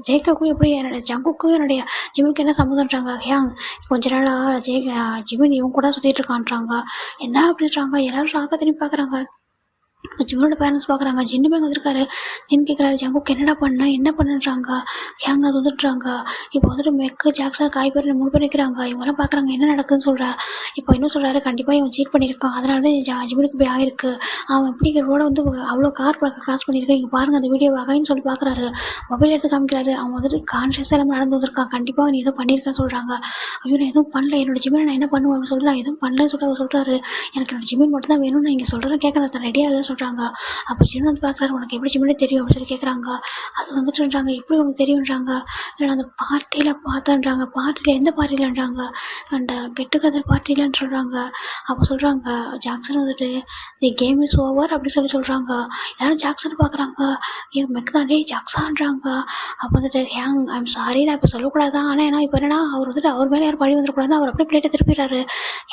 ஜேகேக்கும் எப்படி என்னுடைய ஜங்குக்கும் என்னுடைய ஜிம்மினுக்கு என்ன சம்மந்தம்ன்றாங்க. கொஞ்ச நாளாக ஜிம்மின் இவங்க கூட சுற்றிட்டு இருக்கான்றாங்க. என்ன அப்படின்றாங்க. எல்லாரும் ஷாக்காக திரும்பி பார்க்குறாங்க. இப்போ ஜிம்மனோட பேரண்ட்ஸ் பார்க்குறாங்க. ஜின்னுமே வந்திருக்காரு. ஜின் கேட்குறாரு ஜங்குக்கு என்னடா என்ன பண்ணுறாங்க. அது வந்துட்டுறாங்க. இப்போ வந்துட்டு மெக்கு ஜாக்சன் காய் பேர் 3 பேர் நிற்கிறாங்க. இவங்கெல்லாம் பார்க்குறாங்க என்ன நடக்குதுன்னு சொல்கிறா. இப்போ இன்னும் சொல்கிறாரு கண்டிப்பாக இவன் சீட் பண்ணியிருக்கான், அதனால தான் ஜிம்முக்கு போய் ஆயிருக்கு. அவன் எப்படி ரோட வந்து அவ்வளோ கார் கிராஸ் பண்ணியிருக்கேன், இங்கே பாருங்கள் அந்த வீடியோ வகைன்னு சொல்லி பார்க்குறாரு. மொபைல் எடுத்து காமிக்கிறாரு. அவன் வந்துட்டு கான்ஷியஸாக எல்லாம் நடந்து வந்திருக்கான். கண்டிப்பாக நீ எதுவும் பண்ணியிருக்கான்னு சொல்கிறாங்க. ஐயோ நான் எதுவும் பண்ணல, என்னோட ஜிம்மினை நான் என்ன பண்ணுவேன் அப்படின்னு சொல்லி நான் எதுவும் பண்ணலன்னு சொல்லி அவர் சொல்கிறாரு. எனக்கு என்னோட ஜிம்மின் மட்டும் தான் வேணும்னு நான் இங்கே சொல்கிறேன் கேட்குறேன் ரெடியாக இல்லைன்னு சொல்கிறாங்க. அப்போ ஜின் வந்து பார்க்குறாரு, உனக்கு எப்படி ஜிம்முன்னு தெரியும் அப்படின்னு சொல்லி கேட்குறாங்க. அது வந்துட்டுன்றாங்க, எப்படி உனக்கு தெரியுன்றாங்க. இல்லை அந்த பார்ட்டியில் பார்த்தேன்றாங்க. பார்ட்டியில் எந்த பார்ட்டியிலன்றாங்க, அந்த கெட்டு கதர் பார்ட்டிலன்னு சொல்கிறாங்க. அப்போ சொல்கிறாங்க ஜாக்சன் வந்துட்டு தி கேம் இஸ் ஓவர் அப்படின்னு சொல்கிறாங்க. எல்லாரும் ஜாக்சன் பார்க்குறாங்க. மெக்தான் டே ஜாக்ஸான்றாங்க. அப்போ வந்துட்டு ஹேங் ஐம் சாரி, நான் இப்போ சொல்லக்கூடாதான், ஆனால் ஏன்னா இப்போ என்னன்னா அவர் வந்துட்டு அவர் மேலே யாரும் பழி வந்துடக்கூடாதுன்னு அவர் அப்படியே பிளேட்டை திருப்பிடுறாரு.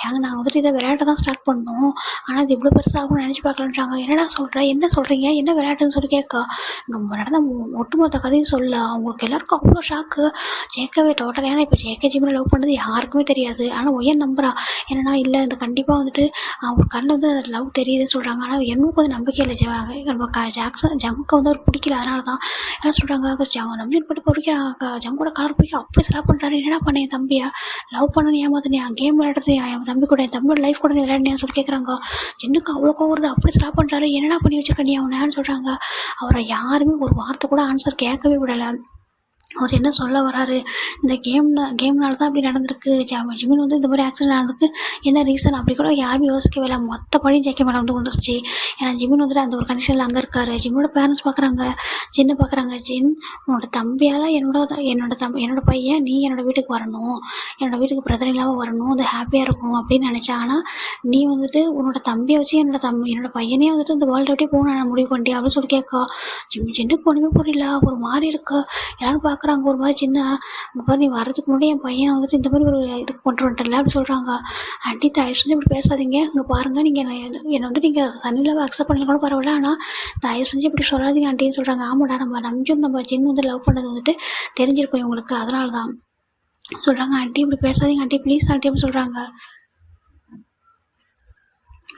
ஏங்க நாங்கள் வந்துட்டு இதை விளையாட்ட தான் ஸ்டார்ட் பண்ணோம், ஆனால் இது இவ்வளோ பெருசாகும்னு நினச்சி பார்க்கலன்றாங்க. என்னடா சொல்கிறேன், என்ன சொல்கிறீங்க, என்ன விளையாட்டுன்னு சொல்லி கேட்க இங்கே நடந்த ஒட்டுமொத்த கதையும் சொல்ல அவங்களுக்கு எல்லாருக்கும் அவ்வளோ ஷாக்கு. ஜேக்கவே டோட்டல், ஏன்னா இப்போ ஜேகே ஜிம்மில் லவ் பண்ணது யாருக்குமே தெரியாது. ஆனால் ஒய்யன் நம்புறா, என்னன்னா இல்லை இந்த கண்டிப்பாக வந்துட்டு அவர் கண்ணில் வந்து லவ் தெரியுதுன்னு சொல்கிறாங்க. ஆனால் என்னும் கொஞ்சம் நம்பிக்கை இல்லை. நம்ம ஜாக்சன் ஜங்குக்கு வந்து அவர் பிடிக்கல, அதனால தான் என்ன சொல்கிறாங்க, நம்பிட்டு போட்டு பிடிக்கிறாங்க. ஜங்கோட கலர் பிடிக்க அப்படி செலவு பண்ணுறாரு. என்னடா பண்ண என் தம்பியா லவ் பண்ணணும் ஏமாத்தினியா, கேம் விளையாடுறதுயா, என் தம்பி கூட என் தம்பியோட லைஃப் கூட நீ விளையாடினியான்னு சொல்லி கேட்குறாங்க. ஜென்னுக்கு அவ்வளோ கோவருது, அப்படி செலவு பண்ணுறாரு. என்னடா பண்ணி வச்சுருக்க நீ அவனான்னு சொல்கிறாங்க. அவரை யாருமே ஒரு வார்த்தை கூட ஆன்சர் கேட்கவே விடலை. அவர் என்ன சொல்ல வராரு, இந்த கேம்னால தான் அப்படி நடந்திருக்கு, ஜிமின் வந்து இந்த மாதிரி ஆக்சிடென்ட் நடந்திருக்கு, என்ன ரீசன் அப்படி கூட யாருமே யோசிக்கவே இல்லை. மொத்த பழி ஜேகே மேலே வந்து வந்துருச்சு. ஏன்னா ஜிமின் வந்துட்டு அந்த ஒரு கண்டிஷனில் அங்கே இருக்காரு. ஜிம்மோட பேரண்ட்ஸ் பார்க்குறாங்க, ஜின்னை பார்க்குறாங்க. ஜின் உன்னோட தம்பியால் என்னோட பையன் நீ என்னோடய வீட்டுக்கு வரணும், என்னோடய வீட்டுக்கு பிரச்சனை இல்லாமல் வரணும், அது ஹாப்பியாக இருக்கணும் அப்படின்னு நினச்சா. ஆனால் நீ வந்துட்டு உன்னோட தம்பியை வச்சு என்னோட பையனே வந்துட்டு இந்த வேர்ல்டை விட்டே போகணும் நான் முடிவு பண்ணிட்டேன் அப்படின்னு சொல்லி கேட்கா. ஜின்னுக்கு ஒன்றுமே புரியல, ஒரு மாதிரி இருக்கு. எல்லாரும் பார்க்குறாங்க ஒரு மாதிரி. சின்ன அங்கே பாரு, நீ வர்றதுக்கு முன்னாடி என் பையனை வந்துட்டு இந்த மாதிரி ஒரு இதுக்கு கொண்டு வந்துட்டல அப்படி சொல்கிறாங்க. ஆண்டி தயவு செஞ்சு இப்படி பேசாதீங்க, இங்கே பாருங்கள், நீங்கள் என்னை வந்துட்டு நீங்கள் சன்னிலாவை அக்செப்ட் பண்ணல கூட பரவாயில்ல, ஆனால் தயவு செஞ்சு இப்படி சொல்லாதீங்க ஆண்டின்னு சொல்கிறாங்க. ஆமாடா, நம்ம சின்ன வந்து லவ் பண்ணது வந்துட்டு தெரிஞ்சிருக்கும் இவங்களுக்கு, அதனால தான் சொல்கிறாங்க. ஆண்டி இப்படி பேசாதீங்க ஆண்டி, ப்ளீஸ் ஆண்டி அப்படின்னு சொல்கிறாங்க.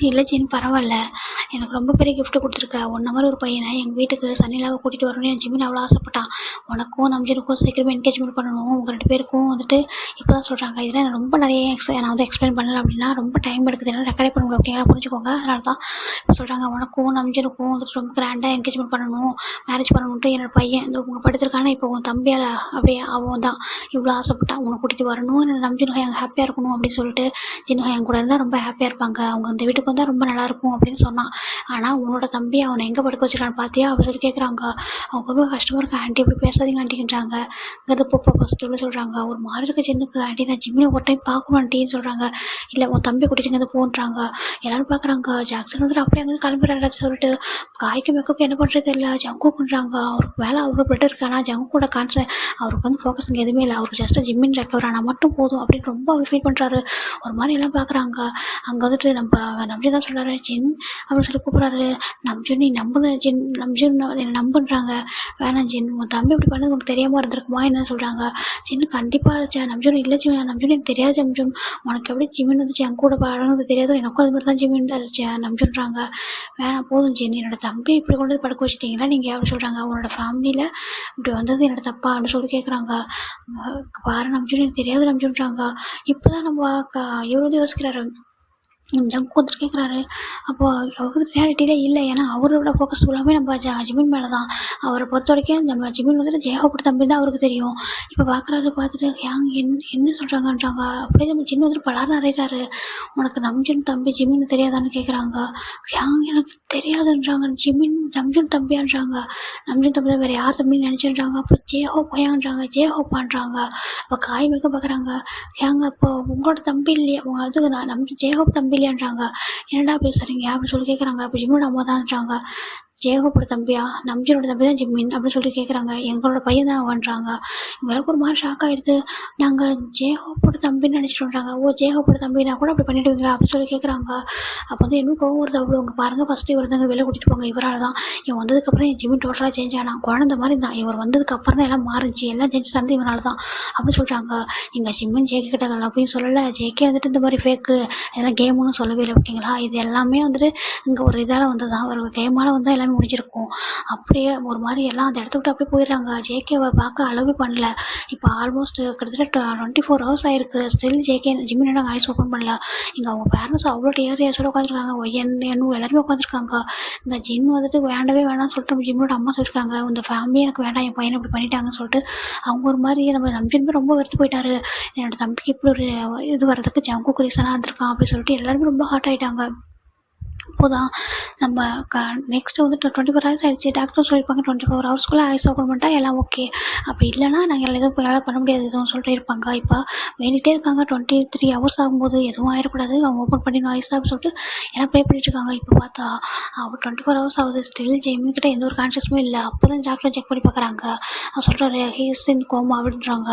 இல்லை ஜின் பரவாயில்ல, எனக்கு ரொம்ப பெரிய கிஃப்ட்டு கொடுத்துருக்க, ஒன்றை மாதிரி ஒரு பையனை எங்கள் வீட்டுக்கு சன்னிலாவை கூட்டிகிட்டு வரணும்னு என் ஜிம்மின் அவ்வளோ ஆசைப்பட்டான். உனக்கும் நம்ஜனுக்கும் சீக்கிரமாக என்கேஜ்மெண்ட் பண்ணணும், உங்கள் 2 பேருக்கும் வந்துட்டு இப்போ தான் சொல்கிறாங்க. இதெல்லாம் நான் ரொம்ப நிறைய நான் வந்து எக்ஸ்பிளைன் பண்ணலை அப்படின்னா ரொம்ப டைம் எடுக்குது, என்னால் ரெக்கார்டே பண்ண முடியும், ஓகேங்களா, புரிஞ்சுக்கோங்க. அதனால தான் இப்போ சொல்கிறாங்க, உனக்கும் நம்ஜனுக்கும் வந்துட்டு ரொம்ப கிராண்டாக என்கேஜ்மெண்ட் பண்ணணும், மேரேஜ் பண்ணணுன்ட்டு என்னோடய பையன் இந்த உங்கள் படுத்திருக்கானா இப்போ உன் தம்பியால் அப்படியே அவன் தான் இவ்வளோ ஆசைப்பட்டான், உன்னை கூட்டிகிட்டு வரணும், என்னோட நம்ஜனுக்கு எங்கள் ஹாப்பியாக இருக்கணும் அப்படின்னு சொல்லிட்டு ஜின்னுகா என் கூட இருந்தால் ரொம்ப ஹாப்பியாக இருப்பாங்க, அவங்க இந்த வீட்டுக்கு வந்தால் ரொம்ப நல்லாயிருக்கும் அப்படின்னு சொன்னான். ஆனால் உன்னோட தம்பி அவனை எங்கே படுக்க வச்சுருக்கான்னு பார்த்தியா அப்படின்னு சொல்லி கேட்குறாங்க. அவங்க ரொம்ப கஷ்டமாக இருக்கு ஆண்டி, இப்படி பேசாதீங்க ஆண்டின்றாங்க. இங்கே இப்போ ஃபஸ்ட்டு சொல்கிறாங்க. ஒரு மாதிரி இருக்க சின்னுக்கு ஆண்டி, நான் ஜிம்மினை ஒரு டைம் பார்க்கணும் ஆண்டின்னு சொல்கிறாங்க. இல்லை உன் தம்பி கூட்டிட்டு இங்கே போன்றாங்க. எல்லோரும் பார்க்குறாங்க. ஜாக்சன் வந்துட்டு அப்படியே அங்கே கிளம்புறாரு சொல்லிட்டு காய்க்கு மெக்குக்கு என்ன பண்ணுறது இல்லை, ஜங்குக்குன்றாங்க. அவருக்கு வேலை அவ்வளோ பெட்டர் இருக்கு, ஆனால் ஜங்கு கூட அவருக்கு வந்து ஃபோக்கஸ் இங்கே எதுவுமே இல்லை, அவருக்கு ஜஸ்ட்டு ஜிம்மின் ரெக்கவர் ஆனால் மட்டும் போதும் அப்படின்னு ரொம்ப அவர் ஃபீல் பண்ணுறாரு. ஒரு மாதிரி எல்லாம் பார்க்குறாங்க. அங்கே வந்துட்டு நம்பி தான் சொல்கிறாரு, ஜின் அப்படின்னு சொல்லி கூப்பிட்றாரு. நம்ஜன் நீ நம்புன ஜின், நம்ஜன் என்னை நம்புன்றாங்க. வேணாம் ஜின், உன் தம்பி இப்படி பண்ணது உனக்கு தெரியாமல் இருந்திருக்குமா என்ன சொல்கிறாங்க. ஜின் கண்டிப்பாக நம்ஜன் இல்லை ஜிமின், நம்ஜன் எனக்கு தெரியாது நம்ஜன், உனக்கு எப்படி ஜிமின் வந்துச்சு என் கூட பழகுறது தெரியாதோ, எனக்கும் அது மாதிரி தான் ஜிமின் நம்ஜன்றாங்க. வேணாம் போதும் ஜின், என்னோட தம்பி இப்படி கொண்டு வந்து படுக்க வச்சுட்டிங்களா நீங்கள் அப்படி சொல்கிறாங்க. உன்னோட ஃபேமிலியில் இப்படி வந்தது என்னோட தப்பா அப்படின்னு சொல்லி கேட்குறாங்க. பாரு நம்ஜன் எனக்கு தெரியாது நம்ஜன்றாங்க. இப்போ தான் நம்ம இவர் வந்து யோசிக்கிறாரு, ஜங்கு வந்துட்டு கேட்குறாரு. அப்போது அவருக்கு வந்து ரியாலிட்டியிலே இல்லை, ஏன்னா அவரோட ஃபோக்கஸ் ஃபுல்லாமே நம்ம ஜிமின் மேலே தான். அவரை பொறுத்த வரைக்கும் நம்ம ஜிமின் வந்துட்டு ஜேகப்பட்ட தம்பி தான் அவருக்கு தெரியும். இப்போ பார்க்குறாரு, பார்த்துட்டு என்ன சொல்கிறாங்கன்றாங்க. அப்படியே நம்ம ஜின் வந்துட்டு பலாரம் நிறையிறாரு. உனக்கு நம்ஜன் தம்பி ஜிமின் தெரியாதான்னு கேட்குறாங்க. எனக்கு தெரியாதுன்றாங்க. நம்ஜன் தம்பியான்றாங்க. நம்ஜன் தம்பி தான் வேறு யார் தம்பின்னு நினச்சின்றாங்க. அப்போ ஜேஹோப்பான்றாங்க, ஜேஹோப்பான்றாங்க. அப்போ காய் மிக பார்க்குறாங்க. அப்போ உங்களோட தம்பி இல்லையா, அது நான் ஜேஹோப் தம்பி இல்லையான்றாங்க. என்னடா பேசுகிறீங்க அப்படின்னு சொல்லி கேட்குறாங்க. அப்போ ஜிம்மோட அம்மா தான்ன்றாங்க. ஜேகோப்போட தம்பியா, நம்ஜனோட தம்பி தான் ஜிம்மின் அப்படின்னு சொல்லிட்டு கேட்குறாங்க. எங்களோட பையன் தான் அவன்றாங்க. இவங்களுக்கு ஒரு மாதிரி ஷாக் ஆகிடுது. நாங்கள் ஜேகோப்போட தம்பின்னு நினச்சிட்டோன்றாங்க. ஓ ஜேகோப்போட தம்பினா கூட அப்படி பண்ணிவிடுவீங்களா அப்படின்னு சொல்லி கேட்குறாங்க. அப்போ வந்து இன்னும் கோவம் வருது அவ்வளோ. அவங்க பாருங்கள், ஃபஸ்ட்டு இவர் வந்து வெளில கூட்டிகிட்டு போங்க, இவரால் தான். இவன் வந்ததுக்கப்புறம் என் ஜிம்மின் டோட்டலாக சேஞ்ச் ஆனால் குழந்த மாதிரி தான். இவர் வந்ததுக்கப்புறம் தான் எல்லாம் மாறிச்சு, எல்லாம் சேஞ்ச் தந்து இவனால தான் அப்படின்னு சொல்கிறாங்க. இங்கே ஜிம்மின் ஜேகே கிட்ட அப்படின்னு சொல்லலை. ஜேகே வந்துட்டு இந்த மாதிரி ஃபேக்கு இதெல்லாம் கேமுன்னு சொல்லவே இல்லை, ஓகேங்களா. இது எல்லாமே வந்துட்டு இங்கே ஒரு இதால் வந்து தான், ஒரு கேமால் வந்து எல்லாமே முடிஞ்சிருக்கும். அப்படியே ஒரு மாதிரி எல்லாம் அந்த இடத்த விட்டு அப்படியே போயிடுறாங்க. ஜேகேவை பார்க்க அளவு பண்ணல. இப்போ ஆல்மோஸ்ட் கிட்டத்தட்ட 24 hours ஆயிருக்கு. ஸ்டில் ஜேகே ஜிம்மின் நாங்கள் ஐஸ் ஓப்பன் பண்ணல. இங்கே அவங்க பேரண்ட்ஸ் அவ்வளோ டியர்ஸோட உட்காந்துருக்காங்க. என்னும் எல்லாருமே உட்காந்துருக்காங்க. இந்த ஜிம் வந்துட்டு வேண்டவே வேணாம்னு சொல்லிட்டு ஜிம்மோட அம்மா சொல்லியிருக்காங்க, இந்த ஃபேமிலி எனக்கு வேண்டாம், என் பையனை இப்படி பண்ணிட்டாங்கன்னு சொல்லிட்டு அவங்க ஒரு மாதிரி நம்ஜின் ரொம்ப வெறுத்து போயிட்டாரு. என்னோட தம்பிக்கு இப்படி ஒரு இது வர்றதுக்கு ஜங்குக்கு ரீசனாக இருந்திருக்கான் அப்படின்னு சொல்லிட்டு எல்லாருமே ரொம்ப ஹார்ட் ஆகிட்டாங்க. அப்போதான் நம்ம நெக்ஸ்ட்டு வந்துட்டு 24 ஹவர்ஸ் ஆகிடுச்சு. டாக்டர் சொல்லியிருப்பாங்க 24 ஹவர்ஸ்க்குள்ளே ஐஸ் ஓப்பன் பண்ணிட்டா எல்லாம் ஓகே. அப்படி இல்லைனா நாங்கள் எதுவும் எங்களால் பண்ண முடியாது எதுவும் சொல்லிட்டு இருப்பாங்க. இப்போ வேண்டிகிட்டே இருக்காங்க 23 ஹவர்ஸ் ஆகும்போது எதுவும் ஆயிடக்கூடாது, அவங்க ஓப்பன் பண்ணிடணும் ஐஸ் அப்படின்னு சொல்லிட்டு எல்லாம் ப்ரே பண்ணிட்டுருக்காங்க. இப்போ பார்த்தா அவர் 24 ஹவர்ஸ் ஆகுது, ஸ்டில் ஜெமின்கிட்ட எந்த ஒரு கான்ஷியஸுமே இல்லை. அப்போ தான் டாக்டர் செக் பண்ணி பார்க்குறாங்க. அவர் சொல்கிறாரு ஹீஸ் இன் கோமா அப்படின்றாங்க.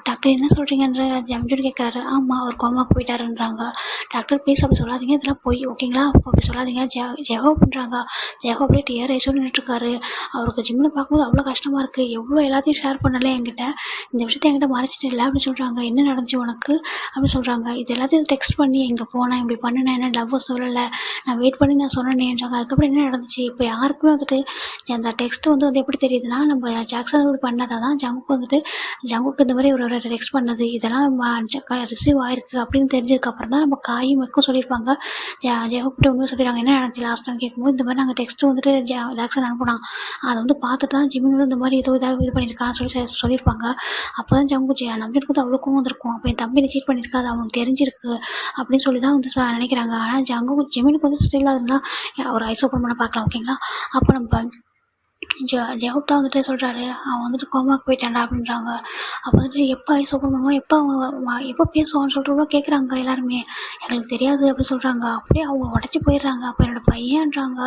டாக்டர் என்ன சொல்கிறீங்கன்ற ஜம்ஜூன் கேட்குறாரு. ஆமாம் அவர் கோமாவுக்கு போயிட்டாருன்றாங்க. டாக்டர் ப்ளீஸ் அப்படி சொல்லாதீங்க, இதெல்லாம் போய் ஓகேங்களா, அப்படி சொல்லாதீங்க. ஜெகோ பண்ணுறாங்க. ஜெகோ அப்படியே டிஆர் ஐஸோடு நின்றுட்டுருக்காரு. அவருக்கு ஜிம்மில் பார்க்கும்போது அவ்வளோ கஷ்டமாக இருக்குது. எவ்வளோ எல்லாத்தையும் ஷேர் பண்ணலை என்கிட்ட, இந்த விஷயத்த என்கிட்ட மறைச்சிட்டு இல்லை அப்படின்னு சொல்கிறாங்க. என்ன நடந்துச்சு உனக்கு அப்படின்னு சொல்கிறாங்க. இது எல்லாத்தையும் டெக்ஸ்ட் பண்ணி எங்கே போனேன், இப்படி பண்ணினேன், என்ன லவ்வை சொல்லலை, நான் வெயிட் பண்ணி நான் சொன்னேன்றாங்க. அதுக்கப்புறம் என்ன நடந்துச்சு இப்போ யாருக்குமே வந்துட்டு அந்த டெக்ஸ்ட்டு வந்து எப்படி தெரியுதுன்னா, நம்ம ஜாக்சன் இப்படி பண்ணாதான் தான் ஜங்குக்கு இந்த மாதிரி ஒரு டெக்ஸ்ட் பண்ணது இதெல்லாம் ரிசீவ் ஆயிருக்கு அப்படின்னு தெரிஞ்சதுக்கப்புறம் தான் நம்ம காயும் மெக்கும் சொல்லியிருப்பாங்க. ஜெகோக்கிட்ட உண்மையை சொல்லிடுறாங்க. என்ன நடந்துச்சு லாஸ்ட்டான்னு கேட்கும்போது இந்த மாதிரி நாங்கள் டெக்ஸ்ட்டு வந்துட்டு ஜாக்சன் அனுப்புனான், அதை வந்து பார்த்துட்டு தான் ஜிமின் வந்து இந்த மாதிரி இதாக இது பண்ணியிருக்கான்னு சொல்லியிருப்பாங்க. அப்போ தான் ஜங்கு நம்பிட்டு வந்து அவ்வளோ கோவம் வந்திருக்கும். அப்போ என் தம்பி சீட் பண்ணியிருக்காது அவனுக்கு தெரிஞ்சிருக்கு அப்படின்னு சொல்லி தான் வந்து நினைக்கிறாங்க. ஆனால் ஜிமினுக்கு வந்து ஸ்டில் அதுனா ஒரு ஐஸ் ஓப்பன் பண்ண பார்க்கலாம் ஓகேங்களா. அப்போ நம்ம ஜெகூப் தான் வந்துட்டு சொல்கிறாரு அவன் வந்துட்டு கோமாக்கு போயிட்டான்டா அப்படின்றாங்க. அப்போ வந்துட்டு எப்போ ஐஸ் ஓப்பன் பண்ணுவான், எப்போ பேசுவான்னு சொல்லிட்டு கூட கேட்குறாங்க எல்லாருமே. எங்களுக்கு தெரியாது அப்படின்னு சொல்கிறாங்க. அப்படியே அவங்க உடச்சி போயிடுறாங்க. அப்போ என்னோடய பையன்றாங்க,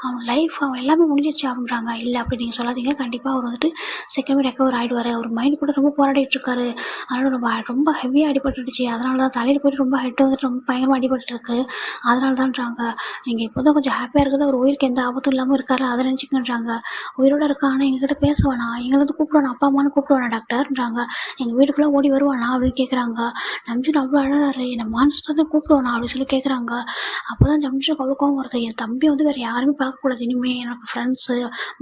அவன் லைஃப் அவன் எல்லாமே முடிஞ்சிடுச்சு அப்படின்றாங்க. இல்லை அப்படி நீங்கள் சொல்லாதீங்க, கண்டிப்பாக அவர் வந்துட்டு சீக்கிரமே ரெக்கவர் ஆகிடுவார். அவர் மைண்டு கூட ரொம்ப போராடிட்டுருக்காரு. அதனால் ரொம்ப ஹெவியாக அடிபட்டுடுச்சு. அதனால தான் தலையில் போய்ட்டு ரொம்ப ஹெட் வந்துட்டு ரொம்ப பயங்கரமாக அடிபட்டுருக்கு. அதனால தான்றாங்க. நீங்கள் இப்போ தான் கொஞ்சம் ஹாப்பியாக இருக்குது, அவர் உயிருக்கு எந்த ஆபத்தும் இல்லாமல் இருக்காரு, அதை நினச்சிக்கன்றாங்க. உயிரோடு இருக்கா, ஆனால் எங்ககிட்ட பேசுவானா, எங்களை வந்து கூப்பிடுவானா, அப்பா அம்மானு கூப்பிடுவானா டாக்டர்ன்றாங்க. எங்கள் வீட்டுக்குள்ளே ஓடி வருவானா அப்படின்னு கேட்குறாங்க. நம்ஜன் அவ்வளோ அழகாரு, என்னை மான்ஸ்டர்னு கூப்பிடுவானா அப்படின்னு சொல்லி கேட்குறாங்க. அப்போ தான் ஜம்ஷனுக்கு அவ்வளோ கோவம் வருது. என் தம்பி வந்து வேறு யாருமே பார்க்கக்கூடாது இனிமேல், எனக்கு ஃப்ரெண்ட்ஸு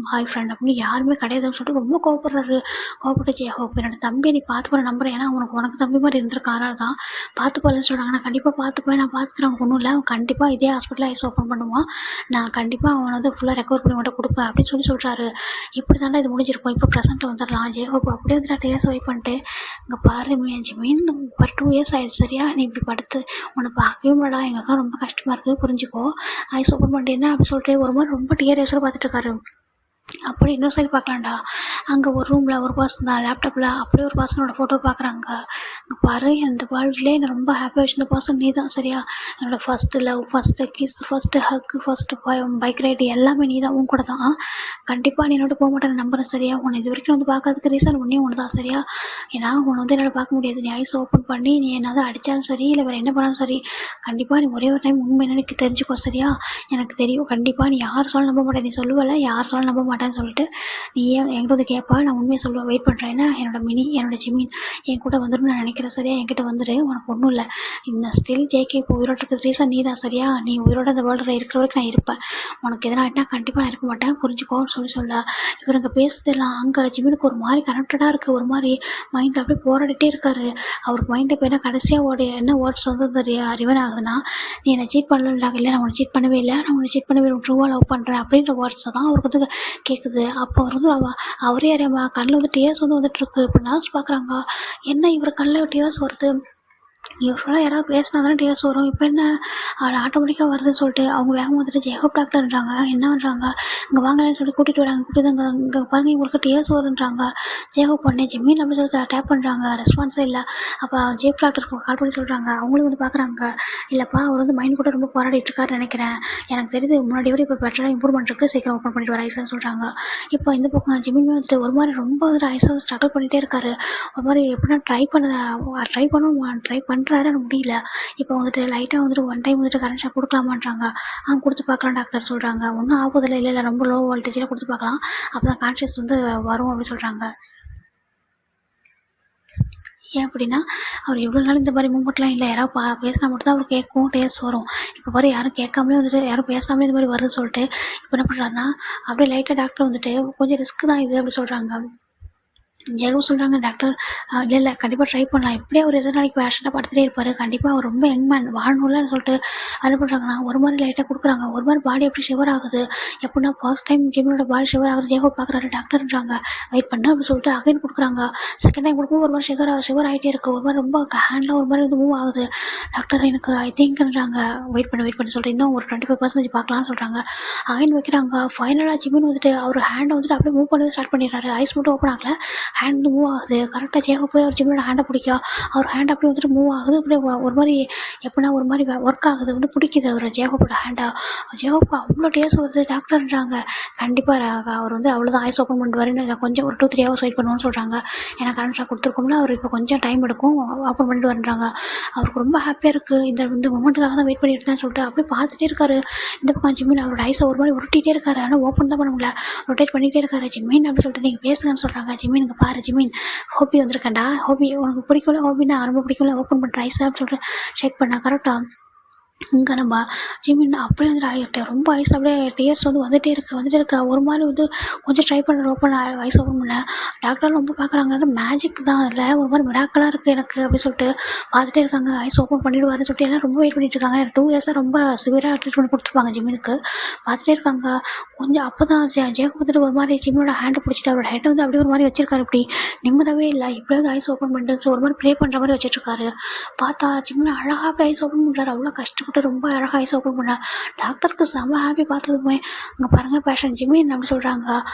பாய் ஃப்ரெண்ட் அப்படின்னு யாருமே கிடையாதுன்னு சொல்லிட்டு ரொம்ப கோவப்படுறாரு. கோவப்பட்டு ஜெகோப் என்னோட தம்பியை நீ பார்த்து போகிற நம்புறேன், ஏன்னா உனக்கு தம்பி மாதிரி இருந்திருக்கான், அதனால தான் பார்த்து போகலன்னு சொல்கிறாங்க. நான் கண்டிப்பாக பார்த்துப்பேன், நான் பார்த்துக்கிறேன், அவனுக்கு ஒன்றும் இல்லை, அவன் கண்டிப்பாக இதே ஹாஸ்பிட்டலில் ஐஸ் ஓப்பன் பண்ணுவான், நான் கண்டிப்பாக அவனை வந்து ஃபுல்லாக ரெக்கவர் பண்ணி மட்டும் கொடுப்பேன் அப்படின்னு சொல்கிறாரு. இப்படி தாண்டா இது முடிஞ்சிருக்கும். இப்போ ப்ரெசென்ட்டில் வந்துடலாம். ஜெகோப் அப்படியே வந்து நான் டேஸ் வெயிட் பண்ணிட்டு இங்கே பாரு ஜிமின் ஒரு 2 இயர்ஸ் ஆகிடுச்சு சரியா, நீ இப்படி படுத்து உன்னை பார்க்கவே முடியலடா, எங்களுக்குலாம் ரொம்ப கஷ்டமாக இருக்குது, புரிஞ்சுக்கோ, ஐஸ் ஓப்பன் பண்ணிட்டேன்னா அப்படின்னு சொல்லிட்டு ஒரு மாதிரி ரொம்ப டிஆர்எஸோடு பார்த்துட்டு இருக்காரு. அப்படி இன்னொரு சைடு பார்க்கலாம்டா, அங்கே ஒரு ரூமில் ஒரு பர்சன் தான் லேப்டாப்பில் அப்படியே ஒரு பர்சனோட ஃபோட்டோ பார்க்குறாங்க. அங்கே பாரு, இந்த வேர்ல்ட்லேயே என்னை ரொம்ப ஹாப்பியாக வச்சுருந்த பர்சன் நீ தான் சரியா, என்னோடய first love, first kiss, first ஹக்கு, ஃபஸ்ட்டு பைக் ரைடு எல்லாமே நீ தான், உன் கூட தான். கண்டிப்பாக நீ என்னோட போக மாட்டேன்னு நம்புறேன் சரியா. உன்னை இது வரைக்கும் வந்து பார்க்கறதுக்கு ரீசன் ஒன்றே ஒன்று தான் சரியா, ஏன்னா உன்னை வந்து என்னால் பார்க்க முடியாது. நீ ஐஸ் ஓப்பன் பண்ணி நீ என்னது அடித்தாலும் சரி, இல்லை வேறு என்ன பண்ணாலும் சரி, கண்டிப்பாக நீ ஒரே ஒரு டைம் உண்மை என்னன்னு தெரிஞ்சுக்கோ சரியா. எனக்கு தெரியும் கண்டிப்பாக நீ யார் சொல்ல நம்ப மாட்டேன், நீ சொல்லுவல யார் சொல்ல நம்ப மாட்டேன்னு சொல்லிட்டு நீ ஏன் என்கிட்ட வந்து கேட்பா, நான் உண்மையை சொல்லுவேன், வெயிட் பண்ணுறேன். ஏன்னா என்னோட ஜிமின் என் கூட வந்துடும் நான் நினைக்கிறேன் சரியா, என்கிட்ட வந்துடு, உனக்கு ஒன்றும் இல்லை. இந்த ஸ்டில் ஜேகே இப்போ உயிரோட இருக்கிறது ரீசன் நீ தான் சரியா, நீ உயிரோட அந்த வேர்ல்டில் இருக்கிற வரைக்கும் நான் இருப்பேன், உனக்கு எதனா ஆகிட்டா கண்டிப்பாக நான் இருக்க மாட்டேன், புரிஞ்சுக்கோன்னு சொல்ல இவருங்க பேசுறதெல்லாம் அங்கே ஜிமினுக்கு ஒரு மாதிரி கனெக்டடாக இருக்குது. ஒரு மாதிரி மைண்டில் அப்படியே போராடிட்டே இருக்காரு. அவருக்கு மைண்டில் இப்போ என்ன கடைசியாக என்ன வேர்ட்ஸ் வந்து ரிவன் ஆகுதுன்னா, நீ என்னை சீட் பண்ணலடா, இல்லை நான் உன்னை சீட் பண்ணவே இல்லை, நான் உன்னை சீட் பண்ணவே ட்ரூவாக லவ் பண்ணுறேன் அப்படின்ற வேர்ட்ஸை தான் அவருக்கு வந்து கேட்குது. அப்போ அவர் வந்து அவரே அறியாம கண்ணில் வந்து டேர்ஸ் வந்து வந்துட்டுருக்கு. இப்போ நர்ஸ் பார்க்குறாங்க, என்ன இவர் கண்ணில் டேர்ஸ் வருது, இவரோட யாராவது பேசினா தானே டேஸ் வரும், இப்போ என்ன ஆட்டோமேட்டிக்காக வருதுன்னு சொல்லிட்டு அவங்க வேகம் வந்துட்டு ஜெகோப் டாக்டர்ன்றாங்க. என்ன பண்ணுறாங்க, இங்கே வாங்கலன்னு சொல்லி கூட்டிகிட்டு வராங்க. கூட்டிட்டு இங்கே பாருங்க இவங்களுக்கு டேஸ் வருதுன்றாங்க. ஜெகோப் பண்ணி ஜிம்மின் அப்படின்னு சொல்லி டேப் பண்ணுறாங்க, ரெஸ்பான்ஸே இல்லை. அப்போ ஜேப் டாக்டருக்கு கால் பண்ணி சொல்கிறாங்க. அவங்களும் வந்து பார்க்குறாங்க, இல்லைப்பா அவர் வந்து மைண்ட் கூட ரொம்ப போராடிட்டு இருக்காருன்னு நினைக்கிறேன், எனக்கு தெரியுது முன்னாடியோட இப்போ பெட்டராக இம்ப்ரூவ்மெண்ட் இருக்குது, சீக்கிரம் ஓப்பன் பண்ணிட்டு வர ஐஸ்ன்னு சொல்கிறாங்க. இப்போ இந்த பக்கம் ஜிம்மின் வந்துட்டு ஒரு மாதிரி ரொம்ப வந்துட்டு ஐஸை ஸ்ட்ரகிள் பண்ணிகிட்டே இருக்காரு. ஒரு மாதிரி எப்படின்னா ட்ரை பண்ணுறாரு முடியல. இப்போ வந்துட்டு லைட்டாக வந்துட்டு ஒன் டைம் வந்துட்டு கரண்ட் ஷாக் கொடுக்கலாமான்றாங்க. கொடுத்து பார்க்கலாம் டாக்டர் சொல்கிறாங்க. ஒன்றும் ஆகுதில்லை, இல்லை ரொம்ப லோ வோல்டேஜில் கொடுத்து பார்க்கலாம், அப்போ தான் கான்ஷியஸ் வந்து வரும் அப்படின்னு சொல்கிறாங்க. ஏன் அப்படின்னா அவர் எவ்வளோ நாள் இந்த மாதிரி மூமெண்ட்லாம் இல்லை, யாராவது பேசினா மட்டும் தான் அவர் கேட்கும், டேஸ்ட் வரும். இப்போ வர யாரும் கேட்காமலே வந்துட்டு யாரும் பேசாமலே இந்த மாதிரி வருதுன்னு சொல்லிட்டு இப்போ என்ன பண்ணுறாருன்னா அப்படியே லைட்டாக டாக்டர் வந்துட்டு கொஞ்சம் ரிஸ்க் தான் இது அப்படி சொல்கிறாங்க. ஏகவும் சொல்கிறாங்க டாக்டர். இல்லை இல்லை கண்டிப்பாக ட்ரை பண்ணலாம். இப்படியே அவர் எத்தனை நாளைக்கு பேஷண்ட்டாக படுத்துகிட்டே இருப்பார், கண்டிப்பாக அவர் ரொம்ப யங் மேன் வாழணும்லன்னு சொல்லிட்டு அது பண்ணுறாங்கன்னா ஒரு மாதிரி லைட்டாக கொடுக்குறாங்க. ஒரு மாதிரி பாடி எப்படி ஷிவர் ஆகுது எப்படின்னா ஃபர்ஸ்ட் டைம் ஜிம்மினோட பாடி ஷிவர் ஆகுது ஜேகப் பார்க்குறாரு டாக்டர்ன்றாங்க. வெயிட் பண்ணு அப்படின்னு சொல்லிட்டு அகைன் கொடுக்குறாங்க. செகண்ட் டைம் கொடுக்கும் ஒரு மாதிரி ஷிவர் ஆகிட்டே இருக்குது. ஒரு மாதிரி ரொம்ப ஹேண்டில் ஒரு மாதிரி மூவ் ஆகுது. டாக்டர் எனக்கு ஐ திங்க்ன்றாங்க. வெயிட் பண்ணி சொல்லிட்டு இன்னும் ஒரு 25% பார்க்கலாம்னு சொல்கிறாங்க. அகைன் வைக்கிறாங்க. ஃபைனலாக ஜிம்மின் வந்துட்டு அவர் ஹேண்டை வந்துட்டு அப்படியே மூவ் பண்ணி ஸ்டார்ட் பண்ணிடுறாரு. ஐஸ் மட்டும் ஓப்பன் ஆகல, ஹேண்ட் மூவ் ஆகுது. கரெக்டாக ஜேகப் போய் அவர் ஜிம்மினோட ஹேண்டை பிடிக்கும். அவர் ஹேண்ட் அப்படியே வந்துட்டு மூவ் ஆகுது. அப்படியே ஒரு மாதிரி எப்படின்னா ஒரு மாதிரி ஒர்க் ஆகுது, வந்து பிடிக்குது அவர் ஜேகப்போட ஹேண்டை. ஜேகப்புக்கு அவ்வளோ டேஸ் வருது. டாக்டர்ன்றாங்க கண்டிப்பாக அவர் வந்து அவ்வளோதான் ஐஸ் ஓப்பன் பண்ணிட்டு கொஞ்சம் ஒரு 2-3 ஹவர்ஸ் வெயிட் பண்ணுவோன்னு சொல்கிறாங்க. ஏன்னா கரண்ட் ஷாக் கொடுத்துருக்கோம்ல, அவர் இப்போ கொஞ்சம் டைம் எடுக்கும் ஓப்பன் பண்ணிட்டு வரன்றாங்க. அவருக்கு ரொம்ப ஹாப்பியாக இருக்குது. இந்த மொமெண்ட்டுக்காக தான் வெயிட் பண்ணிட்டு தான் சொல்லிட்டு அப்படியே பார்த்துட்டே இருக்காரு. இந்த பக்கம் ஜிம்மின் அவரோட ஐஸை ஒரு மாதிரி உருட்டிகிட்டே இருக்காரு. ஆனால் ஓப்பன் தான் பண்ண முடியல, ரொட்டேட் பண்ணிகிட்டே இருக்காரு. ஜிம்மின் அப்படின்னு சொல்லிட்டு நீங்கள் பேசுங்கன்னு சொல்கிறாங்க. ஜிம்மினுக்கு பாரு ஜிம்மின் ஹோபி வந்திருக்கேன்டா, ஹோபி உனக்கு பிடிக்கும்ல, ஹோபின்னா ரொம்ப பிடிக்கும்ல, ஓப்பன் பண்ணுற ஐஸை அப்படின்னு சொல்லிட்டு ஷேக் பண்ணா. கரெக்டாக இங்கே நம்ம ஜிம்மின் அப்படியே வந்துட்டு ஆகிட்டு ரொம்ப ஐஸ் அப்படியே டியர்ஸ் வந்து வந்துகிட்டே இருக்கு. ஒரு மாதிரி வந்து கொஞ்சம் ட்ரை பண்ணுற ஓப்பன் ஐஸ் ஓப்பன் பண்ண டாக்டர் ரொம்ப பார்க்குறாங்க. அது மேஜிக் தான், அதில் ஒரு மாதிரி மிராக்கலாக இருக்குது எனக்கு அப்படின்னு சொல்லிட்டு பார்த்துட்டே இருக்காங்க. ஐஸ் ஓப்பன் பண்ணிவிடுவாருன்னு சொல்லிட்டு எல்லாம் ரொம்ப வெயிட் பண்ணிட்டு இருக்காங்க. 2 இயர்ஸாக ரொம்ப சிவியராக ட்ரீட்மெண்ட் கொடுத்துருப்பாங்க ஜிம்மினுக்கு. பார்த்துட்டே இருக்காங்க. கொஞ்சம் அப்போ தான் ஜேகப் வந்துட்டு ஒரு மாதிரி ஜிம்மினோட ஹேண்டை பிடிச்சிட்டு அவரோட ஹெட்டை வந்து அப்படியே ஒரு மாதிரி வச்சிருக்காரு. இப்படி நிம்மதவே இல்லை, எப்படியாவது ஐஸ் ஓப்பன் பண்ணிட்டு ஒரு மாதிரி ப்ரே பண்ணுற மாதிரி வச்சிட்ருக்காரு. பார்த்தா ஜிம்மின் அழகாக அப்படியே ஐஸ் ஓப்பன் பண்ணுறாரு. அவ்வளோ கஷ்டப்பட்டு ரொம்ப அழகாக ஐஸ் ஓப்பன் பண்ணா. டாக்டருக்கு செம்ம ஹாப்பி பார்த்ததுமே. அங்கே பாருங்கள் பேஷண்ட் ஜிம்மின் அப்படி சொல்கிறாங்க.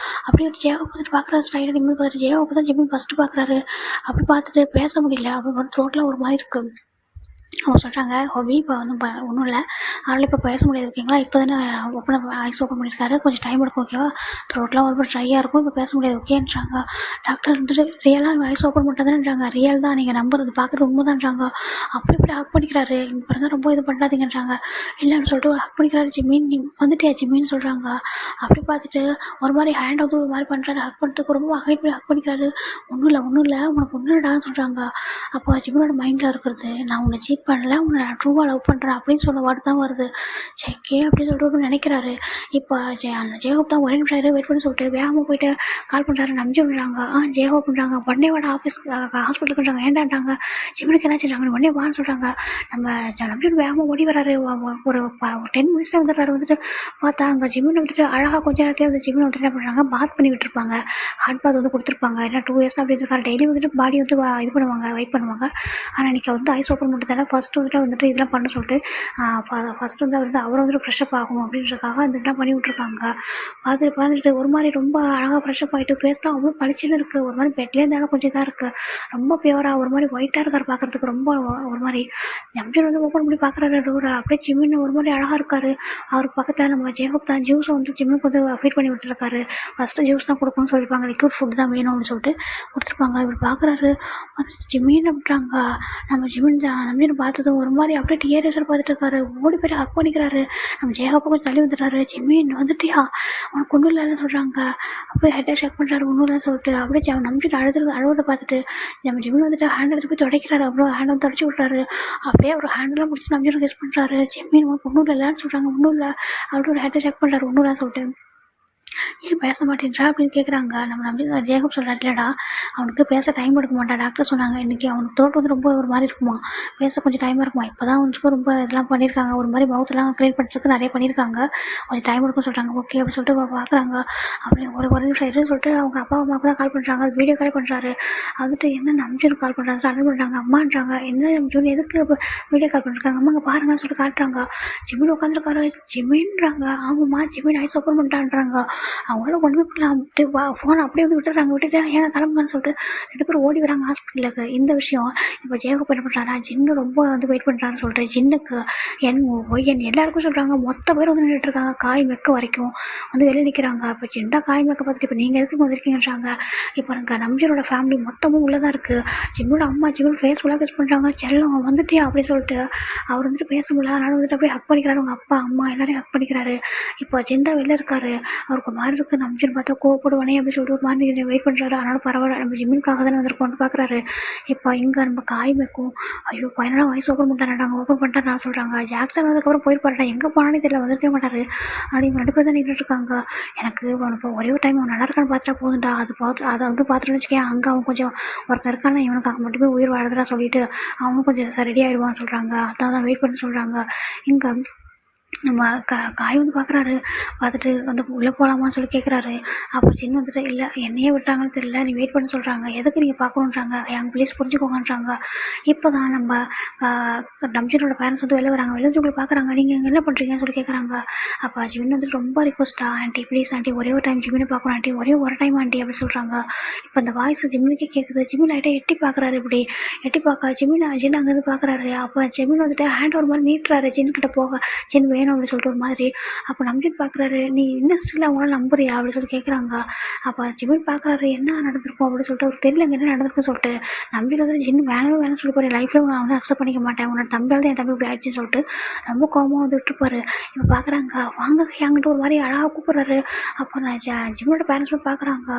அப்படியே ஒரு ஜேகப் பார்த்துட்டு பார்க்குறாரு. ஸ்லைடாக ஜிம்மின் பார்த்துட்டு ஜேகப் தான் ஜிம்மின் ஃபஸ்ட்டு பார்க்குறாரு. அப்படி பார்த்துட்டு பேச முடியல, அவருக்கு வந்து த்ரோட்டில் ஒரு மாதிரி இருக்குது. அவங்க சொல்கிறாங்க ஹோபி இப்போ வந்து ஒன்றும் இல்லை, அவரால் இப்போ பேச முடியாது ஓகேங்களா, இப்போ தானே ஐஸ் ஓப்பன் பண்ணியிருக்காரு, கொஞ்சம் டைம் எடுக்கும் ஓகேவா, த்ரோட்லாம் ஒரு ட்ரையாக இருக்கும், இப்போ பேச முடியாது ஓகேன்றாங்க. டாக்டர் வந்துட்டு ரியலாக ஐஸ் ஓப்பன் பண்ணிட்டதான்றாங்க. ரியல் தான், நீங்கள் நம்புறது பார்க்குறது உண்மை தான்றாங்க. அப்படி இப்படி ஹக் பண்ணிக்கிறாரு. இங்கே பாருங்க ரொம்ப இது பண்ணாதீங்கன்றாங்க. இல்லைன்னு சொல்லிட்டு ஹக் பண்ணிக்கிறாரு. ஜிம்மின் நீ வந்துட்டியா ஜிம்மின்னு சொல்கிறாங்க. அப்படி பார்த்துட்டு ஒரு மாதிரி ஹேண்ட் வந்து ஒரு மாதிரி பண்ணுறாரு. ஹக் பண்ணிட்டு ரொம்ப ஹைட் பண்ணி ஹக் பண்ணிக்கிறாரு. ஒன்றும் இல்லை உனக்கு ஒன்றும் இல்லடான்னு சொல்கிறாங்க. அப்போ ஜிம்மினோட மைண்டில் இருக்கிறது நான் உன்னை சீட் பண்ணல, உன்னை நான் ட்ரூவாக லவ் பண்ணுறேன் அப்படின்னு சொல்ல வார்த்தை தான் வருது. செக்கே அப்படின்னு சொல்லிட்டு நினைக்கிறாரு. இப்போ ஜேகப் தான் ஒரே நிமிஷம் வெயிட் பண்ணி சொல்லிட்டு வேகமாக போயிட்டு கால் பண்ணுறாரு. நம்பி விடுறாங்க. ஜேகப் பண்ணுறாங்க உடனே வாட ஹாஸ்பிட்டலுக்கு பண்ணுறாங்க. ஏண்டான்றாங்க ஜிம்மினுக்கு என்ன செஞ்சாங்க, உடனே வான்னு சொல்கிறாங்க. நம்ம நம்பி வேகமாக ஓடி வராரு. ஒரு 10 மினிட்ஸில் வந்துடுறாரு. வந்துட்டு பார்த்தா அங்கே ஜிம்மின் வந்துட்டு அழகாக கொஞ்சம் நேரத்தில் வந்து ஜிம்மின் வந்துட்டு என்ன பண்ணுறாங்க, பாத் பண்ணி விட்டுருப்பாங்க. ஹாட் பாத் வந்து கொடுத்துருப்பாங்க. ஏன்னா 2 இயர்ஸ் அப்படி இருக்காரு. டெய்லி வந்துட்டு பாடி வந்து இது பண்ணுவாங்க, வெயிட் பண்ணுவாங்க. ஆனால் இன்றைக்கி வந்து ஐஸ் ஓப்பன் பண்ணிட்டு ஃபஸ்ட்டு வந்துட்டு இதெல்லாம் பண்ண சொல்லிட்டு ஃபஸ்ட்டு வந்து அவர் வந்துட்டு ஃப்ரெஷ்அப் ஆகணும் அப்படின்றதுக்காக அந்த இதெல்லாம் பண்ணி விட்ருக்காங்க. பார்த்துட்டு ஒரு மாதிரி ரொம்ப அழகாக ஃப்ரெஷ்அப் ஆகிட்டு ஃபேஸ்லாம் அவ்வளோ பளிச்சுன்னு இருக்குது. ஒரு மாதிரி பெட்லேயே இருந்தாலும் கொஞ்சம் இதாக இருக்குது. ரொம்ப பியூராக ஒரு மாதிரி ஒயிட்டாக இருக்கார் பார்க்குறதுக்கு. ரொம்ப ஒரு மாதிரி நம்பியர் வந்து ஓப்பன் பண்ணி பார்க்குறாரு டோரை. அப்படியே ஜிம்மின்னு ஒரு மாதிரி அழகாக இருக்கார். அவருக்கு பக்கத்தில் நம்ம ஜேகப் தான் ஜூஸை வந்து ஜிம்முக்கு வந்து ஃபீட் பண்ணி விட்டுருக்காரு. ஃபஸ்ட்டு ஜூஸ் தான் கொடுக்கணும்னு சொல்லியிருப்பாங்க, லிக்விட் ஃபுட் தான் வேணும் அப்படின்னு சொல்லிட்டு கொடுத்துருப்பாங்க. இப்படி பார்க்குறாரு. பார்த்துட்டு ஜிம்மின்னு அப்படின்றாங்க. நம்ம ஜிம்மின்னு பார்த்ததும் ஒரு மாதிரி அப்படியே டிஆர்எஸில் பார்த்துட்டு இருக்காரு. ஓடி போய்ட்டு ஹக் பண்ணிக்கிறாரு. நம்ம ஜேகப்பை கொஞ்சம் தள்ளி வந்துடுறாரு. ஜிம்மின் வந்துட்டியா உனக்கு ஒன்றும் இல்லைன்னு சொல்கிறாங்க. அப்படியே ஹெட்டை செக் பண்ணுறாரு. ஒன்றும் இல்லைன்னு சொல்லிட்டு அப்படியே நம்பிட்டு அழுவதை பார்த்துட்டு நம்ம ஜிம்மின் வந்துட்டு ஹேண்ட் எடுத்து போய் துடைக்கிறாரு. அப்புறம் ஹேண்ட் வந்து தொடச்சி விட்றாரு. அப்படியே ஒரு ஹேண்டெல்லாம் முடிச்சு நம்பிட்டு கெஸ் பண்ணுறாரு. ஜிம்மின் உனக்கு ஒன்றும் இல்லைன்னு சொல்கிறாங்க. ஒன்றும் இல்லை அப்படி ஒரு ஹெட்டை செக் பண்ணுறாரு. ஒன்றும் இல்லைன்னு சொல்லிட்டு ஏன் பேச மாட்டேன்றா அப்படின்னு கேட்குறாங்க. நம்ம ஜேகப் சொல்கிறார், இல்லைடா அவனுக்கு பேச டைம் எடுக்க மாட்டான். டாக்டர் சொன்னாங்க இன்றைக்கி அவனுக்கு த்ரோட் வந்து ரொம்ப ஒரு மாதிரி இருக்குமா, பேச கொஞ்சம் டைம் இருக்குமா. இப்போ தான் அவனுக்கு ரொம்ப இதெல்லாம் பண்ணியிருக்காங்க, ஒரு மாதிரி மவுத்தெல்லாம் க்ரியேட் பண்ணுறதுக்கு நிறைய பண்ணியிருக்காங்க, கொஞ்சம் டைம் எடுக்கும்னு சொல்கிறாங்க. ஓகே அப்படின்னு சொல்லிட்டு பார்க்குறாங்க. அப்படி ஒரு நிமிஷம் இருந்து சொல்லிட்டு அவங்க அப்பா அம்மாவுக்கு தான் கால் பண்ணுறாங்க. வீடியோ கால் பண்ணுறாரு. வந்துட்டு என்ன நம்ஜூன் கால் பண்ணுறாங்க, அட்டன் பண்ணுறாங்க. அம்மான்றாங்க என்ன நம்ஜூன் எதுக்கு வீடியோ கால் பண்ணிருக்காங்க, அம்மாங்க பாருங்கன்னு சொல்லிட்டு காட்டுறாங்க. ஜிம்மின் உட்காந்துருக்காரு. ஜிம்மின்றாங்க. ஆமாம்மா ஜிம்மின் ஐஸ் ஓப்பன் பண்ணிட்டான்றாங்க. அவங்களால ஒன்றுமே பண்ணலாம். ஃபோனை அப்படியே வந்து விட்டுட்டு ஏங்க கிளம்புங்கன்னு சொல்லிட்டு 2 பேரும் ஓடி வராங்க ஹாஸ்பிட்டலுக்கு. இந்த விஷயம் இப்போ ஜேகப் என்ன பண்ணுறாரா, ஜின்னு ரொம்ப வந்து வெயிட் பண்ணுறான்னு சொல்லிட்டு ஜின்னுக்கு ஒய்யன் எல்லாருக்கும் சொல்கிறாங்க. மொத்த பேர் வந்து நின்றுட்டுருக்காங்க. காய் மெக்க வரைக்கும் வந்து வெளியே நிற்கிறாங்க. இப்போ ஜிண்டா காய் மெக்க பார்த்துட்டு இப்போ நீங்கள் எதுக்கு வந்திருக்கீங்கன்றாங்க. இப்போ எனக்கு நம்ஜனோட ஃபேமிலி மொத்தமும் உள்ளே தான் இருக்குது. ஜிம்மோட அம்மா ஜிம்மோட ஃபேஸ் ஃபுல்லாக கெஸ் பண்ணுறாங்க. செல்லம் வந்துட்டியா அப்படின்னு சொல்லிட்டு அவர் வந்துட்டு பேச முடியல. அதனால் வந்துட்டு அப்படியே ஹக் பண்ணிக்கிறாரு. அவங்க அப்பா அம்மா எல்லாரையும் ஹக் பண்ணிக்கிறாரு. இப்போ ஜிண்டா வெளில இருக்காரு. அவருக்கு மாதிரி இருக்கு. நம்பிச்சுன்னு பார்த்தா கோவப்படுவானே அப்படின்னு சொல்லிட்டு ஒரு மாதிரி வெயிட் பண்ணுறாரு. ஆனாலும் பரவாயில்ல, நம்ம ஜிம்மினுக்காக தானே வந்திருக்கோம்னு பார்க்குறாரு. இப்போ இங்கே நம்ம காய் மேய்க்கும். ஐயோ பையனா வாய்ஸ் ஓப்பன் பண்ணிட்டாராடா, அங்கே ஓப்பன் பண்ணிட்டா நான் சொல்கிறாங்க. ஜாக்சன் வந்ததுக்கப்புறம் போயிருப்பாருடா, எங்கே போனானே தெரியல, வந்திருக்கவே மாட்டார் அப்படின்னு 2 பேர் தான் நின்றுட்டு இருக்காங்க. எனக்கு இப்போ ஒரே ஒரு டைம் அவன் நல்லா இருக்கான்னு பார்த்துட்டா போதும்டா, அதை வந்து பார்த்துட்டு வச்சுக்கேன். அங்கே அவன் கொஞ்சம் ஒருத்தர் இருக்கானா, இவனுக்காக மட்டுமே உயிர் வாழறதா சொல்லிட்டு அவனும் கொஞ்சம் ரெடி ஆகிடுவான்னு சொல்கிறாங்க. அதான் வெயிட் பண்ண சொல்கிறாங்க. இங்கே நம்ம காய் வந்து பார்க்குறாரு. பார்த்துட்டு வந்து உள்ளே போகலாமான்னு சொல்லி கேட்குறாரு. அப்போ சின்ன வந்துட்டு இல்லை என்னையே விட்டாங்கன்னு தெரியல, நீ வெயிட் பண்ண சொல்கிறாங்க, எதுக்கு நீங்கள் பார்க்கணுன்றாங்க, என் ப்ளீஸ் புரிஞ்சுக்கோங்கன்றாங்க. இப்போ தான் நம்ம டம்ஜினோட பேரண்ட்ஸ் வந்து வெளில வராங்க. வெளில உங்களை பார்க்குறாங்க. நீங்கள் இங்கே என்ன பண்ணுறீங்கன்னு சொல்லி கேட்குறாங்க. அப்போ ஜிமின் வந்துட்டு ரொம்ப ரிக்வஸ்ட்டா, ஆண்டி ப்ளீஸ் ஆண்டி ஒரே ஒரு டைம் ஜிமினை பார்க்கணும் ஆண்டி, ஒரே ஒரு டைம் ஆண்டி அப்படின்னு சொல்கிறாங்க. இப்போ அந்த வாய்ஸ் ஜிமினுக்கே கேட்குது. ஜிமின் லைட்டாக எட்டி பார்க்குறாரு. இப்படி எட்டி பார்க்க ஜிமின் அங்கேருந்து பார்க்குறாரு. அப்போ ஜிமின் வந்துட்டு ஹேண்ட் ஒரு மாதிரி நீட்டுறாரு ஜின்கிட்ட போக. ஜின் வேணும் அப்படின்னு சொல்லிட்டு ஒரு மாதிரி. அப்போ நம்பிட்டு பார்க்குறாரு. நீ இன்னும் ஸ்டில் அவங்களால நம்புறியா அப்படின்னு சொல்லி கேட்குறாங்க. அப்போ ஜிமின் பார்க்குறாரு என்ன நடந்திருக்கும் அப்படின்னு சொல்லிட்டு அவருக்கு தெரியல என்ன நடந்திருக்குன்னு சொல்லிட்டு. நம்பிட்டு வந்து ஜின் வேணும்னு சொல்லி போகிறேன், லைஃப்ல நான் வந்து அக்செப்ட் பண்ணிக்க மாட்டேன், உன்னோட தம்பியால் தான் என் தம்பி இப்படி ஆயிடுச்சுன்னு சொல்லிட்டு ரொம்ப கோபமாக வந்து விட்டுருப்பாரு. இப்போ பார்க்குறாங்க வாங்க என்கிட்ட ஒரு மாதிரி அழகாக கூப்பிட்றாரு. அப்போ நான் ஜிம்மோட பேரண்ட்ஸ் பார்க்குறாங்க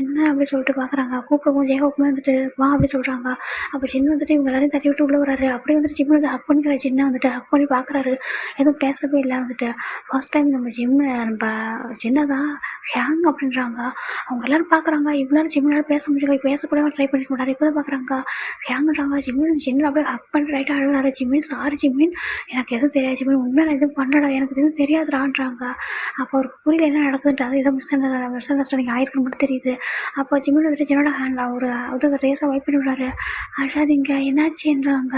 என்ன அப்படின்னு சொல்லிட்டு பார்க்குறாங்க. கூப்பிடுவோம் ஜெயகோப்புமே வந்துட்டு வா அப்படின்னு சொல்கிறாங்க. அப்போ சின்ன வந்துட்டு இவங்க எல்லாரையும் தட்டி விட்டு உள்ளே வராரு. அப்படியே வந்துட்டு ஜிம்மு வந்து ஹக் பண்ணிக்கிற சின்ன வந்துட்டு ஹக் பண்ணி பார்க்குறாரு. எதுவும் பேசவே இல்லை வந்துட்டு. ஃபர்ஸ்ட் டைம் நம்ம நம்ம சின்னதான் ஹேங் அப்படின்றாங்க. அவங்க எல்லோரும் பார்க்குறாங்க. இவ்வளோ ஜிம்மினால பேச முடியும், பேசக்கூட ட்ரை பண்ணிக்க மாட்டார். இப்போ தான் பார்க்குறாங்க ஹேங்குன்றாங்க. ஜிம்மின் அப்படியே ஹக் பண்ணி ரைட்டாக அழுகிறாரு. ஜிம்மின் சாரி ஜிம்மின், எனக்கு எதுவும் தெரியாது ஜிம்மின், உண்மையாக நான் எதுவும் பண்ணடா, எனக்கு எதுவும் தெரியாதுடான்றாங்க. அப்போ அவருக்கு புரியல என்ன நடக்குதுன்ட்டு. அது ஏதோ மிஸ் அண்டர்ஸ்டாண்டிங் ஆயிருக்குன்னு மட்டும் தெரியுது. அப்போ ஜிம்மின் வந்துட்டு ஜின்னோட ஹேண்டில் அவருக்கு ரேஸாக வைப் பண்ணி விடாரு. அழாதீங்க என்னாச்சுன்றாங்க.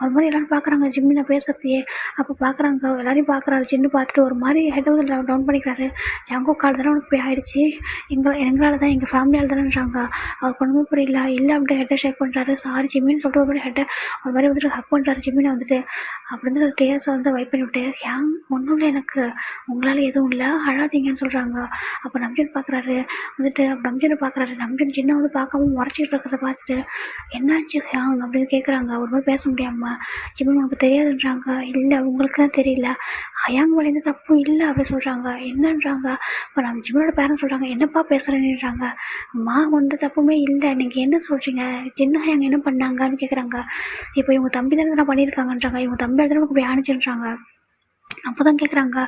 ஒரு மாதிரி எல்லோரும் பார்க்குறாங்க ஜிம்மினை பேசுறதையே. அப்போ பார்க்குறாங்க எல்லாரையும் பார்க்குறாரு. சின்ன பார்த்துட்டு ஒரு மாதிரி ஹெட் வந்து டவுன் பண்ணிக்கிறாரு. ஜங்கோ கால் தானே உனக்கு இப்படி ஆகிடுச்சு, எங்களால் தான், எங்கள் ஃபேமிலியால் தானேன்றாங்க. அவருக்கு ஒன்றுமே புரியல. இல்லை அப்படியே ஹெட்டை ஷேக் பண்ணுறாரு. சாரி ஜிம்மின்னு சொல்லிட்டு ஒரு மாதிரி ஹெட்டை ஒரு மாதிரி வந்துட்டு ஹக் பண்ணுறாரு ஜிம்மினை வந்துட்டு. அப்படி வந்து டேஸை வந்து வைப் பண்ணி விட்டு ஹேங் ஒன்றும் இல்லை எனக்கு, உங்களால் எதுவும் இல்லை அழாதீங்கன்னு சொல்கிறாங்க. அப்போ நம்ஜன் பார்க்குறாரு வந்துட்டு. நம்ஜனை பார்க்குறாரு. நம்ஜன் சின்ன வந்து பார்க்காம முறைச்சிட்டு இருக்கிறத பார்த்துட்டு என்னாச்சு ஹேங் அப்படின்னு கேட்குறாங்க. ஒரு மாதிரி பேச முடியாமல். ஜிம்மின் உனக்கு தெரியாதுன்றாங்க. இல்லை உங்களுக்கு தான் தெரியல, ஹயாங் வளைந்த தப்பும் இல்லை அப்படின்னு சொல்கிறாங்க. என்னன்றாங்க. இப்போ நம்ம ஜிம்மனோட பேரண்ட்ஸ் சொல்கிறாங்க என்னப்பா பேசுகிறேன்னுறாங்க. அம்மா வந்து தப்புமே இல்லை, நீங்கள் என்ன சொல்கிறீங்க, சின்ன ஹயாங் என்ன பண்ணாங்கன்னு கேட்குறாங்க. இப்போ இவங்க தம்பி தானே பண்ணியிருக்காங்கன்றாங்க. இவங்க தம்பி தானே இப்படி ஆணிச்சுன்றாங்க. அப்போ தான் கேட்குறாங்க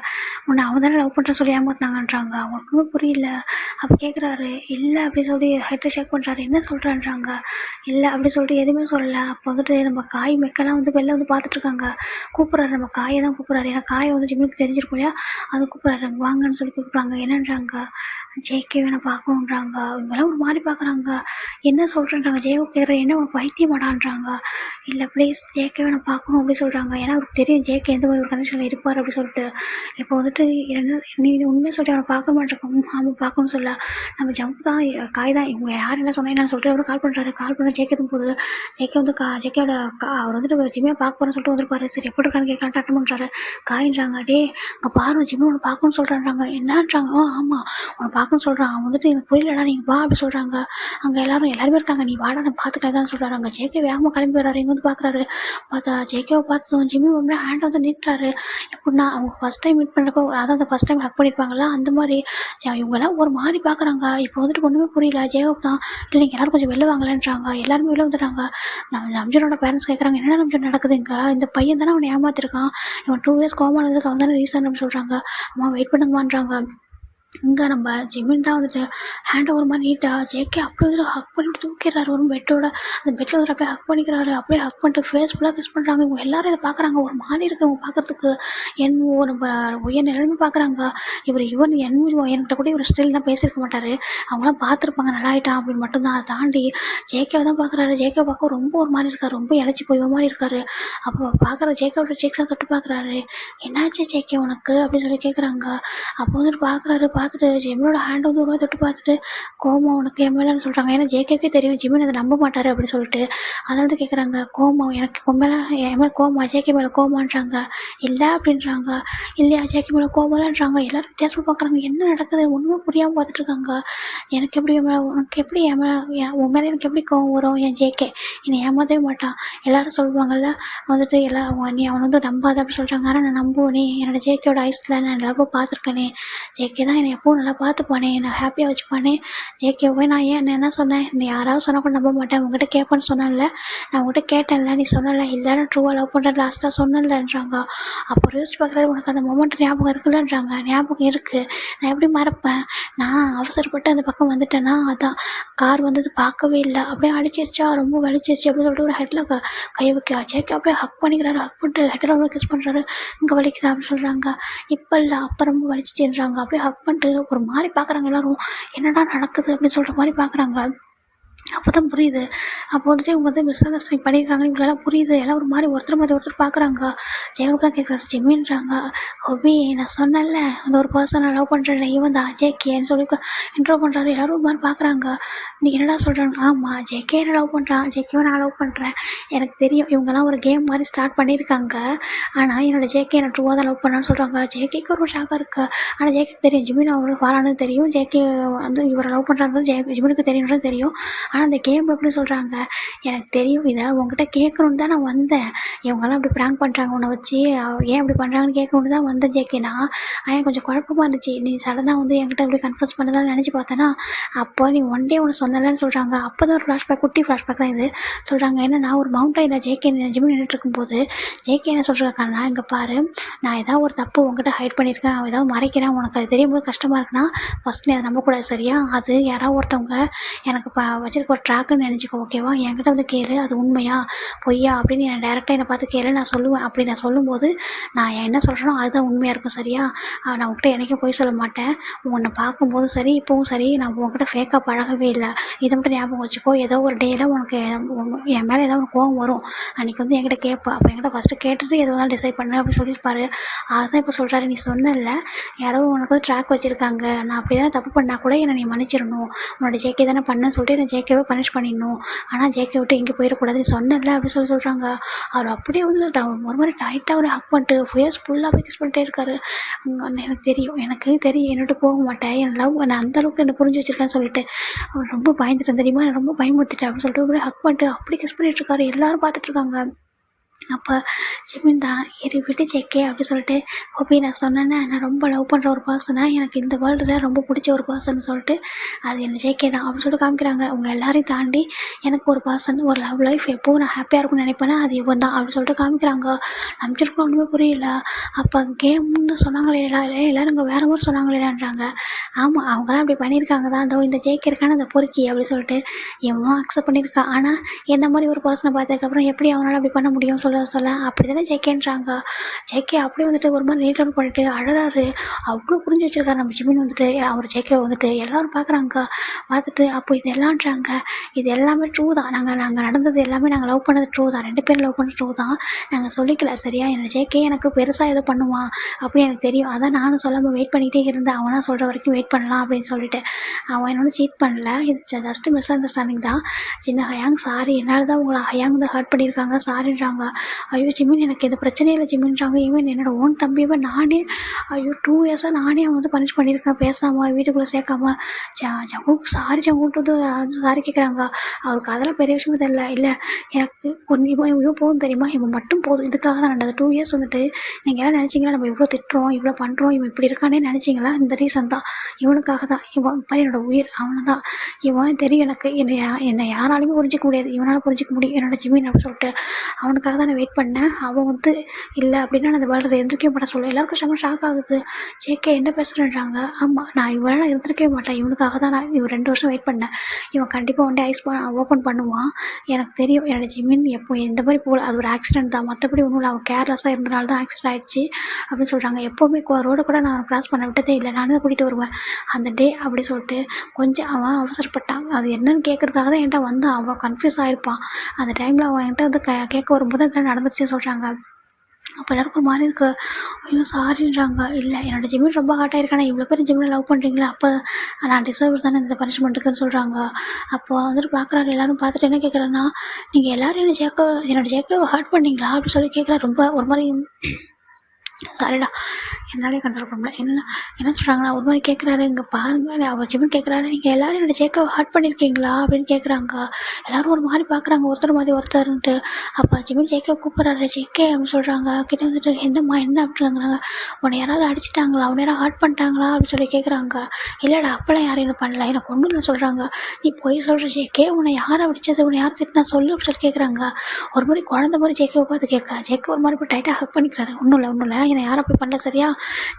உன்னை அவன் தானே லவ் பண்ணுற சொல்லி ஏமாத்தாங்கன்றாங்க. அவனுக்குமே புரியல. அப்போ கேட்குறாரு இல்லை அப்படின்னு சொல்லி ஹெட்டை ஷேக் பண்ணுறாரு. என்ன சொல்கிறான்றாங்க. இல்லை அப்படின்னு சொல்லிட்டு எதுவுமே சொல்லலை. அப்போ வந்துட்டு நம்ம காய் மெக்கெல்லாம் வந்து வெளில வந்து பார்த்துட்ருக்காங்க. கூப்பிட்றாரு, நம்ம காயை தான் கூப்பிட்றாரு. ஏன்னா காயை வந்து ஜிம்முக்கு தெரிஞ்சிருக்கும் இல்லையா, அது கூப்பிட்றாரு. வாங்கன்னு சொல்லி கூப்பிட்றாங்க. என்னன்றாங்க. ஜேகே வேணா பார்க்கணுன்றாங்க. இவங்கெல்லாம் ஒரு மாதிரி பார்க்குறாங்க. என்ன சொல்கிறேன்றாங்க. ஜேகோ கேட்குற என்ன உனக்கு வைத்தியமாடான்றாங்க. இல்லை ப்ளீஸ் ஜேகே வேணா பார்க்கணும் அப்படின்னு சொல்கிறாங்க. ஏன்னா அவருக்கு தெரியும் ஜேகே எந்த மாதிரி ஒரு கண்டிஷனில் இருப்பார் அப்படி சொல்லிட்டு. இப்போ வந்துட்டு நீ உண்மையை சொல்லி அவனை பார்க்க மாட்டேருக்கோம். ஆமாம் பார்க்கணும்னு சொல்ல நம்ம ஜம்ப் தான் காய் தான் இவங்க யார் என்ன சொன்னேன்னு சொல்லிட்டு அவரும் கால் பண்ணுறாரு. கால் பண்ண ஜேகே போகுது. ஜேகே வந்து ஜேகேயோட அவர் வந்துட்டு ஜிம்மியை பார்க்க போகிறேன்னு சொல்லிட்டு வந்துருப்பாரு. சரி எப்படி இருக்கான்னு கேட்கலான்ட்டு அட்டன் பண்ணுறாரு. காயின்றாங்க. டே அங்கே பாரு ஜிம்மி உன்னை பார்க்கணும்னு சொல்கிறான்றாங்க. என்னன்றாங்க. ஆமாம் உன்னை பார்க்கணும்னு சொல்கிறான். அவன் வந்துட்டு எனக்கு புரியலடா நீங்கள் வா அப்படி சொல்கிறாங்க. அங்கே எல்லாருமே இருக்காங்க, நீ வாடா நான் பார்த்துக்கலாம் தான் சொல்கிறாங்க. அங்கே ஜேகே வேகமாக கிளம்பி வர்றாரு. இங்கே வந்து பார்க்குறாரு. பார்த்தா ஜேகேவை பார்த்து ஜிம்மி ஒரு மாதிரி ஹேண்டை வந்து நீட்டுறாரு. எப்படின்னா அவங்க ஃபஸ்ட் டைம் மீட் பண்ணுறப்போ அதாவது ஃபஸ்ட் டைம் ஹக் பண்ணியிருப்பாங்களா அந்த மாதிரி. இவங்கெல்லாம் ஒரு மாதிரி பார்க்குறாங்க. இப்போ வந்துட்டு ஒன்றுமே புரியல. ஜேகப் தான் இல்லை நீங்கள் எல்லோரும் கொஞ்சம் வெளில வாங்கலன்றாங்க. எல்லாருமே வெளில வந்துடுறாங்க. நம்ம நம்ஜனோட பேரண்ட்ஸ் கேட்குறாங்க என்ன நம்ஜன் நடக்குதுங்க, இந்த பையன் தானே அவனை ஏமாத்திருக்கான், இவன் 2 இயர்ஸ் கோமானதுக்கு அவன் தானே ரீசன் அப்படின்னு சொல்கிறாங்க. அம்மா வெயிட் பண்ணுங்கம்மான்றாங்க. இங்கே நம்ம ஜிம்மின் தான் வந்துட்டு ஹேண்டை ஒரு மாதிரி நீட்டாக ஜேகே அப்படியே வந்துட்டு ஹக் பண்ணிவிட்டு தூக்கிடுறாரு. ஒரு பெட்டோட அந்த பெட்டில் வந்துட்டு அப்படியே ஹக் பண்ணிக்கிறாரு. அப்படியே ஹக் பண்ணிட்டு ஃபேஸ் ஃபுல்லாக கிஸ் பண்ணுறாங்க. இவங்க எல்லாரும் இதை பார்க்குறாங்க. ஒரு மாதிரி இருக்குது இவங்க பார்க்குறதுக்கு. நம்ம உயர் நிலைமை பார்க்குறாங்க. இவன் என்கிட்ட கூட இவர் ஸ்டில் தான் பேசியிருக்க மாட்டார். அவங்களாம் பார்த்துருப்பாங்க நல்லா ஆகிட்டான் அப்படின்னு மட்டும்தான். அதை தாண்டி ஜேகேவை தான் பார்க்குறாரு. ஜேகே பார்க்க ரொம்ப ஒரு மாதிரி இருக்கார். ரொம்ப இழைச்சி போய் ஒரு மாதிரி இருக்கார். அப்போ பார்க்குற ஜேகேவோட செக்ஸாக தொட்டு பார்க்குறாரு. என்னாச்சு ஜேகே உனக்கு அப்படின்னு சொல்லி கேட்குறாங்க. அப்போ வந்துட்டு பார்க்குறாரு. பார்த்துட்டு ஜிம்மினோட ஹேண்ட் வந்து ஒரு தொட்டு பார்த்துட்டு கோமா உனக்கு என் மேலேன்னு சொல்கிறாங்க. ஏன்னா ஜேகேக்கே தெரியும் ஜிம்மின் அதை நம்ப மாட்டார் அப்படின்னு சொல்லிட்டு. அதில் வந்து கேட்குறாங்க கோமா எனக்கு மேலே என் மேலே கோமா ஜேகே மேலே கோமான்றாங்க. இல்லை அப்படின்றாங்க. இல்லையா ஜேகே மேலே கோமாலான்றாங்க. எல்லோரும் வித்தியாசமாக பார்க்குறாங்க. என்ன நடக்குது ஒன்றுமே புரியாமல் பார்த்துட்ருக்காங்க. எனக்கு எப்படி உனக்கு எப்படி உன் மேலே எனக்கு எப்படி கோவம் வரும், என் ஜேகே என்னை ஏமாற்றவே மாட்டான். எல்லோரும் சொல்லுவாங்கள்ல வந்துட்டு நீ அவனை வந்து நம்பாத அப்படி சொல்கிறாங்க. ஆனால் நான் நம்புவேனே, என்னோடய ஜேகேயோட ஐஸில் நான் லவ்வை பார்த்துருக்கேனே, ஜேகே தான் என்னை என்னை எப்பவும் நல்லா பார்த்துப்பானே, என்னை ஹாப்பியாக வச்சுப்பானே. ஜேகே போய் நான் ஏன் என்ன சொன்னேன், நீ யாராவது சொன்னால் கூட நம்ப மாட்டேன், உங்ககிட்ட கேட்பேன்னு சொன்னேன்ல, நான் உங்ககிட்ட கேட்டேன்ல, நீ சொன்னல இல்லை நான் ட்ரூவாக லவ் பண்ணுறேன் லாஸ்ட்டாக சொன்னேன்லன்றாங்க. அப்போ யோசிச்சு பார்க்குறாரு, உனக்கு அந்த மொமெண்ட் ஞாபகம் இருக்குல்லன்றாங்க. ஞாபகம் இருக்குது, நான் எப்படி மறப்பேன், நான் அவசரப்பட்டு அந்த பக்கம் வந்துட்டேன்னா அதான் கார் வந்தது பார்க்கவே இல்லை, அப்படியே அடிச்சிருச்சா ரொம்ப வலிச்சிருச்சு அப்படின்னு சொல்லிட்டு ஒரு ஹெட்டில் கை வைக்க ஜேகே அப்படியே ஹக் பண்ணிக்கிறாரு. ஹக் பண்ணிட்டு ஹெட்டில் ரொம்ப கிஸ் பண்ணுறாரு. இங்கே வலிக்குதா அப்படின்னு சொல்கிறாங்க. இப்போ இல்லை அப்போ ரொம்ப வலிச்சிச்சுன்றாங்க. அப்படியே ஹக் பண்ணிட்டு ஒரு மாதிரி பார்க்குறாங்க எல்லாரும், என்னடா நடக்குது அப்படின்னு சொல்கிற மாதிரி பார்க்குறாங்க. அப்போ தான் புரியுது, அப்போ வந்துட்டு இவங்க வந்து மிஸ் அண்டர்ஸ்டாண்டிங் பண்ணியிருக்காங்கன்னு இவங்களெல்லாம் புரியுது. எல்லாம் ஒரு மாதிரி ஒருத்தர் மாதிரி ஒருத்தர் பார்க்குறாங்க. ஜேகப் தான் கேட்குறாரு, ஜிம்மின்றாங்க, ஹோபி நான் சொன்னேன்ல அந்த ஒரு பர்சனை லவ் பண்ணுறேன் இவன் தான் ஜேகேன்னு சொல்லி இன்ட்ரோ பண்ணுறாரு. எல்லோரும் ஒரு மாதிரி பார்க்குறாங்க. நீ என்னடா சொல்கிறாங்க, ஆமாம் ஜேகே என்ன லவ் பண்ணுறான், ஜேகேவை நான் லவ் பண்ணுறேன், எனக்கு தெரியும் இவங்கெல்லாம் ஒரு கேம் மாதிரி ஸ்டார்ட் பண்ணியிருக்காங்க, ஆனால் என்னோட ஜேகே என்ன ட்ரூவாக தான் லவ் பண்ணான்னு சொல்கிறாங்க. ஜேகேக்கு ஒரு ஷாக்காக இருக்குது. ஆனால் ஜேகேக்கு தெரியும் ஜிமின் அவரோட ஃபாரானு தெரியும், ஜேகே வந்து இவரை லவ் பண்ணுறான்றது ஜிமினுக்கு தெரியுன்றது தெரியும். ஆனால் அந்த கேம் எப்படி சொல்கிறாங்க, எனக்கு தெரியும் இதை உங்ககிட்ட கேட்கணுன்னு தான் நான் வந்தேன், இவங்கெல்லாம் அப்படி ப்ராங்க் பண்ணுறாங்க உன்னை வச்சு, ஏன் அப்படி பண்ணுறாங்கன்னு கேட்கணுன்னு தான் வந்தேன் ஜேகேனா. ஆனால் கொஞ்சம் குழப்பமாக இருந்துச்சு, நீ சடனாக வந்து என்கிட்ட அப்படி கன்ஃபர்ஸ் பண்ணதான் நினச்சி பார்த்தேன்னா, அப்போ நீ ஒன் டே ஒன்று சொன்னலன்னு சொல்கிறாங்க. அப்போ தான் ஒரு ஃப்ளாஷ்பேக், குட்டி ஃப்ளாஷ்பேக் தான் இது சொல்கிறாங்க. ஏன்னா நான் ஒரு மவுண்டைனில் ஜேகே ஜிம்மி நின்றுட்டு இருக்கும்போது ஜேகே என்ன சொல்கிறாங்கன்னா, இங்கே பாரு நான் ஏதாவது ஒரு தப்பு உங்ககிட்ட ஹைட் பண்ணியிருக்கேன், ஏதாவது மறைக்கிறேன், உனக்கு அது தெரியும் போது கஷ்டமாக இருக்குன்னா ஃபஸ்ட் நீ அதை நம்பக்கூடாது சரியா, அது யாராவது ஒருத்தவங்க எனக்கு வச்சிருக்க ஒரு ட்ராக்குன்னு நினச்சிக்கோ ஓகேவா, என்கிட்ட வந்து கேளு அது உண்மையா பொய்யா அப்படின்னு என்னை டேரெக்டாக என்னை பார்த்து கேளு, நான் சொல்லுவேன். அப்படி நான் சொல்லும்போது நான் என்ன சொல்கிறேனோ அதுதான் உண்மையாக இருக்கும் சரியா, நான் உங்ககிட்ட என்றைக்கும் போய் சொல்ல மாட்டேன், உன்னை பார்க்கும்போதும் சரி இப்போவும் சரி நான் உங்ககிட்ட ஃபேக்காக பழகவே இல்லை, இதை மட்டும் ஞாபகம் வச்சுக்கோ. ஏதோ ஒரு டேயில் உனக்கு என் மேலே ஏதாவது ஒரு கோவம் வரும், அன்றைக்கி வந்து என்கிட்ட கேட்பா, அப்போ என்கிட்ட ஃபஸ்ட்டு கேட்டுட்டு எதுவும் டிசைட் பண்ணு அப்படின்னு சொல்லியிருப்பாரு. அதுதான் இப்போ சொல்கிறாரு, நீ சொன்னல யாரோ உனக்கு வந்து ட்ராக் வச்சுருக்காங்க, நான் அப்படி தானே தப்பு பண்ணால் கூட என்னை நீ மன்னிச்சிடணும், உன்னோட ஜேகே தானே பண்ணேன்னு சொல்லிட்டு என்னை ஜேகேவை பனிஷ் பண்ணிடணும், ஆனால் ஜேகே விட்டு எங்கே போயிடக்கூடாது நீ சொன்னல அப்படின்னு சொல்கிறாங்க. அவர் அப்படியே வந்து ஒரு மாதிரி டைட்டாக ஒரு ஹக் பண்ணிட்டு ஃபேஸ் ஃபுல்லாக போய் கிஸ் பண்ணிட்டே இருக்காரு. எனக்கு தெரியும் என்னட்டு போக மாட்டேன், என் லவ் நான் அந்தளவுக்கு என்னை புரிஞ்சு வச்சுருக்கேன்னு சொல்லிட்டு அவர் ரொம்ப பயந்துட்டேன் தெரியுமா, நான் ரொம்ப பயமுறுத்திட்டேன் அப்படின்னு சொல்லிட்டு அப்படியே ஹக் பண்ணிட்டு அப்படி கிஸ் பண்ணிட்டு இருக்காரு. எல்லாரும் பார்த்துட்ருக்காங்க. அப்போ ஜிமின் தான் இரு விட்டு ஜேகே அப்படி சொல்லிட்டு, ஹோபி நான் சொன்னேன்னே நான் ரொம்ப லவ் பண்ணுற ஒரு பர்சனை, எனக்கு இந்த வேர்ல்டில் ரொம்ப பிடிச்ச ஒரு பர்சன் சொல்லிட்டு அது என்ன ஜேகே தான் அப்படின்னு சொல்லிட்டு காமிக்கிறாங்க. அவங்க எல்லாரையும் தாண்டி எனக்கு ஒரு பர்சன் ஒரு லவ் லைஃப் எப்போவும் நான் ஹாப்பியாக இருக்கும்னு நினைப்பேன்னா அது இவன் தான் அப்படின்னு சொல்லிட்டு காமிக்கிறாங்க. நம்பிச்சிருக்கணும் ஒன்றுமே புரியல. அப்போ கேம்னு சொன்னாங்களே எல்லோரும் இங்கே வேறு மாதிரி சொன்னாங்களேன்றாங்க. ஆமாம் அவங்களாம் அப்படி பண்ணியிருக்காங்க தான், அதோ இந்த ஜேகே இருக்கான அந்த பொறுக்கி அப்படின்னு சொல்லிட்டு இவனும் அக்செப்ட் பண்ணியிருக்கான். ஆனால் என்ன மாதிரி ஒரு பர்சனை பார்த்ததுக்கப்புறம் எப்படி அவனால் அப்படி பண்ண முடியும் சொல்ல அப்படி தானே ஜேகேன்றாங்க. ஜேகே அப்படியே வந்துட்டு ஒரு மாதிரி நீட் அவுட் பண்ணிட்டு அழறாரு. அவ்வளோ புரிஞ்சு வச்சுருக்காரு நம்ம ஜிமின் வந்துட்டு. அவர் ஜேகே வந்துட்டு எல்லோரும் பார்க்குறாங்க. பார்த்துட்டு அப்போ இது எல்லாம்ன்றாங்க, இது எல்லாமே ட்ரூ தான், நாங்கள் நடந்தது எல்லாமே நாங்கள் லவ் பண்ணது ட்ரூ தான், 2 பேரும் லவ் பண்ணது ட்ரூ தான், நாங்கள் சொல்லிக்கல சரியா, என்ன ஜேகே எனக்கு பெருசாக எதோ பண்ணுவான் அப்படின்னு எனக்கு தெரியும், அதான் நானும் சொல்லாமல் வெயிட் பண்ணிகிட்டே இருந்தேன், அவனா சொல்கிற வரைக்கும் வெயிட் பண்ணலாம் அப்படின்னு சொல்லிட்டு. அவன் என்னோட சீட் பண்ணல, இது ஜஸ்ட்டு மிஸ் அண்டர்ஸ்டாண்டிங் தான். சின்ன ஹயாங் சாரி, என்னால் தான் உங்களை ஹயாங் தான் ஹர்ட் பண்ணியிருக்காங்க சாரின்றாங்க. ஐயோ ஜிமின் எனக்கு எந்த பிரச்சனையும் இல்லை ஜிமின்றாங்க. ஈவன் என்னோட ஓன் தம்பியவை நானே 2 இயர்ஸாக நானே அவன் வந்து பனிஷ் பண்ணியிருக்கேன், பேசாமல் வீட்டுக்குள்ளே சேர்க்காம. ஜங்குக் சாரி ஜங்குட்டு வந்து சாரி கேட்குறாங்க. அவருக்கு அதெல்லாம் பெரிய விஷயமே தெரியல. இல்லை எனக்கு இவன் போதும் தெரியுமா, இவன் மட்டும் போதும், இதுக்காக தான் நடந்தது 2 இயர்ஸ் வந்துட்டு நீங்கள் எல்லாம் நினச்சிங்களா நம்ம இவ்வளோ திட்டுறோம் இவ்வளோ பண்ணுறோம் இவன் இப்படி இருக்கானே நினச்சிங்களா, இந்த ரீசன் தான், இவனுக்காக தான், இவன் பாரு என்னோட உயிர் அவனை தான், இவன் தெரியும் எனக்கு என்னை யாராலையுமே புரிஞ்சிக்க முடியாது, இவனால் புரிஞ்சிக்க முடியும் என்னோட ஜிமின் அப்படின்னு சொல்லிட்டு அவனுக்காக தான் நான் வெயிட் பண்ணேன். அவன் வந்து இல்லை அப்படின்னா நான் அந்த வேர்ல்டில் இருந்திருக்கவே மாட்டேன் சொல்ல. எல்லாருக்கும் செம்ம ஷாக் ஆகுது. ஜேகே என்ன பேசுகிறேன்றாங்க. ஆமாம் நான் இவனால் இருந்திருக்கவே மாட்டேன், இவனுக்காக தான் நான் இவன் 2 வருஷம் வெயிட் பண்ணேன், இவன் கண்டிப்பாக ஒன் டே ஐஸ் ஓப்பன் பண்ணுவான், எனக்கு தெரியும் என்னோட ஜிமின் எப்போ எந்த மாதிரி போகல, அது ஒரு ஆக்சிடென்ட் தான், மற்றபடி ஒன்றும் இல்லை, அவன் கேர்லெஸ்ஸாக இருந்தனால தான் ஆக்சிடென்ட் ஆகிடுச்சு அப்படின்னு சொல்கிறாங்க. எப்போவுமே ரோடை கூட நான் கிராஸ் பண்ண விட்டதே இல்லை, நானே தான் கூட்டிகிட்டு வருவேன் அந்த டே அப்படி சொல்லிட்டு கொஞ்சம் அவன் அவசரப்பட்டான். அது என்னன்னு கேட்குறதுக்காக தான் என்கிட்ட வந்து அவன் கன்ஃபியூஸ் ஆகிருப்பான். அந்த டைமில் அவன் என்கிட்ட வந்து கேட்க வரும்போது அதெல்லாம் நடந்துருச்சுன்னு சொல்கிறாங்க. அப்போ எல்லாருக்கும் ஒரு மாதிரி இருக்குது. ஐயோ சாரின்றாங்க. இல்லை என்னோட ஜிமின் ரொம்ப ஹார்ட் ஆகிருக்கானே, இவ்வளோ பேர் ஜிம்மினை லவ் பண்ணுறீங்களா, அப்போ நான் டிசர்வ் தானே இந்த பனிஷ்மெண்ட்டுக்குன்னு சொல்கிறாங்க. அப்போ வந்துட்டு பார்க்குறாரு. எல்லோரும் பார்த்துட்டு என்ன கேட்குறேன்னா, நீங்கள் எல்லோரும் என்னோட ஜேக்கை ஹர்ட் பண்ணிங்களா அப்படின்னு சொல்லி கேட்குறாரு. ரொம்ப ஒரு மாதிரி சாரிடா, என்னாலே கண்ட்ரோல் பண்ண முடியல. என்ன சொல்கிறாங்கன்னா, ஒரு மாதிரி கேட்குறாரு, இங்கே பாருங்க அவர் ஜிமின் கேட்குறாரு, நீங்கள் எல்லோரும் என்னோட ஜேக்கை ஹர்ட் பண்ணியிருக்கீங்களா அப்படின்னு கேட்குறாங்க. எல்லோரும் ஒரு மாதிரி பார்க்குறாங்க, ஒருத்தர் மாதிரி ஒருத்தருன்ட்டு. அப்போ ஜிமின் ஜேக்கை கூப்பிட்றாரு, ஜேக்கே அப்படின்னு சொல்கிறாங்க. கிட்ட வந்துட்டு என்னம்மா என்ன அப்படிங்கிறாங்க. உன்னை யாராவது அடிச்சிட்டாங்களா, உன்னை யாராவது ஹர்ட் பண்ணிட்டாங்களா அப்படின்னு சொல்லி கேட்குறாங்க. இல்லைடா அப்போலாம் யாரும் என்ன பண்ணல, எனக்கு ஒன்றும் இல்லை சொல்கிறாங்க. நீ போய் சொல்கிற ஜேக்கே, உன்னை யாரை அடித்தது, உன்னை யார் திட்டினா சொல்லு அப்படின்னு சொல்லி கேட்குறாங்க. ஒரு மாதிரி குழந்த மாதிரி ஜேக்கேவை பார்த்து ஜேக்கே ஒரு மாதிரி போய் டைட்டாக ஹக் பண்ணிக்கிறாரு. ஒன்றும் இல்லை என்னை யாரும் அப்படி பண்ணல சரியா,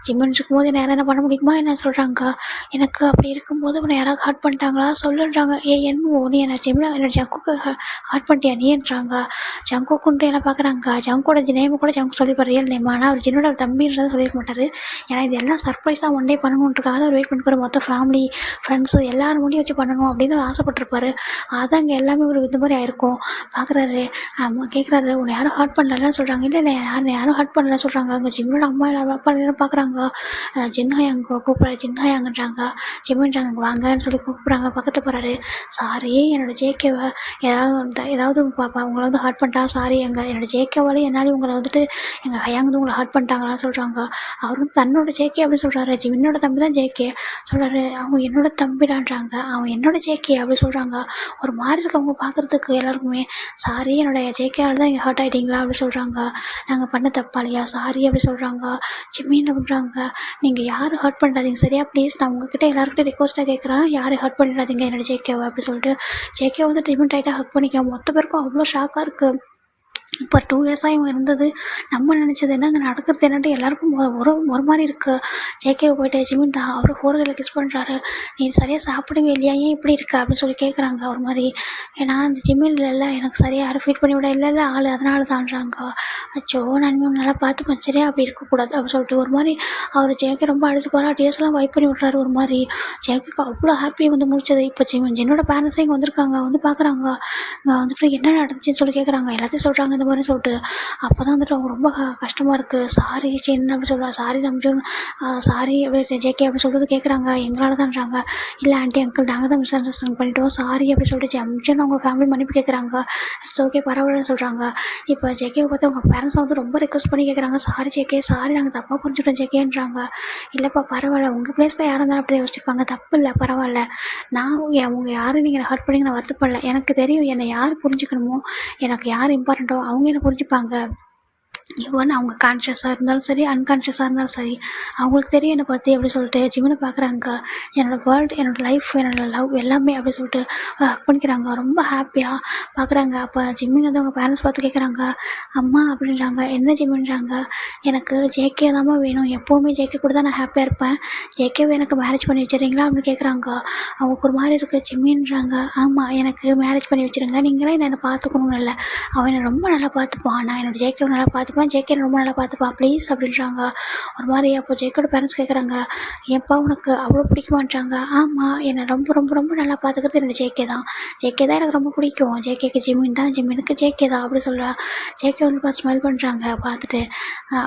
ஜிம்முன்னு இருக்கும்போது என்ன யாரும் என்ன பண்ண முடியுமா என்ன சொல்கிறாங்க. எனக்கு அப்படி இருக்கும்போது உன்னை யாராவது ஹார்ட் பண்ணிட்டாங்களா சொல்லுன்றாங்க. என்னவோ நீ என்ன ஜிம்மில் என்னோட ஜங்குக்கு ஹார்ட் பண்ணிட்டியா நீன்றாங்க. ஜங்குக்குன்ட்டு என்ன பார்க்குறாங்க. ஜங்கோட நேமை கூட ஜங்கு சொல்லிப்பார் ரியல் நேம், ஆனால் அவர் ஜின்னோட தம்பின்றதை சொல்லியிருக்க மாட்டார். ஏன்னா இது எல்லாம் சர்ப்ரைஸாக ஒன் டே பண்ணணுன்றக்காக அவர் வெயிட் பண்ணிப்பார். மொத்த ஃபேமிலி ஃப்ரெண்ட்ஸு எல்லாரும் முடியும் வச்சு பண்ணணும் அப்படின்னு ஆசைப்பட்டிருப்பாரு. அதான் இங்கே எல்லாமே ஒரு இந்த மாதிரி ஆயிருக்கும். பார்க்குறாரு, கேட்குறாரு உன்னை யாரும் ஹார்ட் பண்ணலன்னு சொல்கிறாங்க. இல்லை யாரும் ஹார்ட் பண்ணல சொல்கிறாங்க. அங்கே ஜிம்மோட அம்மா அப்பா எல்லாரும் பார்க்குறாங்க. ஜின்ஹாய் அங்கே கூப்பிட்றாரு, ஜின்ஹாய் அங்கன்றாங்க. ஜிம்மின்றாங்க அங்கே வாங்கன்னு சொல்லி கூப்பிட்றாங்க. பக்கத்தில் போகிறாரு. சாரி என்னோடய ஜேகேவை ஏதாவது உங்களை வந்து ஹார்ட் பண்ணிட்டா சாரி, என்னோடய ஜேகேவாலே என்னாலே உங்களை வந்துட்டு எங்கள் ஹயாங் வந்து உங்களை ஹார்ட் பண்ணிட்டாங்களான்னு சொல்கிறாங்க. அவரும் தன்னோட ஜேகே அப்படின்னு சொல்கிறாரு. ஜிமின்னோட தம்பி தான் ஜேகே சொல்கிறாரு. அவங்க என்னோட தம்பிடான்றாங்க. அவன் என்னோட ஜேகே அப்படி சொல்கிறாங்க. ஒரு மாதிரி இருக்கவங்க பார்க்குறதுக்கு எல்லாருக்குமே. சாரி என்னோட ஜேகேவால் தான் நீங்கள் ஹர்ட் ஆகிட்டீங்களா அப்படி சொல்கிறாங்க. நாங்கள் பண்ண தப்பாலையா சாரி அப்படி சொல்கிறாங்க. ஜிமின் அப்படின்றாங்க, நீங்கள் யாரும் ஹர்ட் பண்ணிடாதீங்க சரியா ப்ளீஸ், நான் உங்ககிட்ட எல்லாருக்கிட்ட ரிக்வஸ்ட்டாக கேட்குறேன், யாரும் ஹர்ட் பண்ணிடாதீங்க என்னோட ஜேகேவை அப்படி சொல்லிட்டு ஜேகே வந்து ட்ரீட்மெண்ட் டைட்டாக ஹக் பண்ணிக்க. மொத்த பேருக்கும் அவ்வளோ ஷாக்காக இருக்குது. இப்போ 2 இயர்ஸாக இவங்க இருந்தது நம்ம நினச்சது என்னங்க நடக்கிறது என்னட்டு எல்லாருக்கும் ஒரு மாதிரி இருக்குது. ஜேகேவை போய்ட்டு ஜிமின் தான் அவர் ஃபோர்களில் கிஸ் பண்ணுறாரு. நீ சரியாக சாப்பிடவே இல்லையா, ஏன் இப்படி இருக்கு அப்படின்னு சொல்லி கேட்குறாங்க. ஒரு மாதிரி ஏன்னா அந்த ஜிமின் இல்லை எனக்கு சரியாக யாரும் ஃபீட் பண்ணி விட இல்லை ஆள் அதனால தான்றாங்க. அச்சோ நான் இன்னும் நல்லா பார்த்துப்பேன் சரியா அப்படி இருக்கக்கூடாது அப்படின்னு சொல்லிட்டு ஒரு மாதிரி அவர் ஜேகே ரொம்ப அழுது போகிறா. டேஸ்லாம் வைப் பண்ணி விட்றாரு. ஒரு மாதிரி ஜேகேக்கு அவ்வளோ ஹாப்பியாக வந்து முடிச்சது. இப்போ ஜின்னோட பேரண்ட்ஸே இங்கே வந்திருக்காங்க, வந்து பார்க்குறாங்க. இங்கே வந்துட்டு என்ன நடந்துச்சுன்னு சொல்லி கேட்குறாங்க. எல்லாத்தையும் சொல்கிறாங்க இந்த மாதிரி சொல்லிட்டு. அப்போ தான் வந்துட்டு அவங்க ரொம்ப கஷ்டமாக இருக்குது. சாரி சின்ன அப்படி சொல்கிறாங்க. சாரி நம்ஜூன் சாரி அப்படி ஜேகே அப்படி சொல்லிட்டு கேட்குறாங்க. எங்களால் தான்றாங்க. இல்லை ஆண்டி அங்கிள் நாங்கள் தான் மிஸ் அண்டர்ஸ்டாண்ட் பண்ணிட்டோம் சாரி அப்படி சொல்லிட்டு ஜம்ஜூன் அவங்க ஃபேமிலி மன்னிப்பு கேட்குறாங்க. இட்ஸ் ஓகே பரவாயில்லன்னு சொல்கிறாங்க. இப்போ ஜேகேவை பார்த்து அவங்க பேரண்ட்ஸ் வந்து ரொம்ப ரெக்வஸ்ட் பண்ணி கேட்குறாங்க. சாரி ஜேகே சாரி நாங்கள் தப்பாக புரிஞ்சுட்டோம் ஜேகேன்றாங்க. இல்லைப்பா பரவாயில்ல, உங்கள் பிளேஸில் யாரும் இருந்தாலும் அப்படி யோசிச்சிருப்பாங்க, தப்பு இல்லை பரவாயில்ல. நான் அவங்க யாரும் நீங்கள் ஹர்ட் பண்ணி நான் வருத்தப்படல. எனக்கு தெரியும் என்னை யார் புரிஞ்சுக்கணுமோ, எனக்கு யார் இம்பார்ட்டண்ட்டோ அவங்க என்ன புரிஞ்சுப்பாங்க. ஈவன் அவங்க கான்ஷியஸாக இருந்தாலும் சரி அன்கான்ஷியஸாக இருந்தாலும் சரி அவங்களுக்கு தெரியும் என்னை பற்றி அப்படி சொல்லிட்டு ஜிமினை பார்க்குறாங்க. என்னோடய வேர்ல்டு என்னோடய லைஃப் என்னோடய லவ் எல்லாமே அப்படி சொல்லிட்டு ஹக் பண்ணிக்கிறாங்க. ரொம்ப ஹாப்பியாக பார்க்குறாங்க. அப்போ ஜிமின் வந்து அவங்க பேரண்ட்ஸ் பார்த்து கேட்குறாங்க, அம்மா அப்படின்றாங்க. என்ன ஜிமின்றாங்க. எனக்கு ஜேகே தாம்மா வேணும், எப்போவுமே ஜேகே கூட தான் நான் ஹாப்பியாக இருப்பேன், ஜேகேவை எனக்கு மேரேஜ் பண்ணி வச்சுறீங்களா அப்படின்னு கேட்குறாங்க. அவங்களுக்கு ஒரு மாதிரி இருக்குது. ஜிமின்றாங்க, ஆமாம் எனக்கு மேரேஜ் பண்ணி வச்சுருங்க, நீங்களே என்னை பார்த்துக்கணும்னு இல்லை, அவன் என்னை ரொம்ப நல்லா பார்த்துப்பான், நான் என்னோடய ஜேகேவை நல்லா பார்த்துப்பேன், ஜேகே ரொம்ப நல்லா பார்த்துப்பான் ப்ளீஸ் அப்படின்றாங்க. ஒரு மாதிரி அப்போ ஜேக்கோட பேரண்ட்ஸ் கேட்குறாங்க, ஏன்ப்பா உனக்கு அவ்வளோ பிடிக்குமான்றாங்க. ஆமாம் என்னை ரொம்ப ரொம்ப ரொம்ப நல்லா பார்த்துக்கிறது என்னோடய ஜேகே தான் எனக்கு ரொம்ப பிடிக்கும், ஜேகேக்கு ஜிமின் தான், ஜிமினுக்கு ஜேகே தான் அப்படி சொல்கிறா. ஜேகே வந்து பார்த்து ஸ்மைல் பண்ணுறாங்க. பார்த்துட்டு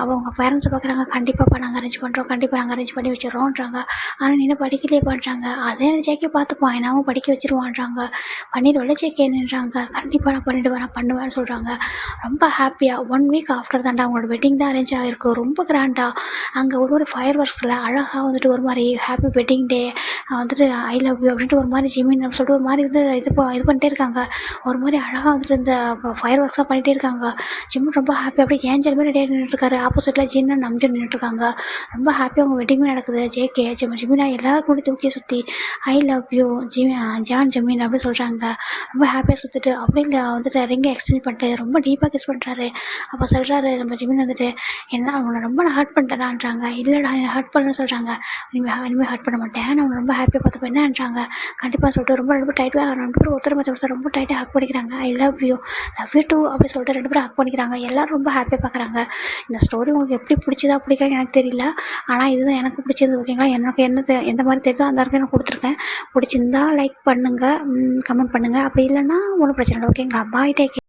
அவங்க பேரண்ட்ஸை பார்க்குறாங்க. கண்டிப்பாப்பா நாங்கள் அரேஞ்ச் பண்ணுறோம், கண்டிப்பாக நாங்கள் அரேஞ்ச் பண்ணி வச்சிடறோன்றாங்க. ஆனால் நீ படிக்கலையே பண்ணுறாங்க. அதே என்ன ஜேகே பார்த்துப்பான், என்னாவும் படிக்க வச்சிருவான்றாங்க. பண்ணிடுவல ஜேகே நின்றாங்க. கண்டிப்பாக நான் பண்ணிவிடுவேன், நான் பண்ணுவேன்னு சொல்கிறாங்க. ரொம்ப ஹாப்பியாக 1 வீக் ஆஃப்டர் தாண்டா அவங்களோட வெட்டிங் தான் அரேஞ்ச் ஆகிருக்கு. ரொம்ப கிராண்டாக அங்கே ஒரு ஃபயர் ஒர்க்ஸில் அழகாக வந்துட்டு ஒரு மாதிரி ஹாப்பி வெட்டிங் டே வந்துட்டு ஐ லவ் யூ அப்படின்ட்டு ஒரு மாதிரி ஜிமின் அப்படின்னு சொல்லிட்டு ஒரு மாதிரி வந்து இது பண்ணிட்டே இருக்காங்க. ஒரு மாதிரி அழகாக வந்துட்டு இந்த ஃபயர் ஒர்க்ஸ்லாம் பண்ணிகிட்டே இருக்காங்க. ஜிமின் ரொம்ப ஹாப்பி அப்படியே ஏஞ்சல் மாதிரி ரெடியாக நின்றுட்டுருக்காரு. ஆப்போசிட்டில் ஜின்னு நம்ஜன் நின்றுட்டுருக்காங்க. ரொம்ப ஹாப்பியாக அவங்க வெட்டிங்குமே நடக்குது. ஜேகே ஜிமினா எல்லாரும் கூட தூக்கி சுற்றி I love you John Jimin அப்படின்னு சொல்கிறாங்க. ரொம்ப ஹாப்பியாக சுற்றிட்டு அப்படியே வந்துட்டு ரிங்கை எக்ஸ்சேஞ்ச் பண்ணிட்டு ரொம்ப டீப்பாக கிஸ் பண்ணுறாரு. அப்போ சொல்கிறாரு நம்ம ஜிமின் வந்துட்டு, என்ன அவனை ரொம்ப நான் ஹர்ட் பண்ணிட்டேனான்றாங்க. இல்லைடா என்னை ஹர்ட் பண்ணணும்னு சொல்கிறாங்க. இனிமேல் ஹர்ட் பண்ண மாட்டேன், நான் அவனை ரொம்ப ஹாப்பியாக பார்த்துப்பேன் என்னன்றாங்க. கண்டிப்பாக சொல்லிட்டு ரொம்ப டைட்டாக 2 பேரும் ஒருத்தர் ரொம்ப டைட்டாக ஹக் பண்ணிக்கிறாங்க. ஐ லவ் யூ டூ அப்படி சொல்லிட்டு 2 பேரும் ஹக் பண்ணிக்கிறாங்க. எல்லோரும் ரொம்ப ஹாப்பியாக பார்க்குறாங்க. இந்த ஸ்டோரி உங்களுக்கு எப்படி பிடிக்கலன்னு எனக்கு தெரியல, ஆனால் இதுதான் எனக்கு பிடிச்சது ஓகேங்களா. எனக்கு எந்த மாதிரி தெரியுதோ அந்த இடத்துல நான் கொடுத்துருக்கேன். பிடிச்சிருந்தா லைக் பண்ணுங்கள், கமெண்ட் பண்ணுங்கள். அப்படி இல்லைன்னா ஒன்றும் பிரச்சனை இல்லை ஓகேங்களா. Bye take.